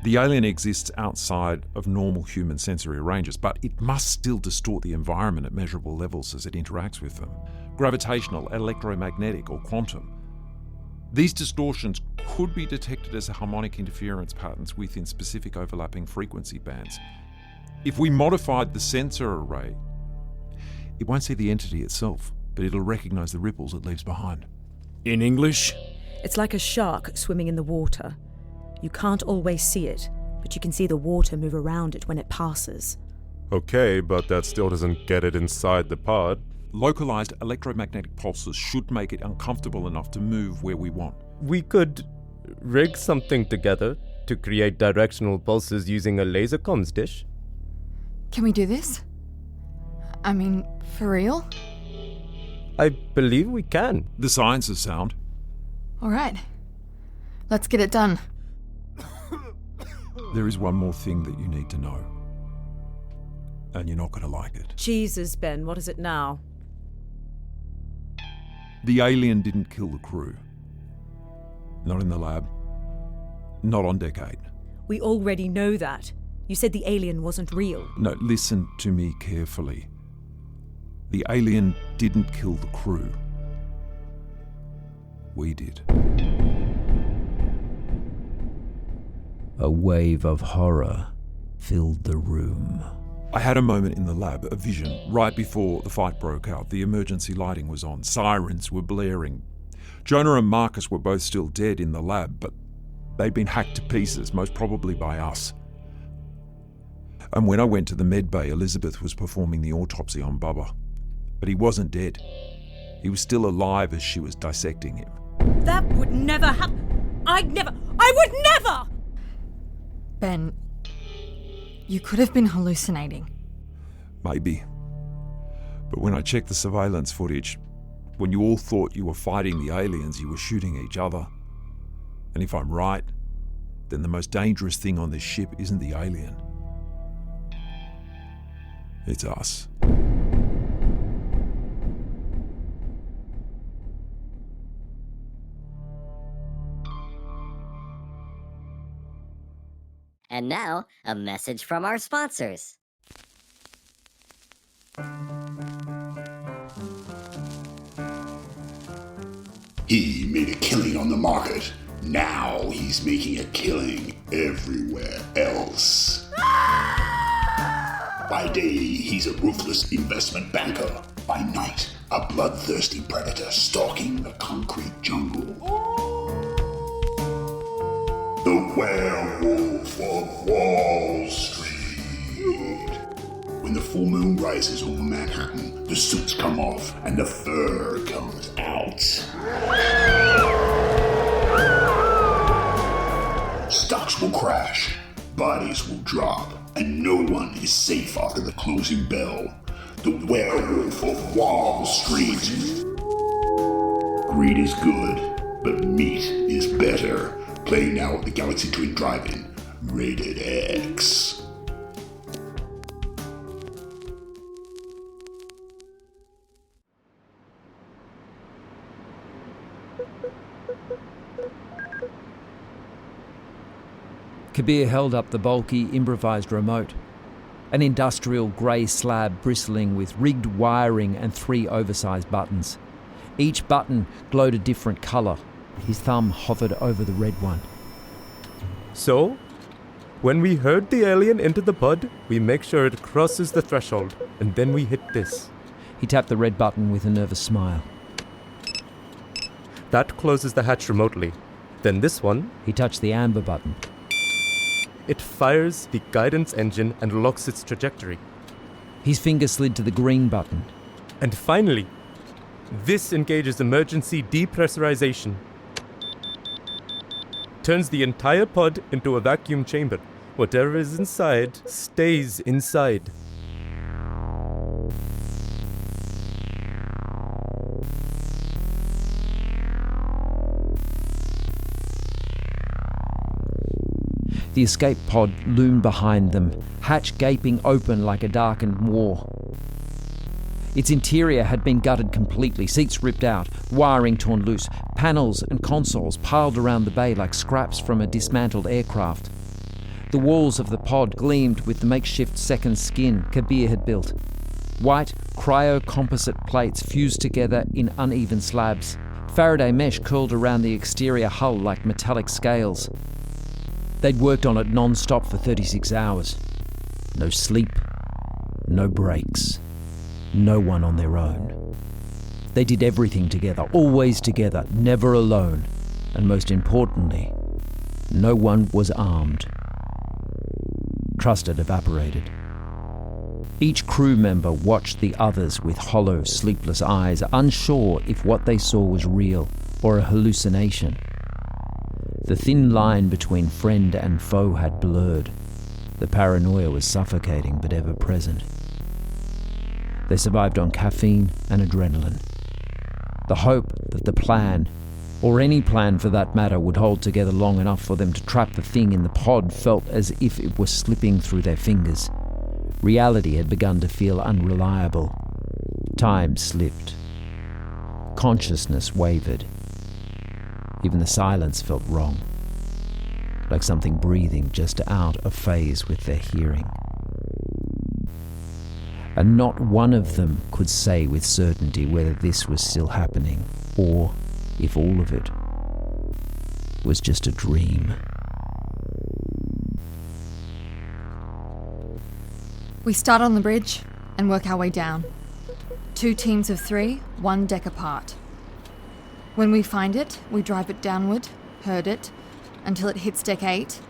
The alien exists outside of normal human sensory ranges, but it must still distort the environment at measurable levels as it interacts with them. Gravitational, electromagnetic, or quantum. These distortions could be detected as harmonic interference patterns within specific overlapping frequency bands. If we modified the sensor array, it won't see the entity itself, but it'll recognize the ripples it leaves behind. In English? It's like a shark swimming in the water. You can't always see it, but you can see the water move around it when it passes. Okay, but that still doesn't get it inside the pod. Localized electromagnetic pulses should make it uncomfortable enough to move where we want. We could rig something together to create directional pulses using a laser comms dish. Can we do this? I mean, for real? I believe we can. The science is sound. Alright. Let's get it done. There is one more thing that you need to know. And you're not going to like it. Jesus, Ben, what is it now? The alien didn't kill the crew. Not in the lab. Not on Deck 8. We already know that. You said the alien wasn't real. No, listen to me carefully. The alien didn't kill the crew. We did. A wave of horror filled the room. I had a moment in the lab, a vision, right before the fight broke out. The emergency lighting was on, sirens were blaring. Jonah and Marcus were both still dead in the lab, but they'd been hacked to pieces, most probably by us. And when I went to the med bay, Elizabeth was performing the autopsy on Bubba. But he wasn't dead. He was still alive as she was dissecting him. That would never happen. I would never! Ben, you could have been hallucinating. Maybe. But when I checked the surveillance footage, when you all thought you were fighting the aliens, you were shooting each other. And if I'm right, then the most dangerous thing on this ship isn't the alien. It's us. And now, a message from our sponsors. He made a killing on the market. Now he's making a killing everywhere else. By day, he's a ruthless investment banker. By night, a bloodthirsty predator stalking the concrete jungle. The Werewolf of Wall Street. When the full moon rises over Manhattan, the suits come off and the fur comes out. Stocks will crash, bodies will drop, and no one is safe after the closing bell. The Werewolf of Wall Street. Greed is good, but meat is better. Playing now at the Galaxy Twin Drive-In. Rated X. Kabir held up the bulky, improvised remote. An industrial grey slab bristling with rigged wiring and 3 oversized buttons. Each button glowed a different colour. His thumb hovered over the red one. So, when we herd the alien into the pod, we make sure it crosses the threshold, and then we hit this. He tapped the red button with a nervous smile. That closes the hatch remotely. Then this one... He touched the amber button. It fires the guidance engine and locks its trajectory. His finger slid to the green button. And finally, this engages emergency depressurization. Turns the entire pod into a vacuum chamber. Whatever is inside stays inside. The escape pod loomed behind them, hatch gaping open like a darkened maw. Its interior had been gutted completely, seats ripped out, wiring torn loose, panels and consoles piled around the bay like scraps from a dismantled aircraft. The walls of the pod gleamed with the makeshift second skin Kabir had built. White cryo-composite plates fused together in uneven slabs. Faraday mesh curled around the exterior hull like metallic scales. They'd worked on it non-stop for 36 hours. No sleep, no breaks. No one on their own. They did everything together, always together, never alone. And most importantly, no one was armed. Trust had evaporated. Each crew member watched the others with hollow, sleepless eyes, unsure if what they saw was real or a hallucination. The thin line between friend and foe had blurred. The paranoia was suffocating but ever present. They survived on caffeine and adrenaline. The hope that the plan, or any plan for that matter, would hold together long enough for them to trap the thing in the pod felt as if it were slipping through their fingers. Reality had begun to feel unreliable. Time slipped. Consciousness wavered. Even the silence felt wrong, like something breathing just out of phase with their hearing. And not one of them could say with certainty whether this was still happening, or if all of it was just a dream. We start on the bridge and work our way down. 2 teams of 3, 1 deck apart. When we find it, we drive it downward, herd it, until it hits deck 8,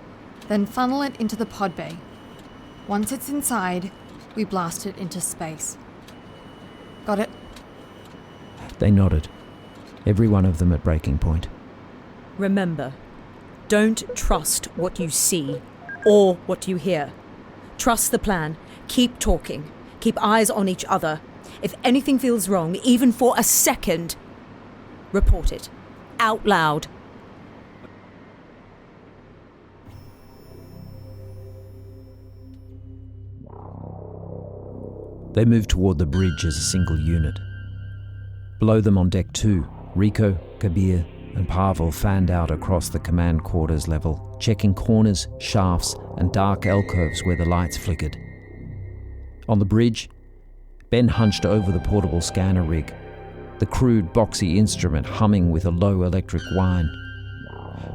then funnel it into the pod bay. Once it's inside, we blast it into space. Got it? They nodded, every one of them at breaking point. Remember, don't trust what you see or what you hear. Trust the plan. Keep talking. Keep eyes on each other. If anything feels wrong, even for a second, report it. Out loud. They moved toward the bridge as a single unit. Below them on deck 2, Rico, Kabir, and Pavel fanned out across the command quarters level, checking corners, shafts, and dark alcoves where the lights flickered. On the bridge, Ben hunched over the portable scanner rig, the crude, boxy instrument humming with a low electric whine.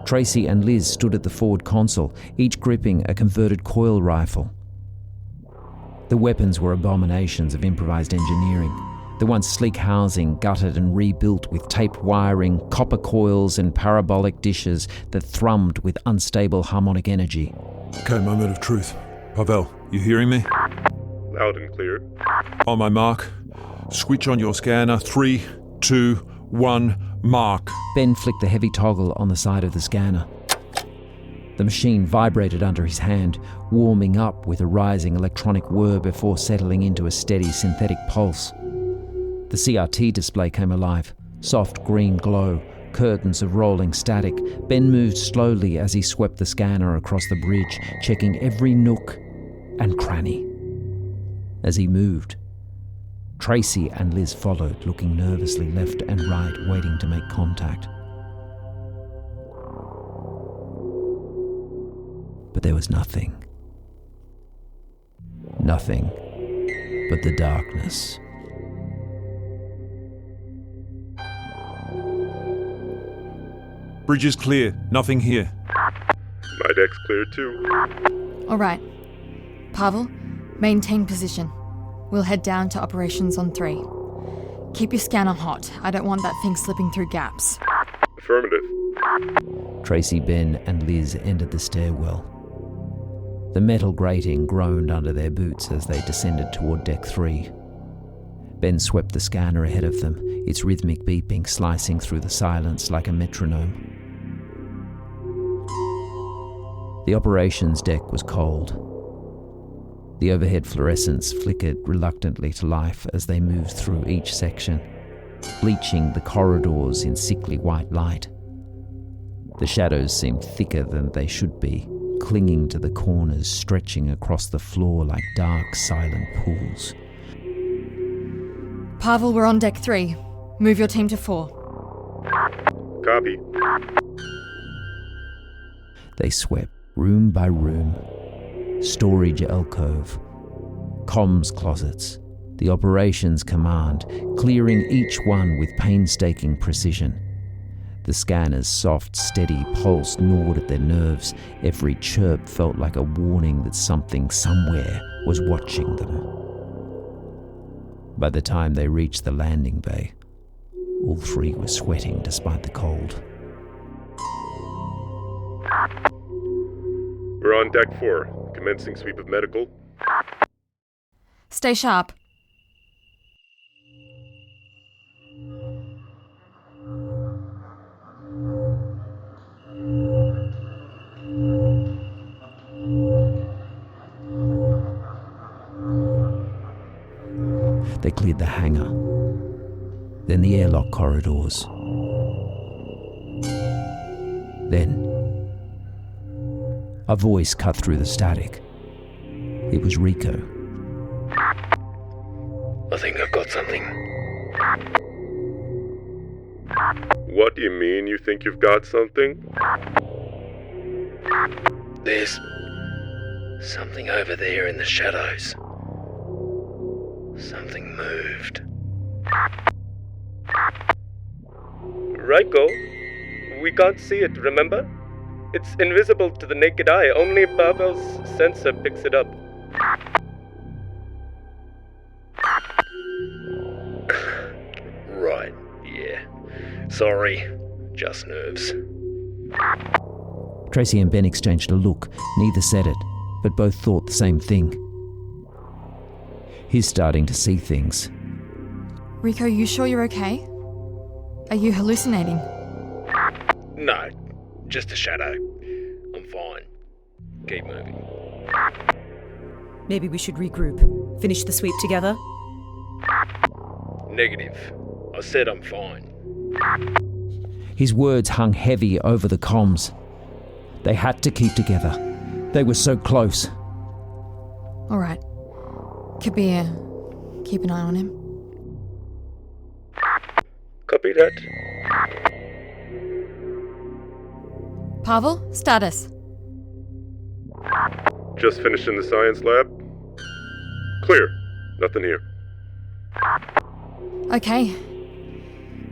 Tracy and Liz stood at the forward console, each gripping a converted coil rifle. The weapons were abominations of improvised engineering. The once sleek housing gutted and rebuilt with taped wiring, copper coils and parabolic dishes that thrummed with unstable harmonic energy. Okay, moment of truth. Pavel, you hearing me? Loud and clear. On my mark. Switch on your scanner. 3, 2, 1, mark. Ben flicked the heavy toggle on the side of the scanner. The machine vibrated under his hand, warming up with a rising electronic whir before settling into a steady synthetic pulse. The CRT display came alive, soft green glow, curtains of rolling static. Ben moved slowly as he swept the scanner across the bridge, checking every nook and cranny. As he moved, Tracy and Liz followed, looking nervously left and right, waiting to make contact. But there was nothing. Nothing but the darkness. Bridge is clear. Nothing here. My deck's clear too. All right. Pavel, maintain position. We'll head down to operations on 3. Keep your scanner hot. I don't want that thing slipping through gaps. Affirmative. Tracy, Ben, and Liz entered the stairwell. The metal grating groaned under their boots as they descended toward deck 3. Ben swept the scanner ahead of them, its rhythmic beeping slicing through the silence like a metronome. The operations deck was cold. The overhead fluorescents flickered reluctantly to life as they moved through each section, bleaching the corridors in sickly white light. The shadows seemed thicker than they should be, clinging to the corners, stretching across the floor like dark, silent pools. Pavel, we're on deck 3. Move your team to 4. Copy. They swept room by room, storage alcove, comms closets, the operations command, clearing each one with painstaking precision. The scanner's soft, steady pulse gnawed at their nerves. Every chirp felt like a warning that something somewhere was watching them. By the time they reached the landing bay, all 3 were sweating despite the cold. We're on deck 4. Commencing sweep of medical. Stay sharp. They cleared the hangar, then the airlock corridors. Then, a voice cut through the static. It was Rico. I think I've got something. What do you mean you think you've got something? There's something over there in the shadows. Something moved. Rico, we can't see it, remember? It's invisible to the naked eye. Only Pavel's sensor picks it up. Right, yeah. Sorry, just nerves. Tracy and Ben exchanged a look. Neither said it, but both thought the same thing. He's starting to see things. Rico, you sure you're okay? Are you hallucinating? No, just a shadow. I'm fine. Keep moving. Maybe we should regroup. Finish the sweep together? Negative. I said I'm fine. His words hung heavy over the comms. They had to keep together. They were so close. All right. Kabir, keep an eye on him. Copy that. Pavel, status. Just finished in the science lab. Clear. Nothing here. Okay.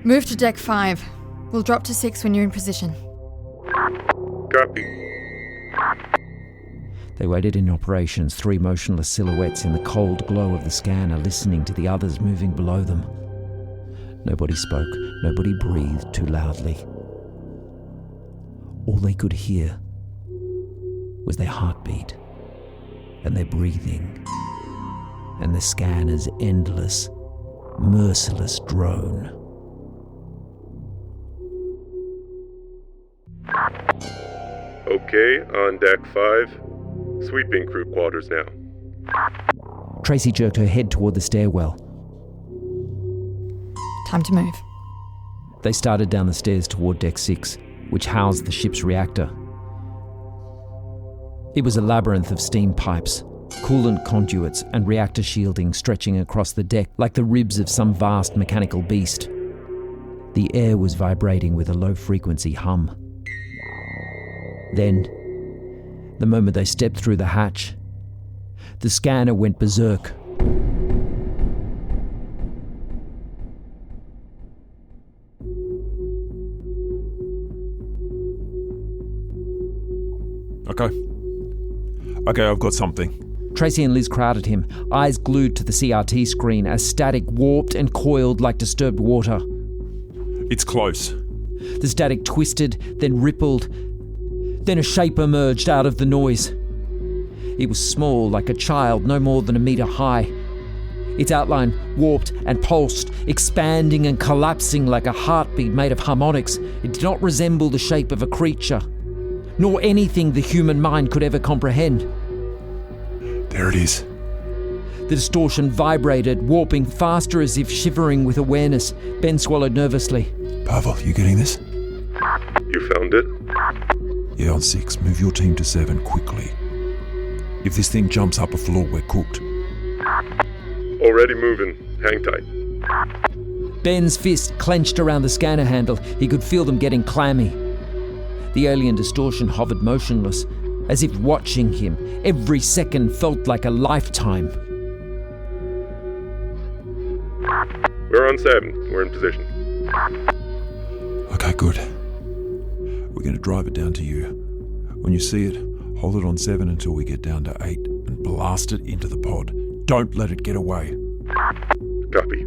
Move to deck 5. We'll drop to 6 when you're in position. Copy. They waited in operations, 3 motionless silhouettes in the cold glow of the scanner, listening to the others moving below them. Nobody spoke, nobody breathed too loudly. All they could hear was their heartbeat, and their breathing, and the scanner's endless, merciless drone. Okay, on deck 5. Sweeping crew quarters now. Tracy jerked her head toward the stairwell. Time to move. They started down the stairs toward deck 6, which housed the ship's reactor. It was a labyrinth of steam pipes, coolant conduits, and reactor shielding stretching across the deck like the ribs of some vast mechanical beast. The air was vibrating with a low-frequency hum. Then, the moment they stepped through the hatch, the scanner went berserk. Okay, I've got something. Tracy and Liz crowded him, eyes glued to the CRT screen as static warped and coiled like disturbed water. It's close. The static twisted, then rippled. Then a shape emerged out of the noise. It was small, like a child, no more than a metre high. Its outline warped and pulsed, expanding and collapsing like a heartbeat made of harmonics. It did not resemble the shape of a creature, nor anything the human mind could ever comprehend. There it is. The distortion vibrated, warping faster as if shivering with awareness. Ben swallowed nervously. Pavel, you getting this? You found it? Yeah, on 6. Move your team to 7 quickly. If this thing jumps up a floor, we're cooked. Already moving. Hang tight. Ben's fist clenched around the scanner handle. He could feel them getting clammy. The alien distortion hovered motionless, as if watching him. Every second felt like a lifetime. We're on 7. We're in position. Okay, good. We're going to drive it down to you. When you see it, hold it on 7 until we get down to 8 and blast it into the pod. Don't let it get away. Copy.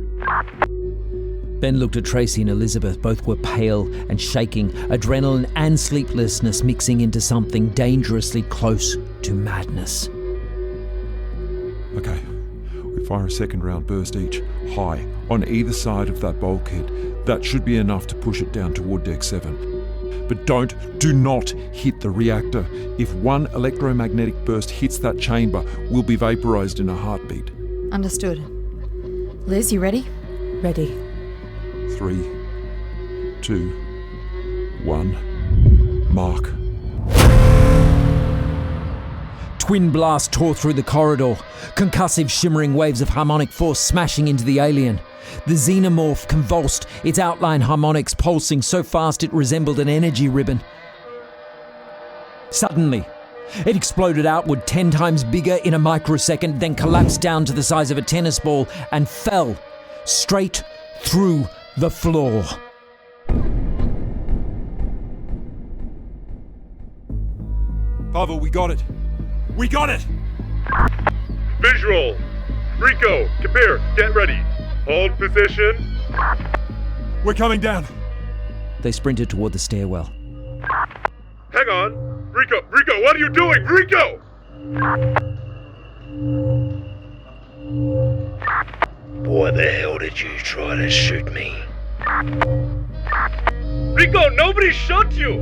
Ben looked at Tracy and Elizabeth. Both were pale and shaking, adrenaline and sleeplessness mixing into something dangerously close to madness. Okay, we fire a second round burst each, high, on either side of that bulkhead. That should be enough to push it down toward deck 7. But do not hit the reactor. If one electromagnetic burst hits that chamber, we'll be vaporized in a heartbeat. Understood. Liz, you ready? Ready. 3, 2, 1, mark. Twin blast tore through the corridor, concussive shimmering waves of harmonic force smashing into the alien. The xenomorph convulsed, its outline harmonics pulsing so fast it resembled an energy ribbon. Suddenly, it exploded outward 10 times bigger in a microsecond, then collapsed down to the size of a tennis ball and fell straight through the floor. Pavel, we got it. We got it! Visual! Rico, Kabir, get ready. Hold position. We're coming down. They sprinted toward the stairwell. Hang on. Rico, what are you doing? Rico! Why the hell did you try to shoot me? Rico, nobody shot you!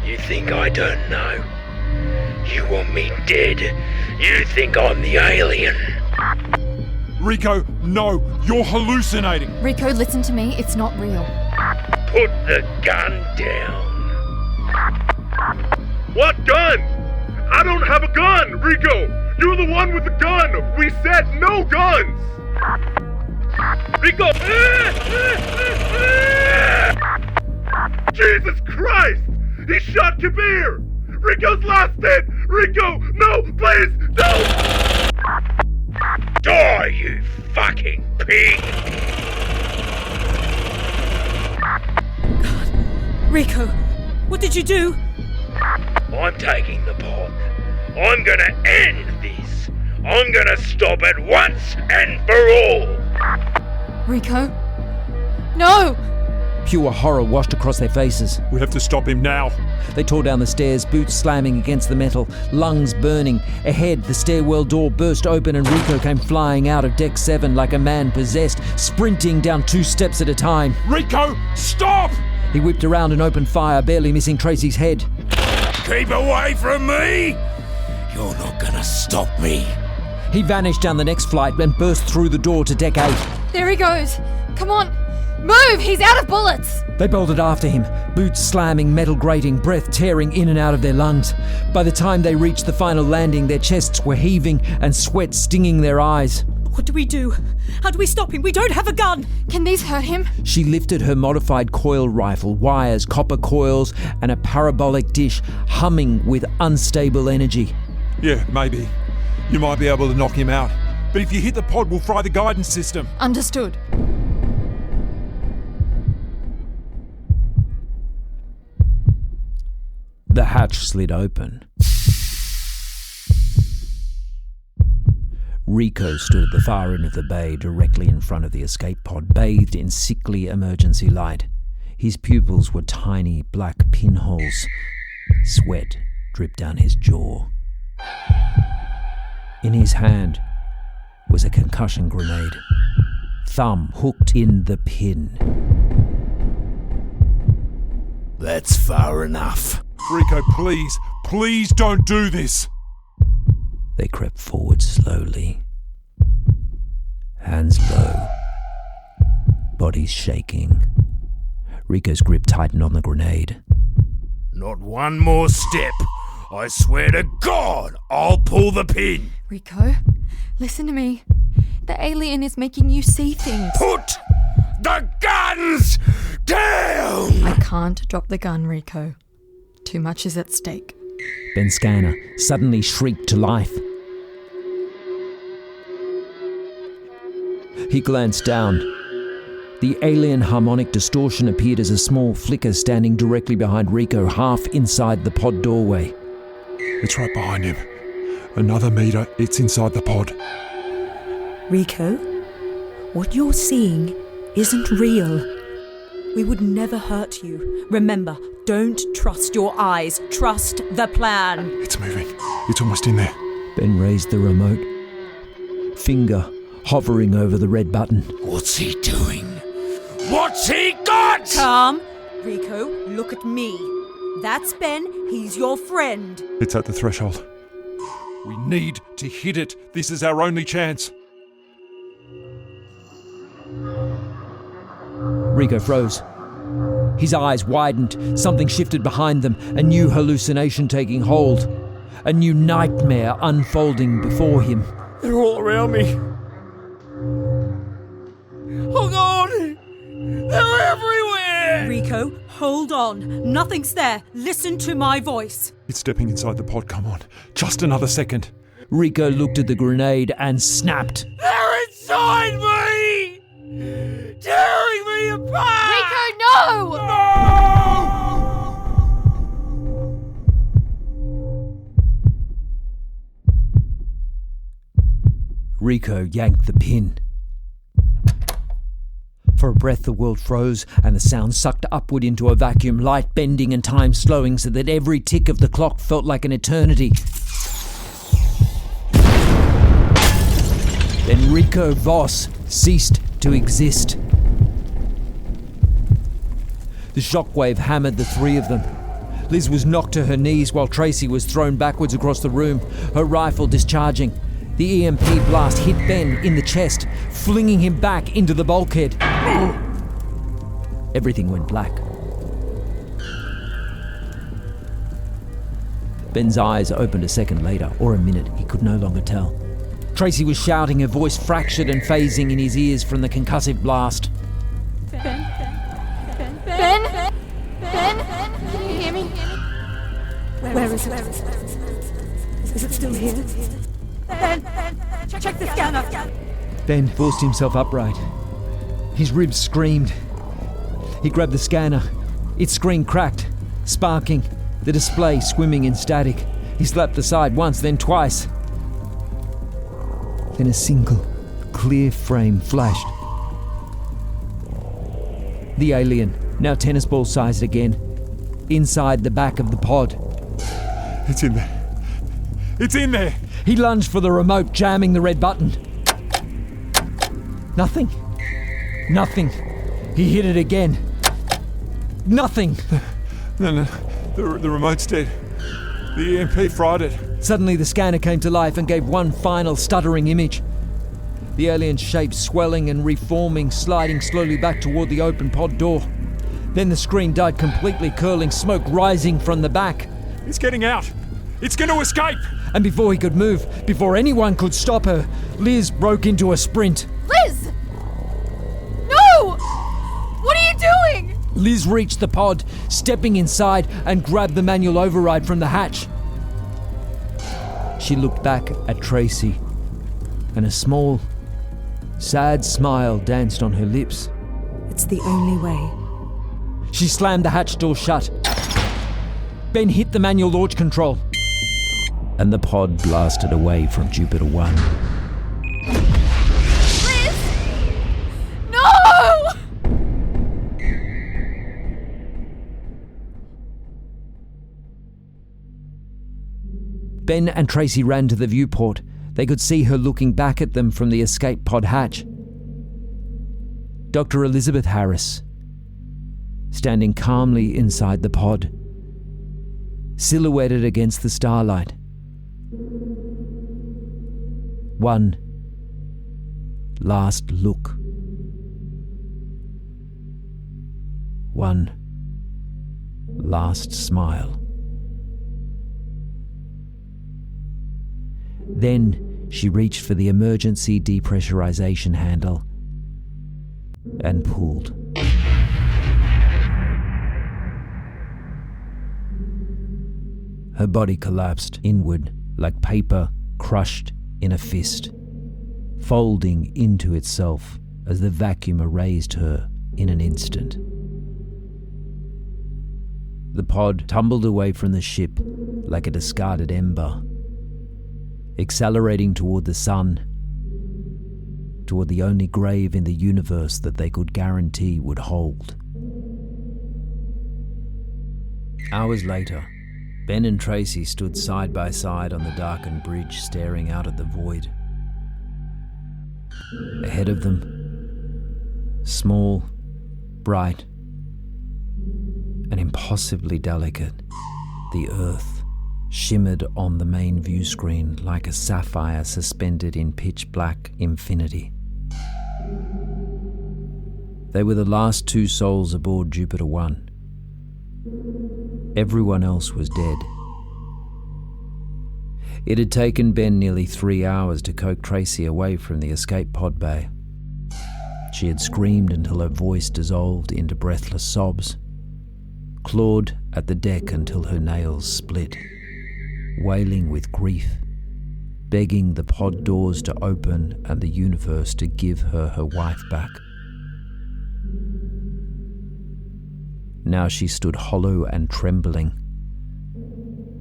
You think I don't know? You want me dead? You think I'm the alien? Rico, no, you're hallucinating. Rico, listen to me. It's not real. Put the gun down. What gun? I don't have a gun, Rico! You're the one with the gun! We said no guns! Rico! Jesus Christ! He shot Kabir! Rico's lost it! Rico! No! Please! Don't! Die, you fucking pig! God. Rico, what did you do? I'm taking the pod. I'm gonna end this. I'm gonna stop it once and for all. Rico? No! Pure horror washed across their faces. We have to stop him now. They tore down the stairs, boots slamming against the metal, lungs burning. Ahead, the stairwell door burst open and Rico came flying out of deck 7 like a man possessed, sprinting down 2 steps at a time. Rico, stop! He whipped around and opened fire, barely missing Tracy's head. Keep away from me! You're not gonna stop me. He vanished down the next flight and burst through the door to deck 8. There he goes! Come on! Move! He's out of bullets! They bolted after him, boots slamming, metal grating, breath tearing in and out of their lungs. By the time they reached the final landing, their chests were heaving and sweat stinging their eyes. What do we do? How do we stop him? We don't have a gun! Can these hurt him? She lifted her modified coil rifle, wires, copper coils, and a parabolic dish humming with unstable energy. Yeah, maybe. You might be able to knock him out. But if you hit the pod, we'll fry the guidance system. Understood. The hatch slid open. Rico stood at the far end of the bay, directly in front of the escape pod, bathed in sickly emergency light. His pupils were tiny black pinholes. Sweat dripped down his jaw. In his hand was a concussion grenade, thumb hooked in the pin. That's far enough. Rico, please don't do this. They crept forward slowly, hands low, bodies shaking. Rico's grip tightened on the grenade. Not one more step. I swear to God, I'll pull the pin. Rico, listen to me. The alien is making you see things. Put the guns down! I can't drop the gun, Rico. Too much is at stake. Ben's scanner suddenly shrieked to life. He glanced down. The alien harmonic distortion appeared as a small flicker standing directly behind Rico, half inside the pod doorway. It's right behind him. Another meter, it's inside the pod. Rico, what you're seeing isn't real. We would never hurt you. Remember, don't trust your eyes. Trust the plan. It's moving. It's almost in there. Ben raised the remote, finger hovering over the red button. What's he doing? What's he got? Calm. Rico, look at me. That's Ben. He's your friend. It's at the threshold. We need to hit it. This is our only chance. Rico froze. His eyes widened. Something shifted behind them. A new hallucination taking hold. A new nightmare unfolding before him. They're all around me. Oh God! They're everywhere! Rico, hold on. Nothing's there. Listen to my voice. It's stepping inside the pod. Come on. Just another second. Rico looked at the grenade and snapped. They're inside me! Tearing me apart! Rico, no! Rico yanked the pin. For a breath, the world froze, and the sound sucked upward into a vacuum, light bending and time slowing so that every tick of the clock felt like an eternity. Then Rico Voss ceased to exist. The shockwave hammered the three of them. Liz was knocked to her knees while Tracy was thrown backwards across the room, her rifle discharging. The EMP blast hit Ben in the chest, flinging him back into the bulkhead. Everything went black. Ben's eyes opened a second later, or a minute, he could no longer tell. Tracy was shouting, her voice fractured and phasing in his ears from the concussive blast. Ben? Ben? Can you hear me? Where is it? Is it still here? Ben, check the scanner. Ben forced himself upright. His ribs screamed. He grabbed the scanner. Its screen cracked, sparking, the display swimming in static. He slapped the side once, then twice. Then a single, clear frame flashed. The alien, now tennis ball sized again, inside the back of the pod. It's in there. It's in there! He lunged for the remote, jamming the red button. Nothing. Nothing. He hit it again. Nothing. No. The remote's dead. The EMP fried it. Suddenly the scanner came to life and gave one final stuttering image. The alien shape swelling and reforming, sliding slowly back toward the open pod door. Then the screen died completely, curling smoke rising from the back. It's getting out. It's going to escape! And before he could move, before anyone could stop her, Liz broke into a sprint. Liz! No! What are you doing? Liz reached the pod, stepping inside and grabbed the manual override from the hatch. She looked back at Tracy, and a small, sad smile danced on her lips. It's the only way. She slammed the hatch door shut. Ben hit the manual launch control, and the pod blasted away from Jupiter 1. Liz! No! Ben and Tracy ran to the viewport. They could see her looking back at them from the escape pod hatch. Dr. Elizabeth Harris, standing calmly inside the pod, silhouetted against the starlight. One last look. One last smile. Then she reached for the emergency depressurization handle and pulled. Her body collapsed inward like paper crushed in a fist, folding into itself as the vacuum erased her in an instant. The pod tumbled away from the ship like a discarded ember, accelerating toward the sun, toward the only grave in the universe that they could guarantee would hold. Hours later, Ben and Tracy stood side by side on the darkened bridge, staring out at the void. Ahead of them, small, bright, and impossibly delicate, the Earth shimmered on the main view screen like a sapphire suspended in pitch-black infinity. They were the last two souls aboard Jupiter 1. Everyone else was dead. It had taken Ben nearly 3 hours to coax Tracy away from the escape pod bay. She had screamed until her voice dissolved into breathless sobs, clawed at the deck until her nails split, wailing with grief, begging the pod doors to open and the universe to give her wife back. Now she stood hollow and trembling,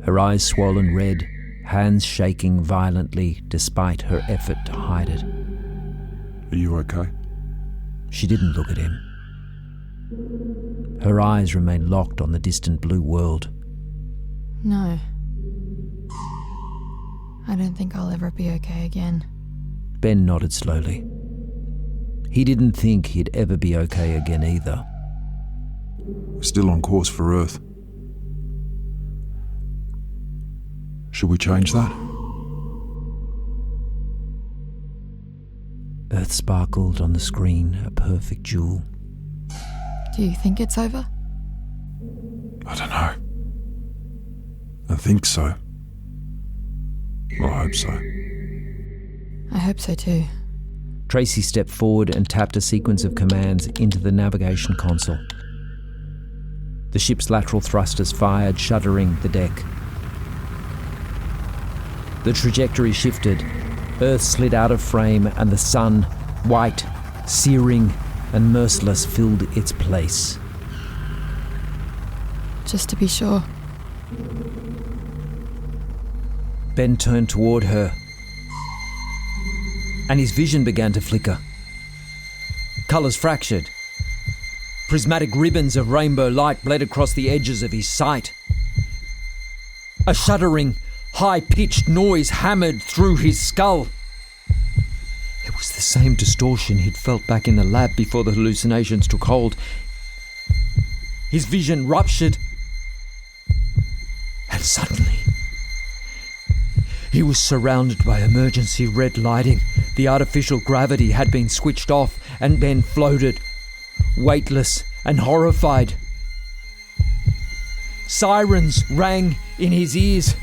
her eyes swollen red, hands shaking violently despite her effort to hide it. Are you okay? She didn't look at him. Her eyes remained locked on the distant blue world. No. I don't think I'll ever be okay again. Ben nodded slowly. He didn't think he'd ever be okay again either. We're still on course for Earth. Should we change that? Earth sparkled on the screen, a perfect jewel. Do you think it's over? I don't know. I think so. Well, I hope so. I hope so too. Tracy stepped forward and tapped a sequence of commands into the navigation console. The ship's lateral thrusters fired, shuddering the deck. The trajectory shifted. Earth slid out of frame and the sun, white, searing, and merciless, filled its place. Just to be sure. Ben turned toward her, and his vision began to flicker. Colours fractured. Prismatic ribbons of rainbow light bled across the edges of his sight. A shuddering, high-pitched noise hammered through his skull. It was the same distortion he'd felt back in the lab before the hallucinations took hold. His vision ruptured, and suddenly he was surrounded by emergency red lighting. The artificial gravity had been switched off, and Ben floated, weightless and horrified. Sirens rang in his ears.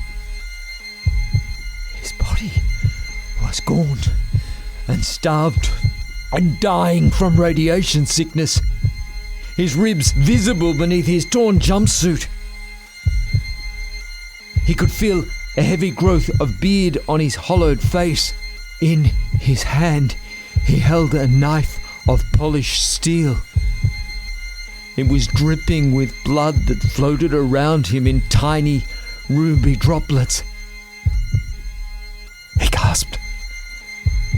His body was gaunt and starved and dying from radiation sickness, his ribs visible beneath his torn jumpsuit. He could feel a heavy growth of beard on his hollowed face. In his hand, he held a knife of polished steel. It was dripping with blood that floated around him in tiny, ruby droplets. He gasped.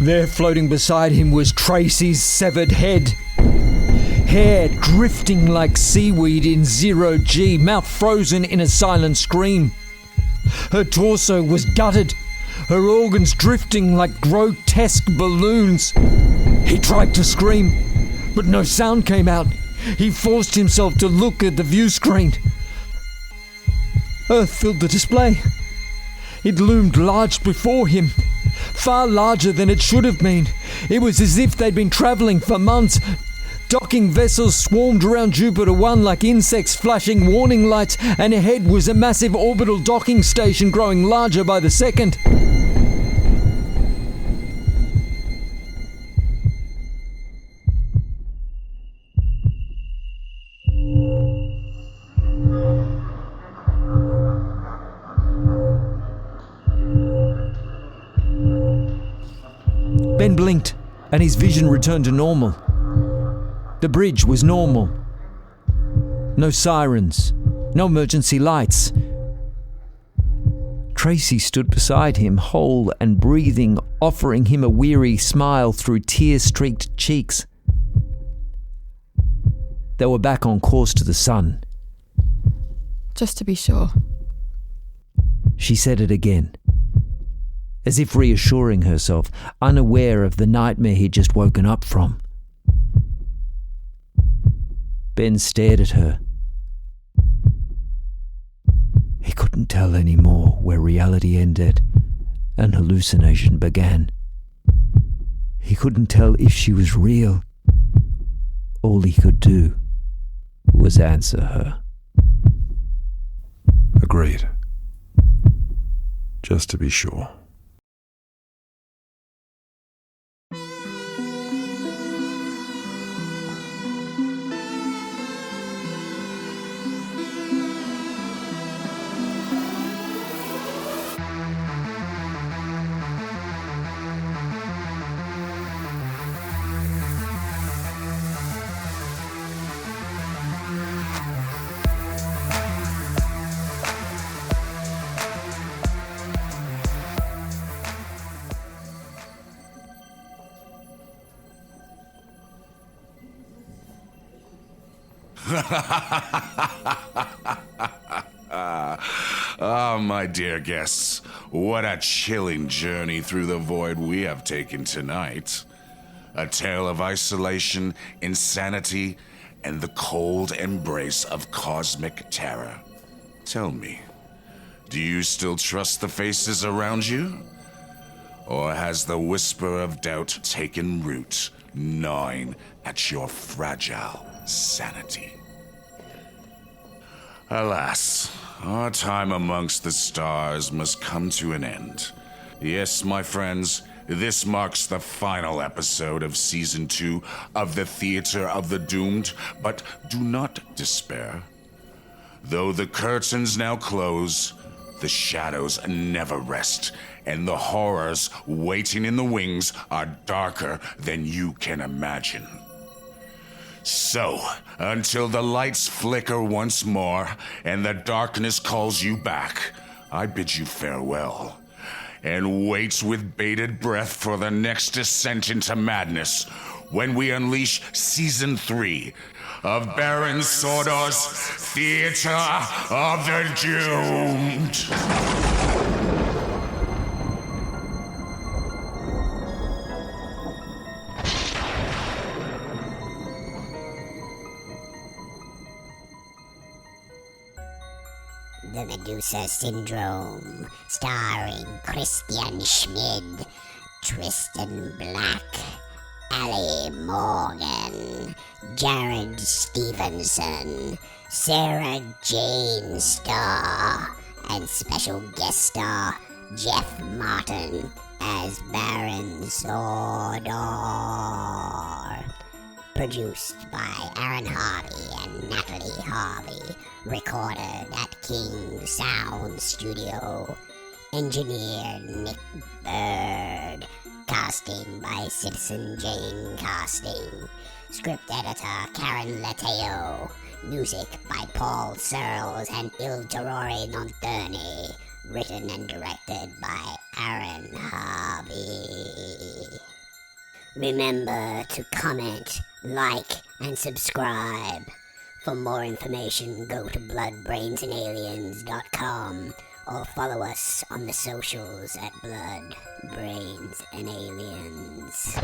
There, floating beside him, was Tracy's severed head. Hair drifting like seaweed in 0G, mouth frozen in a silent scream. Her torso was gutted, her organs drifting like grotesque balloons. He tried to scream, but no sound came out. He forced himself to look at the view screen. Earth filled the display. It loomed large before him, far larger than it should have been. It was as if they'd been travelling for months. Docking vessels swarmed around Jupiter 1 like insects flashing warning lights, and ahead was a massive orbital docking station growing larger by the second. Ben blinked, and his vision returned to normal. The bridge was normal. No sirens, no emergency lights. Tracy stood beside him, whole and breathing, offering him a weary smile through tear-streaked cheeks. They were back on course to the sun. Just to be sure. She said it again, as if reassuring herself, unaware of the nightmare he'd just woken up from. Ben stared at her. He couldn't tell anymore where reality ended and hallucination began. He couldn't tell if she was real. All he could do was answer her. Agreed. Just to be sure. Ah, my dear guests, what a chilling journey through the void we have taken tonight. A tale of isolation, insanity, and the cold embrace of cosmic terror. Tell me, do you still trust the faces around you? Or has the whisper of doubt taken root, gnawing at your fragile sanity? Alas, our time amongst the stars must come to an end. Yes, my friends, this marks the final episode of Season 2 of the Theater of the Doomed, but do not despair. Though the curtains now close, the shadows never rest, and the horrors waiting in the wings are darker than you can imagine. So, until the lights flicker once more and the darkness calls you back, I bid you farewell, and wait with bated breath for the next descent into madness when we unleash Season 3 of Baron Sordor's Theater of the Doomed. The Medusa Syndrome, starring Christian Schmid, Tristan Black, Ali Morgan, Jared Stevenson, Sarah Jane Starr, and special guest star Jeff Martin as Baron Sordor. Produced by Aaron Harvey and Natalie Harvey. Recorded at King Sound Studio. Engineer Nick Bird. Casting by Citizen Jane Casting. Script editor Karen Leteo. Music by Paul Searles and Il Terrore Nonturni. Written and directed by Aaron Harvey. Remember to comment, like, and subscribe. For more information, go to bloodbrainsandaliens.com or follow us on the socials at Blood, Brains, and Aliens.